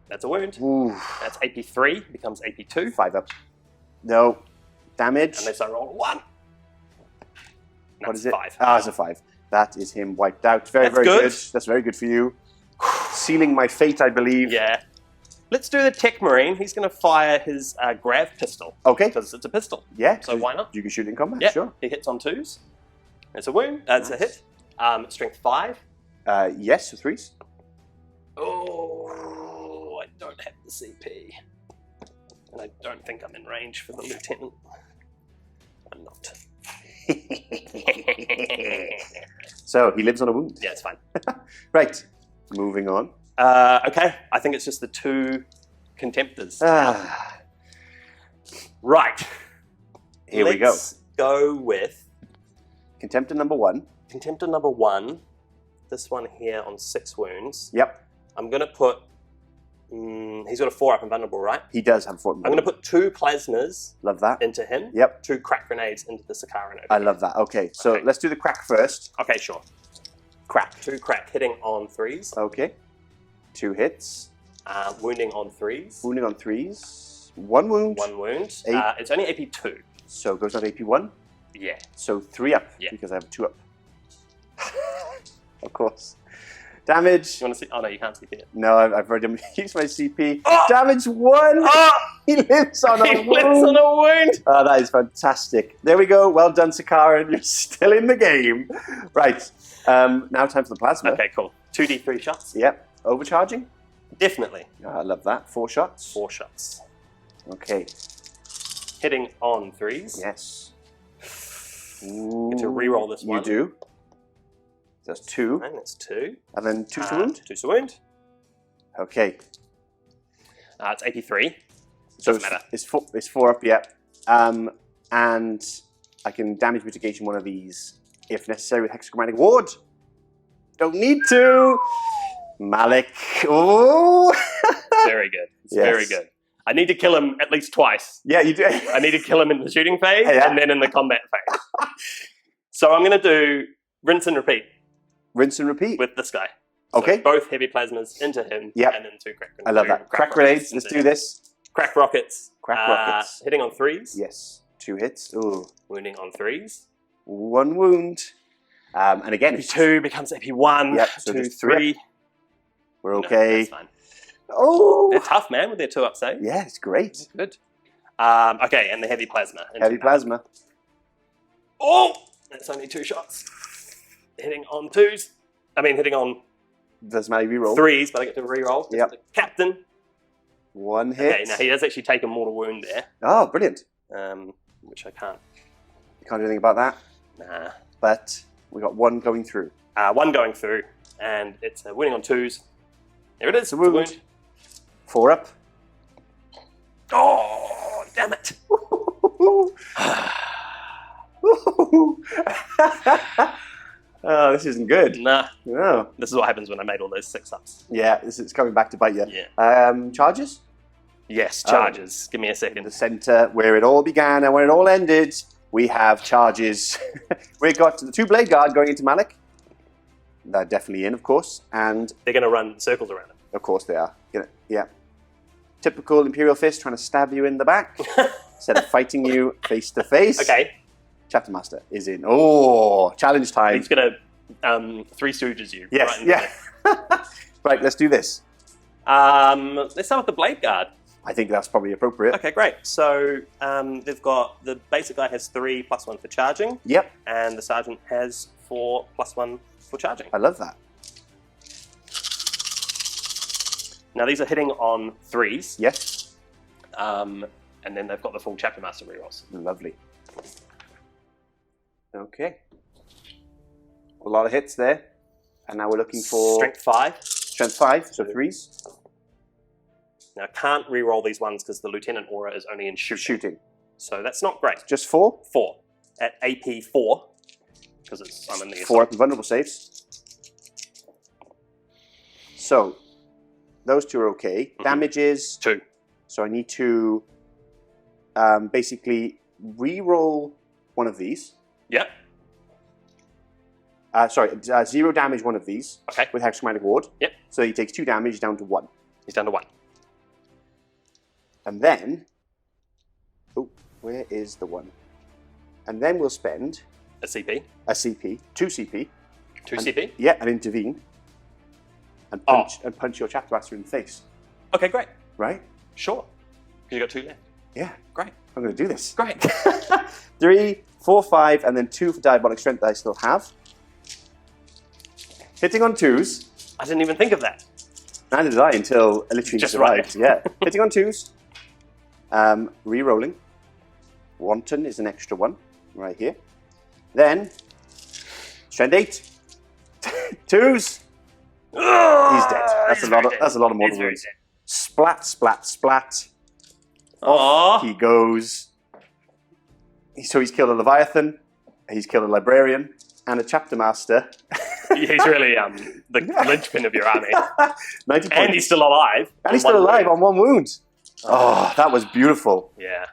That's a wound. Ooh, That's AP 3. Becomes AP 2. 5 up. No damage. Unless I roll a 1. What is it? 5. Ah, it's a 5. That is him wiped out. Very, That's very good. good. That's very good for you. Sealing my fate, I believe. Yeah. Let's do the Tech Marine. He's going to fire his Grav pistol. Okay. Because it's a pistol. Yeah. So why not? You can shoot in combat. Yeah. Sure. He hits on 2s. It's a wound. It's a hit. Strength 5. Yes, so 3s. Oh, I don't have the CP. And I don't think I'm in range for the Lieutenant. I'm not. So he lives on a wound. Yeah, it's fine. Right. Moving on. Okay, I think it's just the 2 Contemptors. Right. Here we go. Let's go with Contemptor number 1. Contemptor number 1. This one here on 6 wounds. Yep. I'm going to put... he's got a 4-up invulnerable, right? He does have 4. I'm going to put 2 plasmas Love that. into him. Yep. 2 crack grenades into the Sakaran over I here. love that. Okay, so Okay. let's do the crack first. Okay, sure. Crack. 2 crack hitting on 3s. Okay. 2 hits. Wounding on 3s. Wounding on 3s. 1 wound. 1 wound. 8. It's only AP 2. So it goes down to AP 1. Yeah. So 3 up. Yeah. Because I have 2 up. Of course. Damage. You want to see? Oh no, you can't see it. No, I've already used my CP. Oh! Damage 1. Oh! He lives on a He wound. lives on a wound. Oh, that is fantastic. There we go. Well done, Sakaran. You're still in the game. Right. Now time for the plasma. Okay, cool. 2d3 shots. Yep. Overcharging. Definitely. Oh, I love that. 4 shots. 4 shots. Okay. Hitting on 3s. Yes. Get to reroll this one. You do. That's 2. And that's 2. And then 2 to wound. 2 to wound. Okay. It's AP 3. So Doesn't matter. It's 4 up, yeah. And I can damage mitigation one of these if necessary, with Hexachromatic Ward. Don't need to. Malik. Oh! Very good. It's very good. I need to kill him at least twice. Yeah, you do. I need to kill him in the shooting phase and then in the combat phase. So I'm going to do rinse and repeat. Rinse and repeat? With this guy. So okay. Both heavy plasmas into him and then two crack grenades. I love that. Crack grenades. Let's do this. Crack rockets. Crack rockets. Hitting on 3s. Yes. 2 hits. Ooh. Wounding on 3s. 1 wound. And again, AP2 becomes AP1. Yep. So 2, 3. We're okay. No, that's fine. Oh. They're tough, man, with their 2-up save. Yeah, it's great. Good. Okay, and the heavy plasma. Heavy plasma. Oh! That's only 2 shots. Hitting on 2s. I mean, hitting on... Doesn't matter if you roll. 3s, but I get to re-roll. Yep. The captain. 1 hit. Okay, now he does actually take a mortal wound there. Oh, brilliant. Which I can't. You can't do anything about that? Nah. But we got 1 going through. 1 going through, and it's winning on 2s. There it is. It's a wound. 4 up. Oh, damn it. Oh, this isn't good. Nah. No. This is what happens when I made all those 6-ups. Yeah, this is coming back to bite you. Yeah. Charges? Yes, charges. Give me a second. In the centre, where it all began and when it all ended, we have charges. We've got the 2 Blade Guard going into Malik. They're definitely in, of course. And they're going to run circles around him. Of course they are. Yeah. Typical Imperial Fist trying to stab you in the back instead of fighting you face to face. Okay. Chapter Master is in. Oh, challenge time. He's going to Three Stooges you. Yes, right yeah. Right, let's do this. Let's start with the Blade Guard. I think that's probably appropriate. Okay, great. So they've got, the basic guy has 3 +1 for charging. Yep. And the sergeant has 4 +1 for charging. I love that. Now these are hitting on 3s. Yes. And then they've got the full Chapter Master rerolls. Lovely. Okay. A lot of hits there. And now we're looking for... Strength 5. Strength 5, so 3s. Now I can't reroll these ones because the Lieutenant Aura is only in shooting. So that's not great. Just 4? 4. At AP 4. Because I'm in the 4 up and vulnerable saves. So, those 2 are okay. Mm-hmm. Damage is 2. So I need to basically re-roll one of these. Yep. 0 damage one of these. Okay. With Hexachromatic Ward. Yep. So he takes 2 damage down to 1. He's down to 1. And then... Oh, where is the 1? And then we'll spend... A CP. A CP. 2 CP. 2 CP? Yeah, and intervene. And punch your Chapter Master in the face. Okay, great. Right? Sure. Because you got 2 left. Yeah. Great. I'm going to do this. Great. 3, 4, 5, and then 2 for Diabolic Strength that I still have. Hitting on 2s. I didn't even think of that. Neither did I until I literally just arrived. Yeah. Hitting on 2s. Re-rolling. Wanton is an extra 1 right here. Then, Strength 8. 2s. He's dead. That's a lot of mortal wounds. Splat, splat, splat. Off he goes. So he's killed a Leviathan, he's killed a Librarian, and a Chapter Master. He's really the linchpin of your army. 90 points. And he's still alive. And he's still alive on 1 wound. Oh, that was beautiful. Yeah.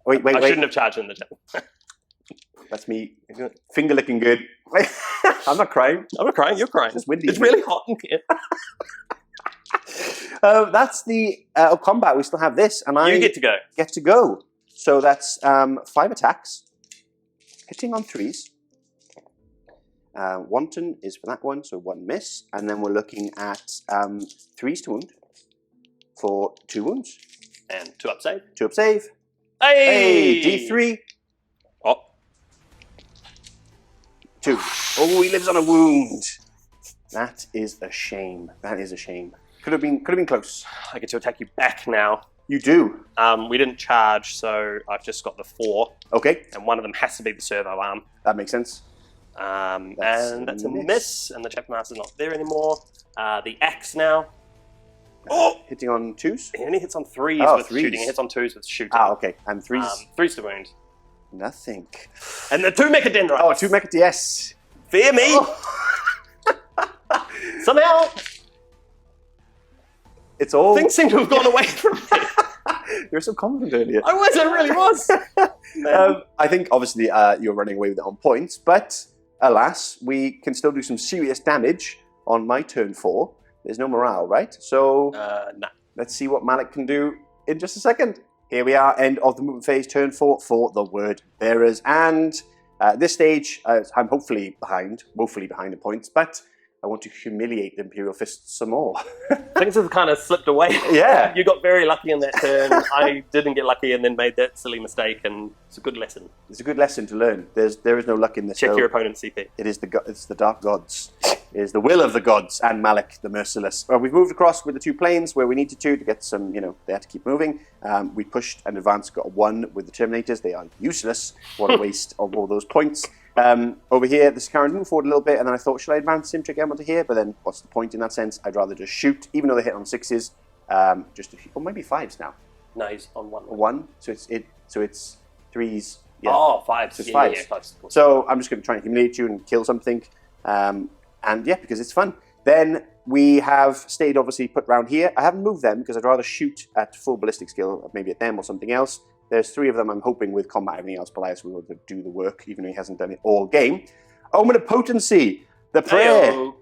Wait. I shouldn't have charged in the chat. That's me. Finger licking good. I'm not crying. I'm not crying, you're crying. It's windy. It's really hot in here. That's the combat. We still have this, and I get to go. So that's 5 attacks, hitting on 3s. Wanton is for that one, so 1 miss, and then we're looking at 3s to wound for 2 wounds. And 2 up save. 2 up save. Hey! D3. Oh. 2. Oh, he lives on a wound. That is a shame. That is a shame. Could have been close. I get to attack you back now. You do. We didn't charge, so I've just got the 4. Okay. And one of them has to be the servo arm. That makes sense. And that's a miss, and the Chapter Master's not there anymore. The axe now. Oh! Hitting on 2s? He only hits on 3s with 3s. shooting. He hits on 2s with shooting. Ah, okay. And 3s? 3s to wound. Nothing. And the 2 Mechadendrites. Oh, 2 Mechadendrites. Yes. Fear me! Somehow, It's all... things seem to have gone away from me. You were so confident earlier. I really was. I think, obviously, you're running away with it on points, but alas, we can still do some serious damage on my turn 4. There's no morale, right? So, Nah. let's see what Malik can do in just a second. Here we are, end of the movement phase, turn 4 for the Word Bearers. And at this stage, I'm woefully behind in points, but I want to humiliate the Imperial Fists some more. Things have kind of slipped away. Yeah. You got very lucky in that turn. I didn't get lucky and then made that silly mistake, and it's a good lesson. It's a good lesson to learn. There is no luck in this. Check your opponent's CP. It's the Dark Gods. It is the will of the gods and Malik, the Merciless. Well, we've moved across with the 2 planes where we needed to get some, they had to keep moving. We pushed and advanced, got a 1 with the Terminators. They are useless. What a waste of all those points. Over here, the Scarran moved forward a little bit, and then I thought, should I advance Simtric Emma to here? But then, what's the point in that sense? I'd rather just shoot, even though they hit on 6s, just a few, or maybe 5s now. No, he's on 1. 1, so it's 3s. Yeah. Oh, 5s. So it's 5s. Yeah, 5s. So I'm just going to try and humiliate you and kill something, and yeah, because it's fun. Then we have stayed obviously put round here. I haven't moved them because I'd rather shoot at full ballistic skill, maybe at them or something else. There's 3 of them. I'm hoping with combat everything else, Pelias will be able to do the work, even though he hasn't done it all game. Omen of Potency, the prayer. Hey-o.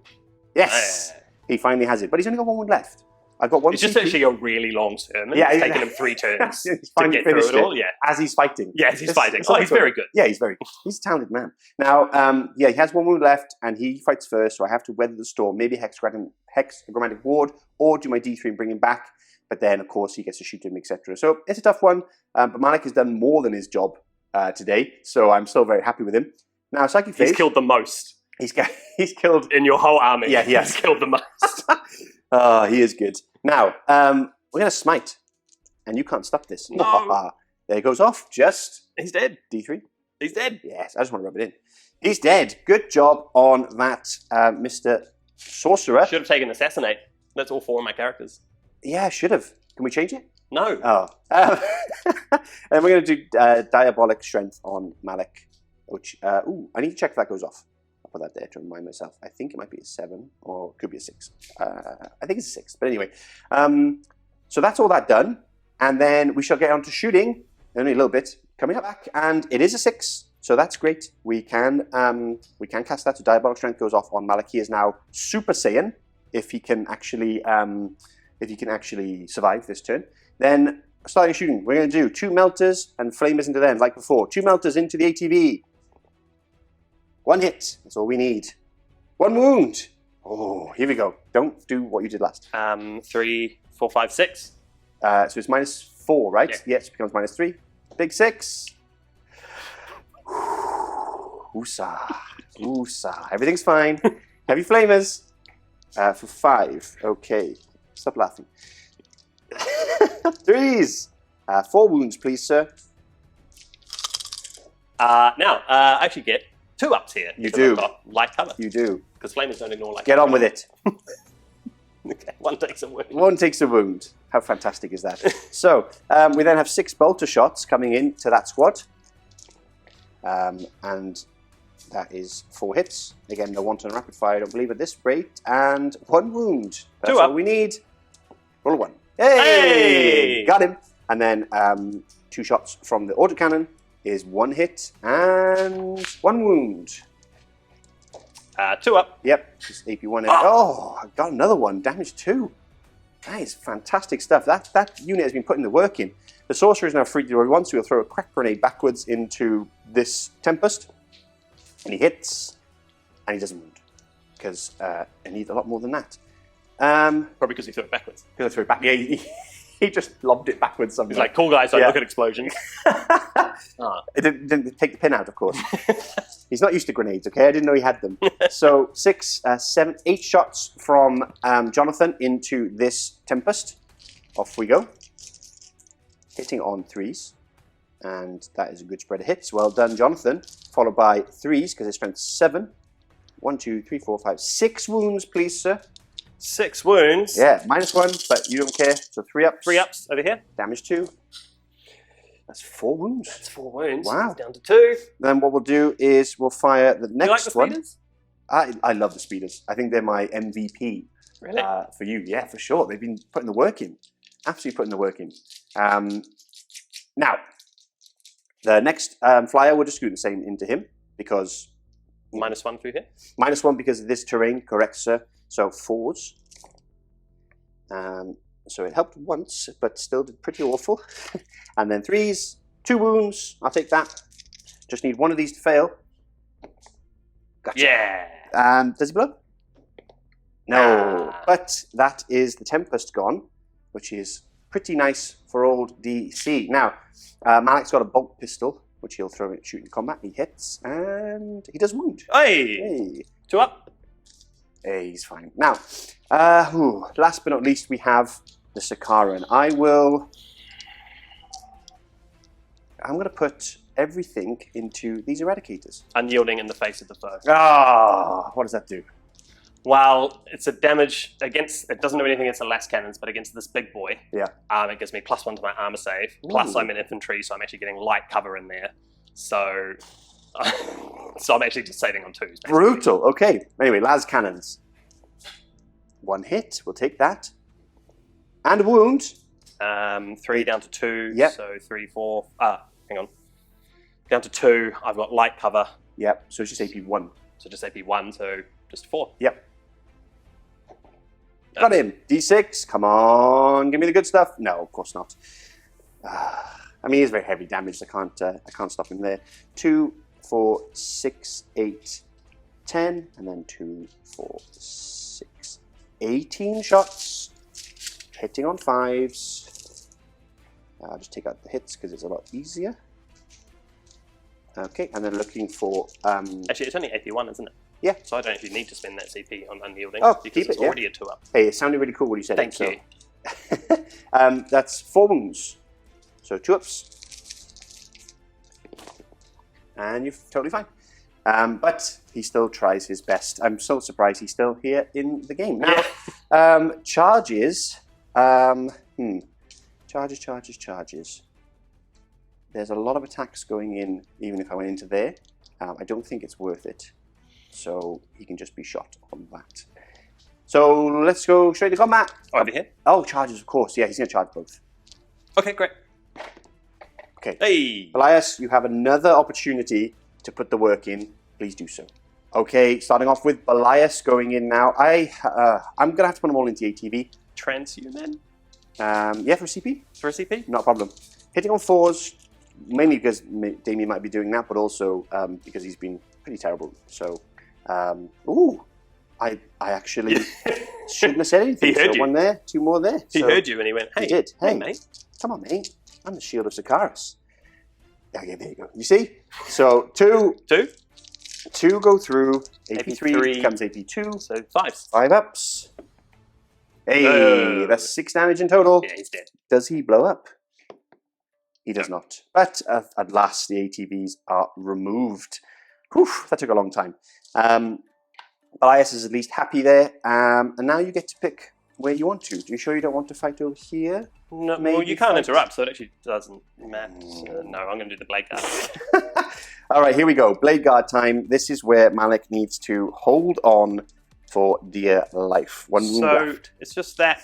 Yes, he finally has it, but he's only got 1 wound left. I've got 1. It's just actually a really long turn. Yeah, It's taken him 3 turns he's to finally get through finished it all. Yeah, as he's fighting. yeah, he's fighting. It's Oh, he's very good. Yeah, he's a talented man. Now, yeah, he has 1 wound left, and he fights first, so I have to weather the storm, maybe hexagrammatic ward, or do my D3 and bring him back. But then, of course, he gets to shoot him, etc. So it's a tough one, but Malik has done more than his job today, so I'm still very happy with him. Now, Psychic Phase... He's killed the most. He's killed... In your whole army. Yeah, he has. He's killed the most. Oh, he is good. Now, we're going to smite, and you can't stop this. No. There it goes off, just... He's dead. D3. He's dead. Yes, I just want to rub it in. He's dead. Good job on that, Mr. Sorcerer. Should have taken Assassinate. That's all 4 of my characters. Yeah, should have. Can we change it? No. Oh. And we're going to do Diabolic Strength on Malik, which, I need to check if that goes off. I'll put that there to remind myself. I think it might be a 7, or it could be a 6. I think it's a 6, but anyway. So that's all that done, and then we shall get on to shooting, only a little bit, coming up back, and it is a 6, so that's great. We can cast that, so Diabolic Strength goes off on Malik. He is now Super Saiyan, if he can actually survive this turn. Then, starting shooting, we're going to do 2 melters and flamers into them, like before. 2 melters into the ATV. 1 hit, that's all we need. 1 wound. Oh, here we go. Don't do what you did last. 3, 4, 5, 6. So it's -4, right? Yeah. Yes, it becomes -3. Big 6. Oosa. Oosa. Everything's fine. Heavy flamers. For 5. Okay. Stop laughing. 3s. 4 wounds, please, sir. Now, I actually get 2 ups here. You because do. I've got light cover. You do. Because flamers don't ignore light Get cover. on with it. Okay, 1 takes a wound. 1 takes a wound. How fantastic is that? So, we then have 6 bolter shots coming in to that squad. And that is 4 hits. Again, no wanton rapid fire, I don't believe, at this rate. And 1 wound. That's 2 up. all we need. Roll a 1. Hey! Got him. And then 2 shots from the autocannon is 1 hit and 1 wound. 2 up. Yep, just AP1. Oh, I got another one. Damage 2. That is fantastic stuff. That unit has been putting the work in. The sorcerer is now free to do what he wants, so he'll throw a crack grenade backwards into this Tempest. And he hits, and he doesn't wound. Because I need a lot more than that. Probably because he threw it backwards. Because I threw it back. Yeah, he just lobbed it backwards somehow. He's like, cool guys, don't Yeah. look at explosions. It didn't take the pin out, of course. He's not used to grenades, okay? I didn't know he had them. So 6, 7, 8 shots from Jonathan into this Tempest. Off we go. Hitting on 3s. And that is a good spread of hits. Well done, Jonathan. Followed by 3s, because his strength's 7. 1, 2, 3, 4, 5, 6 wounds, please, sir. 6 wounds. Yeah, -1, but you don't care. So 3 ups. 3 ups over here. Damage 2. That's 4 wounds. That's 4 wounds. Wow. It's down to 2. Then what we'll do is we'll fire the Do you like next the one. speeders? I love the speeders. I think they're my MVP. Really? For you, yeah, for sure. They've been putting the work in. Absolutely putting the work in. Now, the next flyer, we'll just do the same into him because... -1 through here? -1 because of this terrain, correct, sir. So 4s. So it helped once, but still did pretty awful. And then 3s, 2 wounds. I'll take that. Just need one of these to fail. Gotcha. Yeah. Does he blow? No. But that is the Tempest gone, which is pretty nice for old DC. Now, Malik's got a bolt pistol, which he'll throw at shoot in combat. He hits, and he does wound. Hey! Hey. 2 up. Hey, he's fine. Now, last but not least, we have the Sakaran. I'm going to put everything into these Eradicators. Unyielding in the face of the foe. Ah, what does that do? Well, it's a damage against... It doesn't do anything against the last cannons, but against this big boy, Yeah. it gives me +1 to my armor save. Plus, Ooh. I'm in infantry, so I'm actually getting light cover in there. So... so I'm actually just saving on 2s. Basically. Brutal. Okay. Anyway, las cannons. 1 hit. We'll take that. And a wound. 3 down to 2. Yep. So 3, 4... hang on. Down to 2. I've got light cover. Yep. So it's just AP 1. So just AP 1, so just 4. Yep. Got him. D6. Come on. Give me the good stuff. No, of course not. I mean, he's very heavy damage. I can't stop him there. 2, 4, 6, 8, 10, and then 2, 4, 6, 18 shots. Hitting on 5s. I'll just take out the hits because it's a lot easier. Okay, and then looking for... Actually, it's only AP1, isn't it? Yeah. So I don't actually need to spend that CP on Unyielding. Oh, because keep it's it, already a 2 up. Hey, it sounded really cool when you said Thank it. you. That's 4 wounds. So 2 ups. And you're totally fine. But he still tries his best. I'm so surprised he's still here in the game. Now, charges. Charges. There's a lot of attacks going in, even if I went into there. I don't think it's worth it. So he can just be shot on that. So let's go straight to combat. Over here? Oh, charges, of course. Yeah, he's going to charge both. Okay, great. Okay. Hey! Elias, you have another opportunity to put the work in. Please do so. Okay, starting off with Belias going in now. I'm going to have to put them all into ATV. Transhuman? Yeah, for a CP. For a CP? Not a problem. Hitting on 4s, mainly because Damien might be doing that, but also because he's been pretty terrible. So, I actually shouldn't have said anything. He heard so you. 1 there, 2 more there. He So heard you and he went, hey, he did. Hey, mate. Come on, mate. I'm the shield of Sakaris. Okay, there you go. You see? So 2 go through. AP3 AP3 becomes AP2. So 5s. 5 ups. Hey, that's 6 damage in total. Yeah, he's dead. Does he blow up? He does not. But at last, the ATVs are removed. Whew, that took a long time. Belias is at least happy there. And now you get to pick where you want to. Are you sure you don't want to fight over here? No, Maybe well, you can't fight- interrupt, so it actually doesn't matter. No, I'm going to do the Blade Guard. All right, here we go. Blade Guard time. This is where Malik needs to hold on for dear life. 1 wound So left. it's just that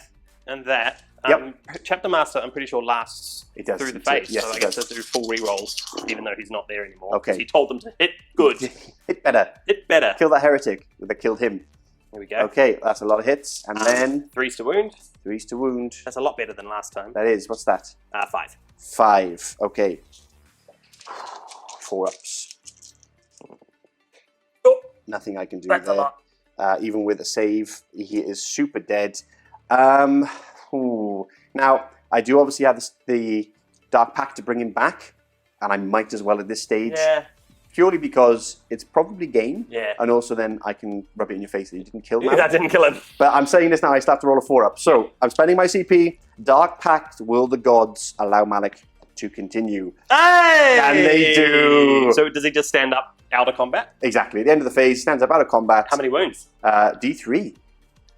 and that. Yep. Chapter Master, I'm pretty sure, lasts It does. through the It does. face. Yes, so I it get does. to do full rerolls, even though he's not there anymore. Okay. 'Cause he told them to hit good. Hit better. Hit better. Kill that heretic that killed him. There we go. Okay, that's a lot of hits. And then 3s to wound. 3s to wound. That's a lot better than last time. That is, what's that? 5. 5. Okay. 4 ups. Oh, Nothing I can do that's a there. lot. Even with a save, he is super dead. Now, I do obviously have the Dark Pact to bring him back, and I might as well at this stage. Yeah. Purely because it's probably game, Yeah. and also then I can rub it in your face that you didn't kill him. That didn't kill him. But I'm saying this now, I still have to roll a 4 up. So I'm spending my CP. Dark Pact, will the gods allow Malik to continue? Hey! And they do. So does he just stand up out of combat? Exactly. At the end of the phase, stands up out of combat. How many wounds? D3.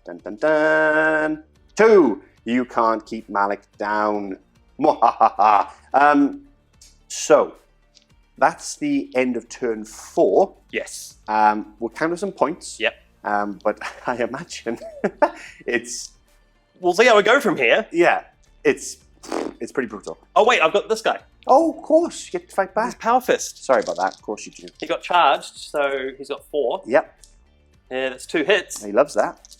Dun dun dun. 2. You can't keep Malik down. Mwahaha. So, that's the end of turn 4. Yes. We'll count some points. Yep. But I imagine it's... We'll see how we go from here. Yeah, it's pretty brutal. Oh, wait, I've got this guy. Oh, of course, you get to fight His back. Power Fist. Sorry about that, of course you do. He got charged, so he's got 4. Yep, Yeah, that's 2 hits. he loves that.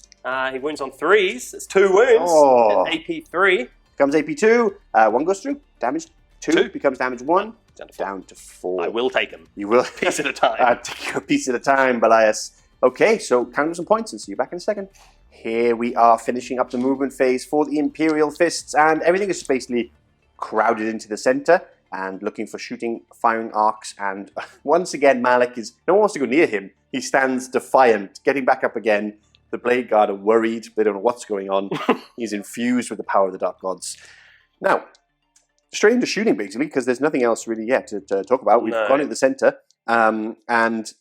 He wounds on 3s. It's 2 wounds. Oh. It's AP 3. Becomes AP 2, 1 goes through, damage 2 becomes damage 1, Down to 4. down to 4. I will take him. You will. Piece at a time. Take a piece at a time, Belias. Okay, so count some points and see you back in a second. Here we are finishing up the movement phase for the Imperial Fists, and everything is just basically crowded into the center and looking for shooting, firing arcs. And once again, Malik is, no one wants to go near him. He stands defiant, getting back up again. The Blade Guard are worried. They don't know what's going on. He's infused with the power of the Dark Gods. Now, straight into shooting, basically, because there's nothing else really yet to talk about. We've gone into the center. And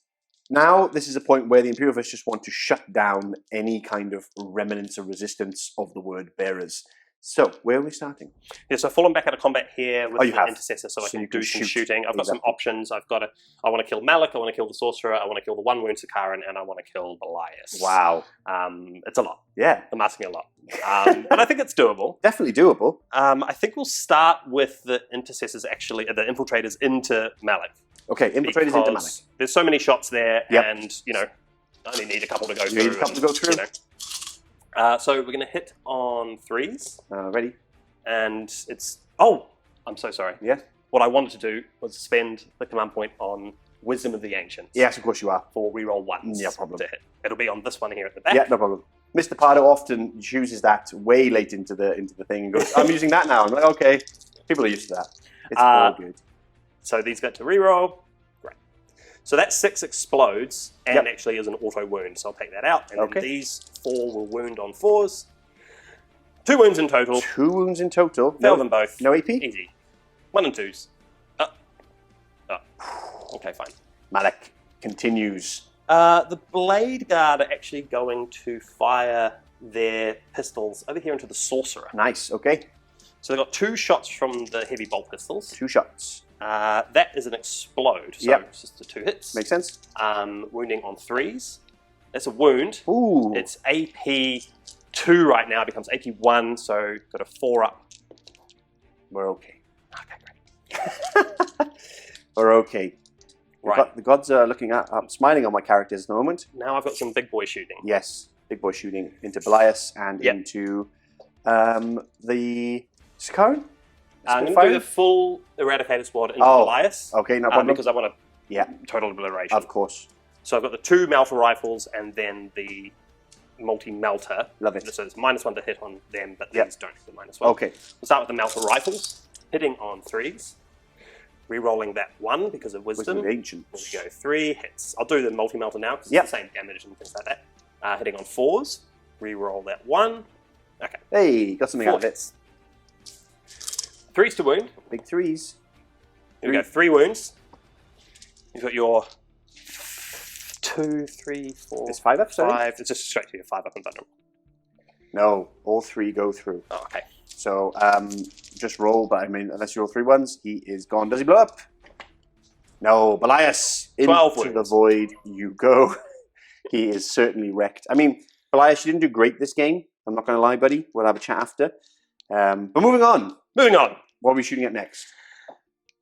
now this is a point where the Imperial Fists just want to shut down any kind of remnants or resistance of the word bearers. So, where are we starting? Yeah, so I've fallen back out of combat here with you the have. Intercessor, so I So can you can do some shoot. shooting. I've got some Exactly. options. I want to kill Malik, I want to kill the Sorcerer, I want to kill the 1 wound Sakaran, and I want to kill Belias. Wow. It's a lot. Yeah, I'm asking a lot. But I think it's doable. definitely doable. I think we'll start with the Intercessors, actually, the Infiltrators into Malik. Okay, Infiltrators into Malik. Because there's so many shots there, Yep. and, I only need a couple to go You through. need a couple to go through. So we're going to hit on 3s. Ready? And it's... Oh! I'm so sorry. Yeah? What I wanted to do was spend the command point on Wisdom of the Ancients. Yes, of course you are. For reroll 1s. No problem. To hit. It'll be on this one here at the back. Yeah, no problem. Mr. Pardo often chooses that way late into the thing and goes, I'm using that now. I'm like, okay. People are used to that. It's all good. So these get to reroll. Great. So that 6 explodes and Yep. actually is an auto wound. So I'll take that out. And Okay. then these 4 will wound on 4s. 2 wounds in total. 2 wounds in total. Fail them both. No AP? Easy. 1 and 2s. Okay, fine. Malik continues. The Blade Guard are actually going to fire their pistols over here into the Sorcerer. Nice, okay. So they've got 2 shots from the heavy bolt pistols. 2 shots. That is an explode, so Yep. it's just the 2 hits. Makes sense. Wounding on 3s. That's a wound. Ooh. It's AP 2 right now. It becomes AP 1, so got a 4 up. We're okay. Okay, great. We're okay. Right. The gods are looking at, smiling on my characters at the moment. Now I've got some big boy shooting. Yes, big boy shooting into Belias and Yep. into the Sakaran? I'm going to do the full Eradicator squad into Belias. Okay, no problem. Because I want Yeah, total obliteration. of course. So I've got the 2 Malfa rifles and then the multi-melter. Love it. So it's -1 to hit on them, but Yep. these don't have the -1. Okay. We'll start with the Malfa rifles, hitting on 3s. Re-rolling that 1 because of Wisdom. Wisdom of the Ancients. There we go, 3 hits. I'll do the multi-melter now because Yep. it's the same damage and things like that. Hitting on 4s. Re-roll that 1. Okay. Hey, got something 4 out of it. hits. 3s to wound. Big 3s. Here we go, 3 wounds. You've got your 2, 3, 4, It's 5 up, sorry? 5. It's just straight to your 5 up and button. No, all 3 go through. Oh, okay. So, just roll, but I mean, unless you roll 3 ones, he is gone. Does he blow up? No, Belias, 12 into the wounds. void you go. He is certainly wrecked. I mean, Belias, you didn't do great this game. I'm not going to lie, buddy. We'll have a chat after. But moving on. Moving on. What are we shooting at next?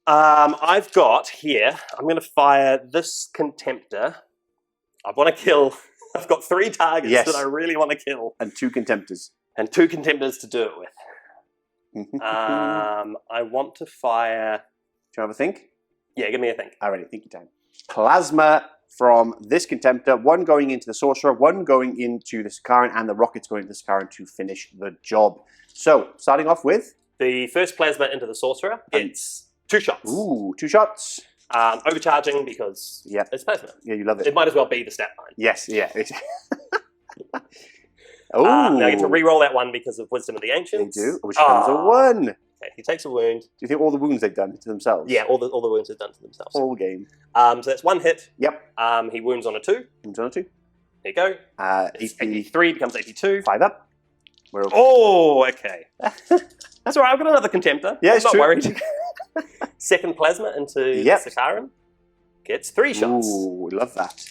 I've got here, I'm going to fire this Contemptor. I want to kill, I've got 3 targets Yes. that I really want to kill. And 2 Contemptors. And 2 Contemptors to do it with. I want to fire... Do you have a think? Yeah, give me a think. Alrighty, think your time. Plasma from this Contemptor, 1 going into the Sorcerer, 1 going into the Sakaran, and the rockets going into the Sakaran to finish the job. So, starting off with... The first Plasma into the Sorcerer gets 2 shots. Ooh, 2 shots. Overcharging because it's Plasma. Yeah, you love it. It might as well be the stat line. Yes, yeah. Oh, Now I get to re-roll that 1 because of Wisdom of the they Ancients. do, which becomes a 1. Okay, he takes a wound. Do you think all the wounds they've done to themselves? Yeah, all the wounds are done to themselves. Whole game. So that's 1 hit. Yep. He wounds on a 2. Wounds on a 2. There you go. AP 83 becomes 82. 5 up. We're okay. Oh, okay. That's all right. I've got another Contemptor. Yeah, I'm it's not true. worried. Second plasma into the Sakaran. Gets 3 shots. Ooh, love that.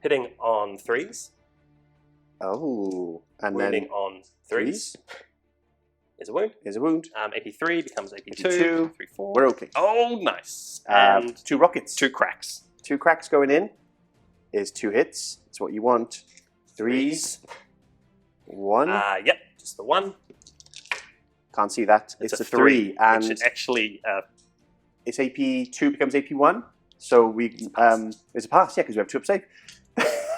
Hitting on 3s. Oh, and Wounding then on 3s. Is a wound. Is a wound. AP3 becomes AP2. 2. 3, 4. We're okay. Oh, nice. And 2 rockets. 2 cracks. 2 cracks going in. Is 2 hits. That's what you want. 3s. 1. Yep, just the 1. Can't see that. It's a 3. And which is actually... it's AP2 becomes AP1. So we... it's a pass, yeah, because we have 2 up safe.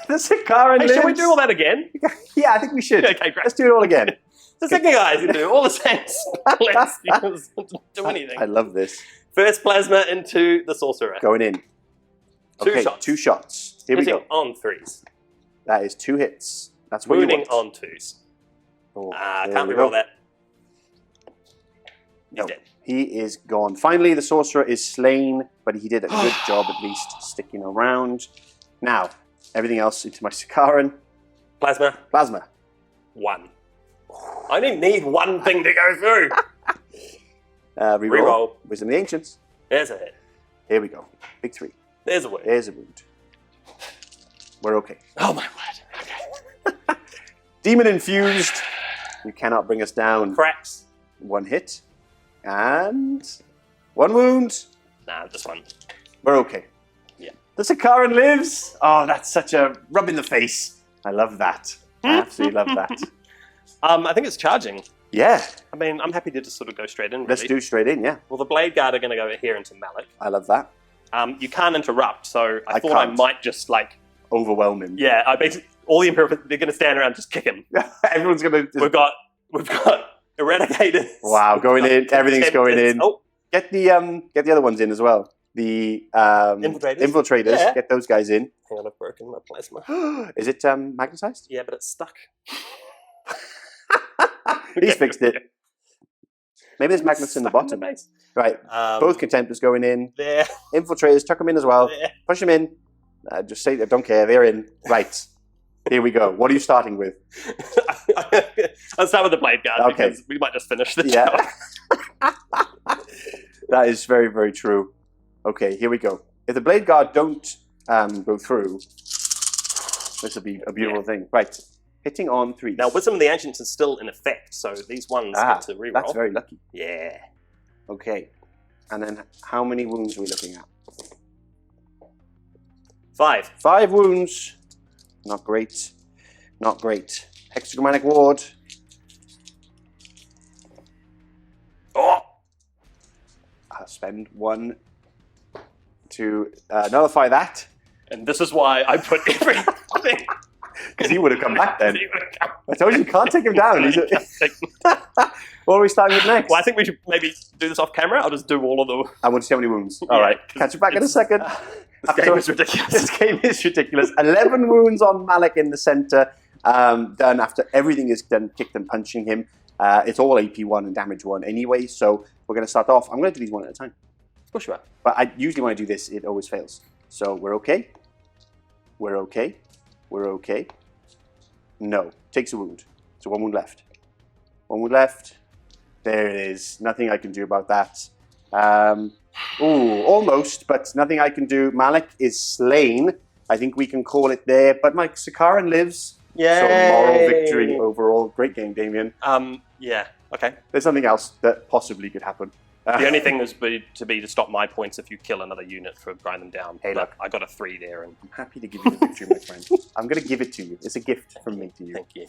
The Sakaran lives. Should we do all that again? Yeah, I think we should. Okay, great. Let's do it all again. The second guys can do all the same spells. You don't do anything. I love this. First plasma into the sorcerer. Going in. 2 shots. 2 shots. Here we go. On 3s. That is 2 hits. That's what Wounding you want. on 2s. Oh, can't reroll that. He's No, dead. he is gone. Finally, the sorcerer is slain, but he did a good job at least sticking around. Now, everything else into my Sakaran. Plasma. Plasma. 1. I only need 1 thing to go through. Reroll. Wisdom of the Ancients. There's a hit. Here we go. Big 3. There's a wound. There's a wound. We're okay. Oh my word. Okay. Demon infused. You cannot bring us down. Cracks. 1 hit. And 1 wound. Nah, just 1. We're okay. Yeah. The Sakaran lives. Oh, that's such a rub in the face. I love that. I absolutely love that. I think it's charging. Yeah. I mean, I'm happy to just sort of go straight in. Really. Let's do straight in, yeah. Well, the Blade Guard are going to go here into Malik. I love that. You can't interrupt, so I thought can't. I might just like... Overwhelm him. Yeah, I basically... All the Imperial... They're going to stand around and just kick him. Everyone's going to... We've got Eradicators. Wow, going in. Everything's going in. Oh. Get the other ones in as well. The infiltrators. Yeah. Get those guys in. Hang on, I've broken my plasma. Is it magnetized? Yeah, but it's stuck. He's fixed it. Maybe there's magnets in the bottom. Right. Both contemptors going in. There. Infiltrators, tuck them in as well. There. Push them in. Just say they don't care. They're in. Right. Here we go. What are you starting with? I'll start with the Blade Guard Okay. because we might just finish the Yeah. job. That is very, very true. Okay, here we go. If the Blade Guard don't go through, this will be a beautiful thing. Right. Hitting on 3. Now, Wisdom of the Ancients is still in effect, so these ones get to reroll. That's very lucky. Yeah. Okay. And then how many wounds are we looking at? 5. 5 wounds. Not great. Not great. Hexagramatic Ward. Oh! I'll spend 1 to nullify that. And this is why I put everything. Because he would have come back then. I told you, you can't take him down. What are we starting with next? Well, I think we should maybe do this off camera. I'll just do all of them. I want to see how many wounds. All right. Catch you back in a second. This game is ridiculous. This game is ridiculous. 11 wounds on Malik in the center. Done after everything is done, kicked and punching him. It's all AP1 and damage 1 anyway, so we're going to start off. I'm going to do these one at a time. Of course you are. But I usually when I do this, it always fails. So we're okay. We're okay. We're okay. No. Takes a wound. So 1 wound left. 1 wound left. There it is. Nothing I can do about that. Ooh, almost, but nothing I can do. Malik is slain. I think we can call it there. But my Sakaran lives. Yay! So moral victory overall. Great game, Damien. Yeah. Okay. There's something else that possibly could happen. The only thing was to stop my points if you kill another unit for grind them down. Hey, but look. I got a 3 there, and I'm happy to give you the victory, my friend. I'm going to give it to you. It's a gift from me to you. thank you.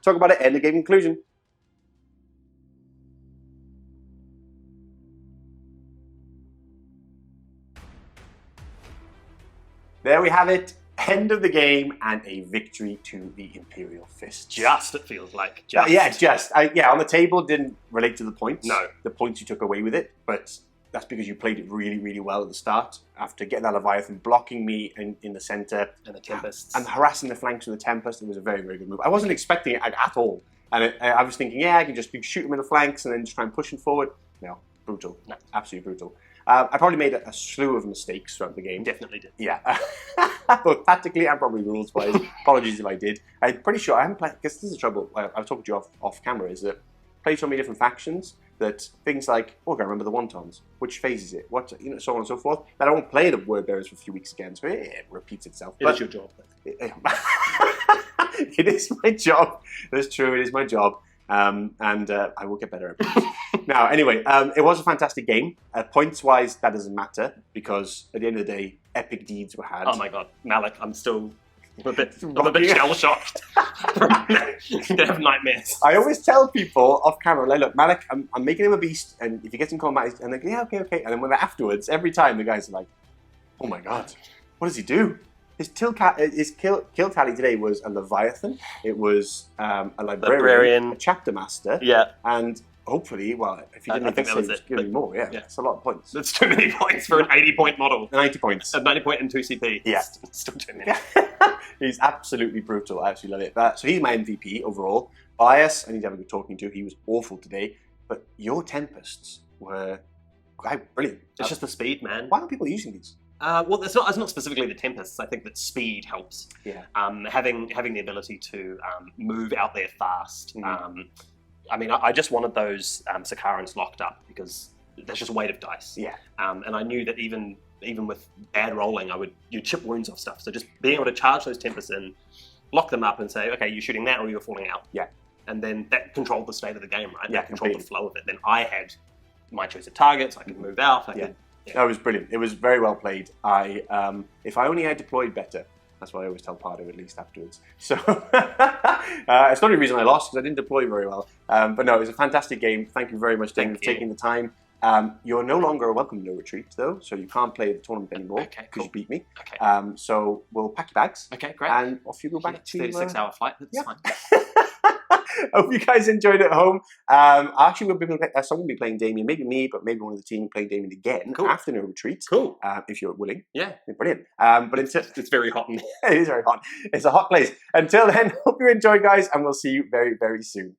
Talk about it. End of game conclusion. There we have it. End of the game and a victory to the Imperial Fists. Just, it feels like. Just. Yeah, just. Yeah, on the table it didn't relate to the points. No. The points you took away with it, but that's because you played it really, really well at the start. After getting that Leviathan, blocking me in the center. And the Tempests. And harassing the flanks with the Tempest, it was a very, very good move. I wasn't expecting it at all. And I was thinking, yeah, I can just shoot him in the flanks and then just try and push him forward. No, brutal. No, absolutely brutal. I probably made a slew of mistakes throughout the game. Definitely did. Yeah. Both tactically and probably rules-wise. Apologies if I did. I'm pretty sure I haven't played, because this is the trouble, I was talking to you off camera, is that I played so many different factions that things like, oh, I can't remember the wontons, which phase is it, what, so on and so forth, that I won't play the word bearers for a few weeks again, so it repeats itself. It is your job. It is my job. That's true. It is my job. And I will get better at it. Now, anyway, it was a fantastic game. Points-wise, that doesn't matter because at the end of the day, epic deeds were had. Oh my god, Malik, I'm a bit shell-shocked. I'm gonna have nightmares. I always tell people off camera, like, look, Malik, I'm making him a beast, and if he gets in combat, and they're like, yeah, okay. And then when they're afterwards, every time the guys are like, oh my god, what does he do? His kill tally today was a Leviathan, it was a Librarian, a Chapter Master, and hopefully, well, if you didn't think that was it, give me more, yeah. It's a lot of points. That's too many points for an 80-point model. 90 points. 90 point and 2 CP. Yeah. Still too many. He's absolutely brutal. I absolutely love it. So he's my MVP overall. Bias, I need to have a good talking to. He was awful today. But your Tempests were brilliant. It's just the speed, man. Why aren't people using these? Well, it's not specifically the Tempests. I think that speed helps. Yeah. Having the ability to move out there fast. I mean, I just wanted those Sakarans locked up because there's just weight of dice. Yeah. And I knew that even with bad rolling, you chip wounds off stuff. So just being able to charge those Tempests in, lock them up, and say, okay, you're shooting that or you're falling out. Yeah. And then that controlled the state of the game, right? Yeah, that controlled the flow of it. Then I had my choice of targets. I could move out. That was brilliant. It was very well played. If I only had deployed better, that's what I always tell Pardo at least afterwards. So it's not the only reason I lost because I didn't deploy very well. But no, it was a fantastic game. Thank you very much, Damien, for taking the time. You're no longer a welcome to no retreat though, so you can't play the tournament anymore because you beat me. Okay. So we'll pack your bags. Okay, great. And off you go back to 36-hour flight. That's fine. Hope you guys enjoyed it at home. Actually, someone will be playing Damien, maybe me, but maybe one of the team playing Damien again after no retreat. Cool. If you're willing. Yeah. Brilliant. But it's very hot in there. It is very hot. It's a hot place. Until then, hope you enjoy, guys, and we'll see you very, very soon.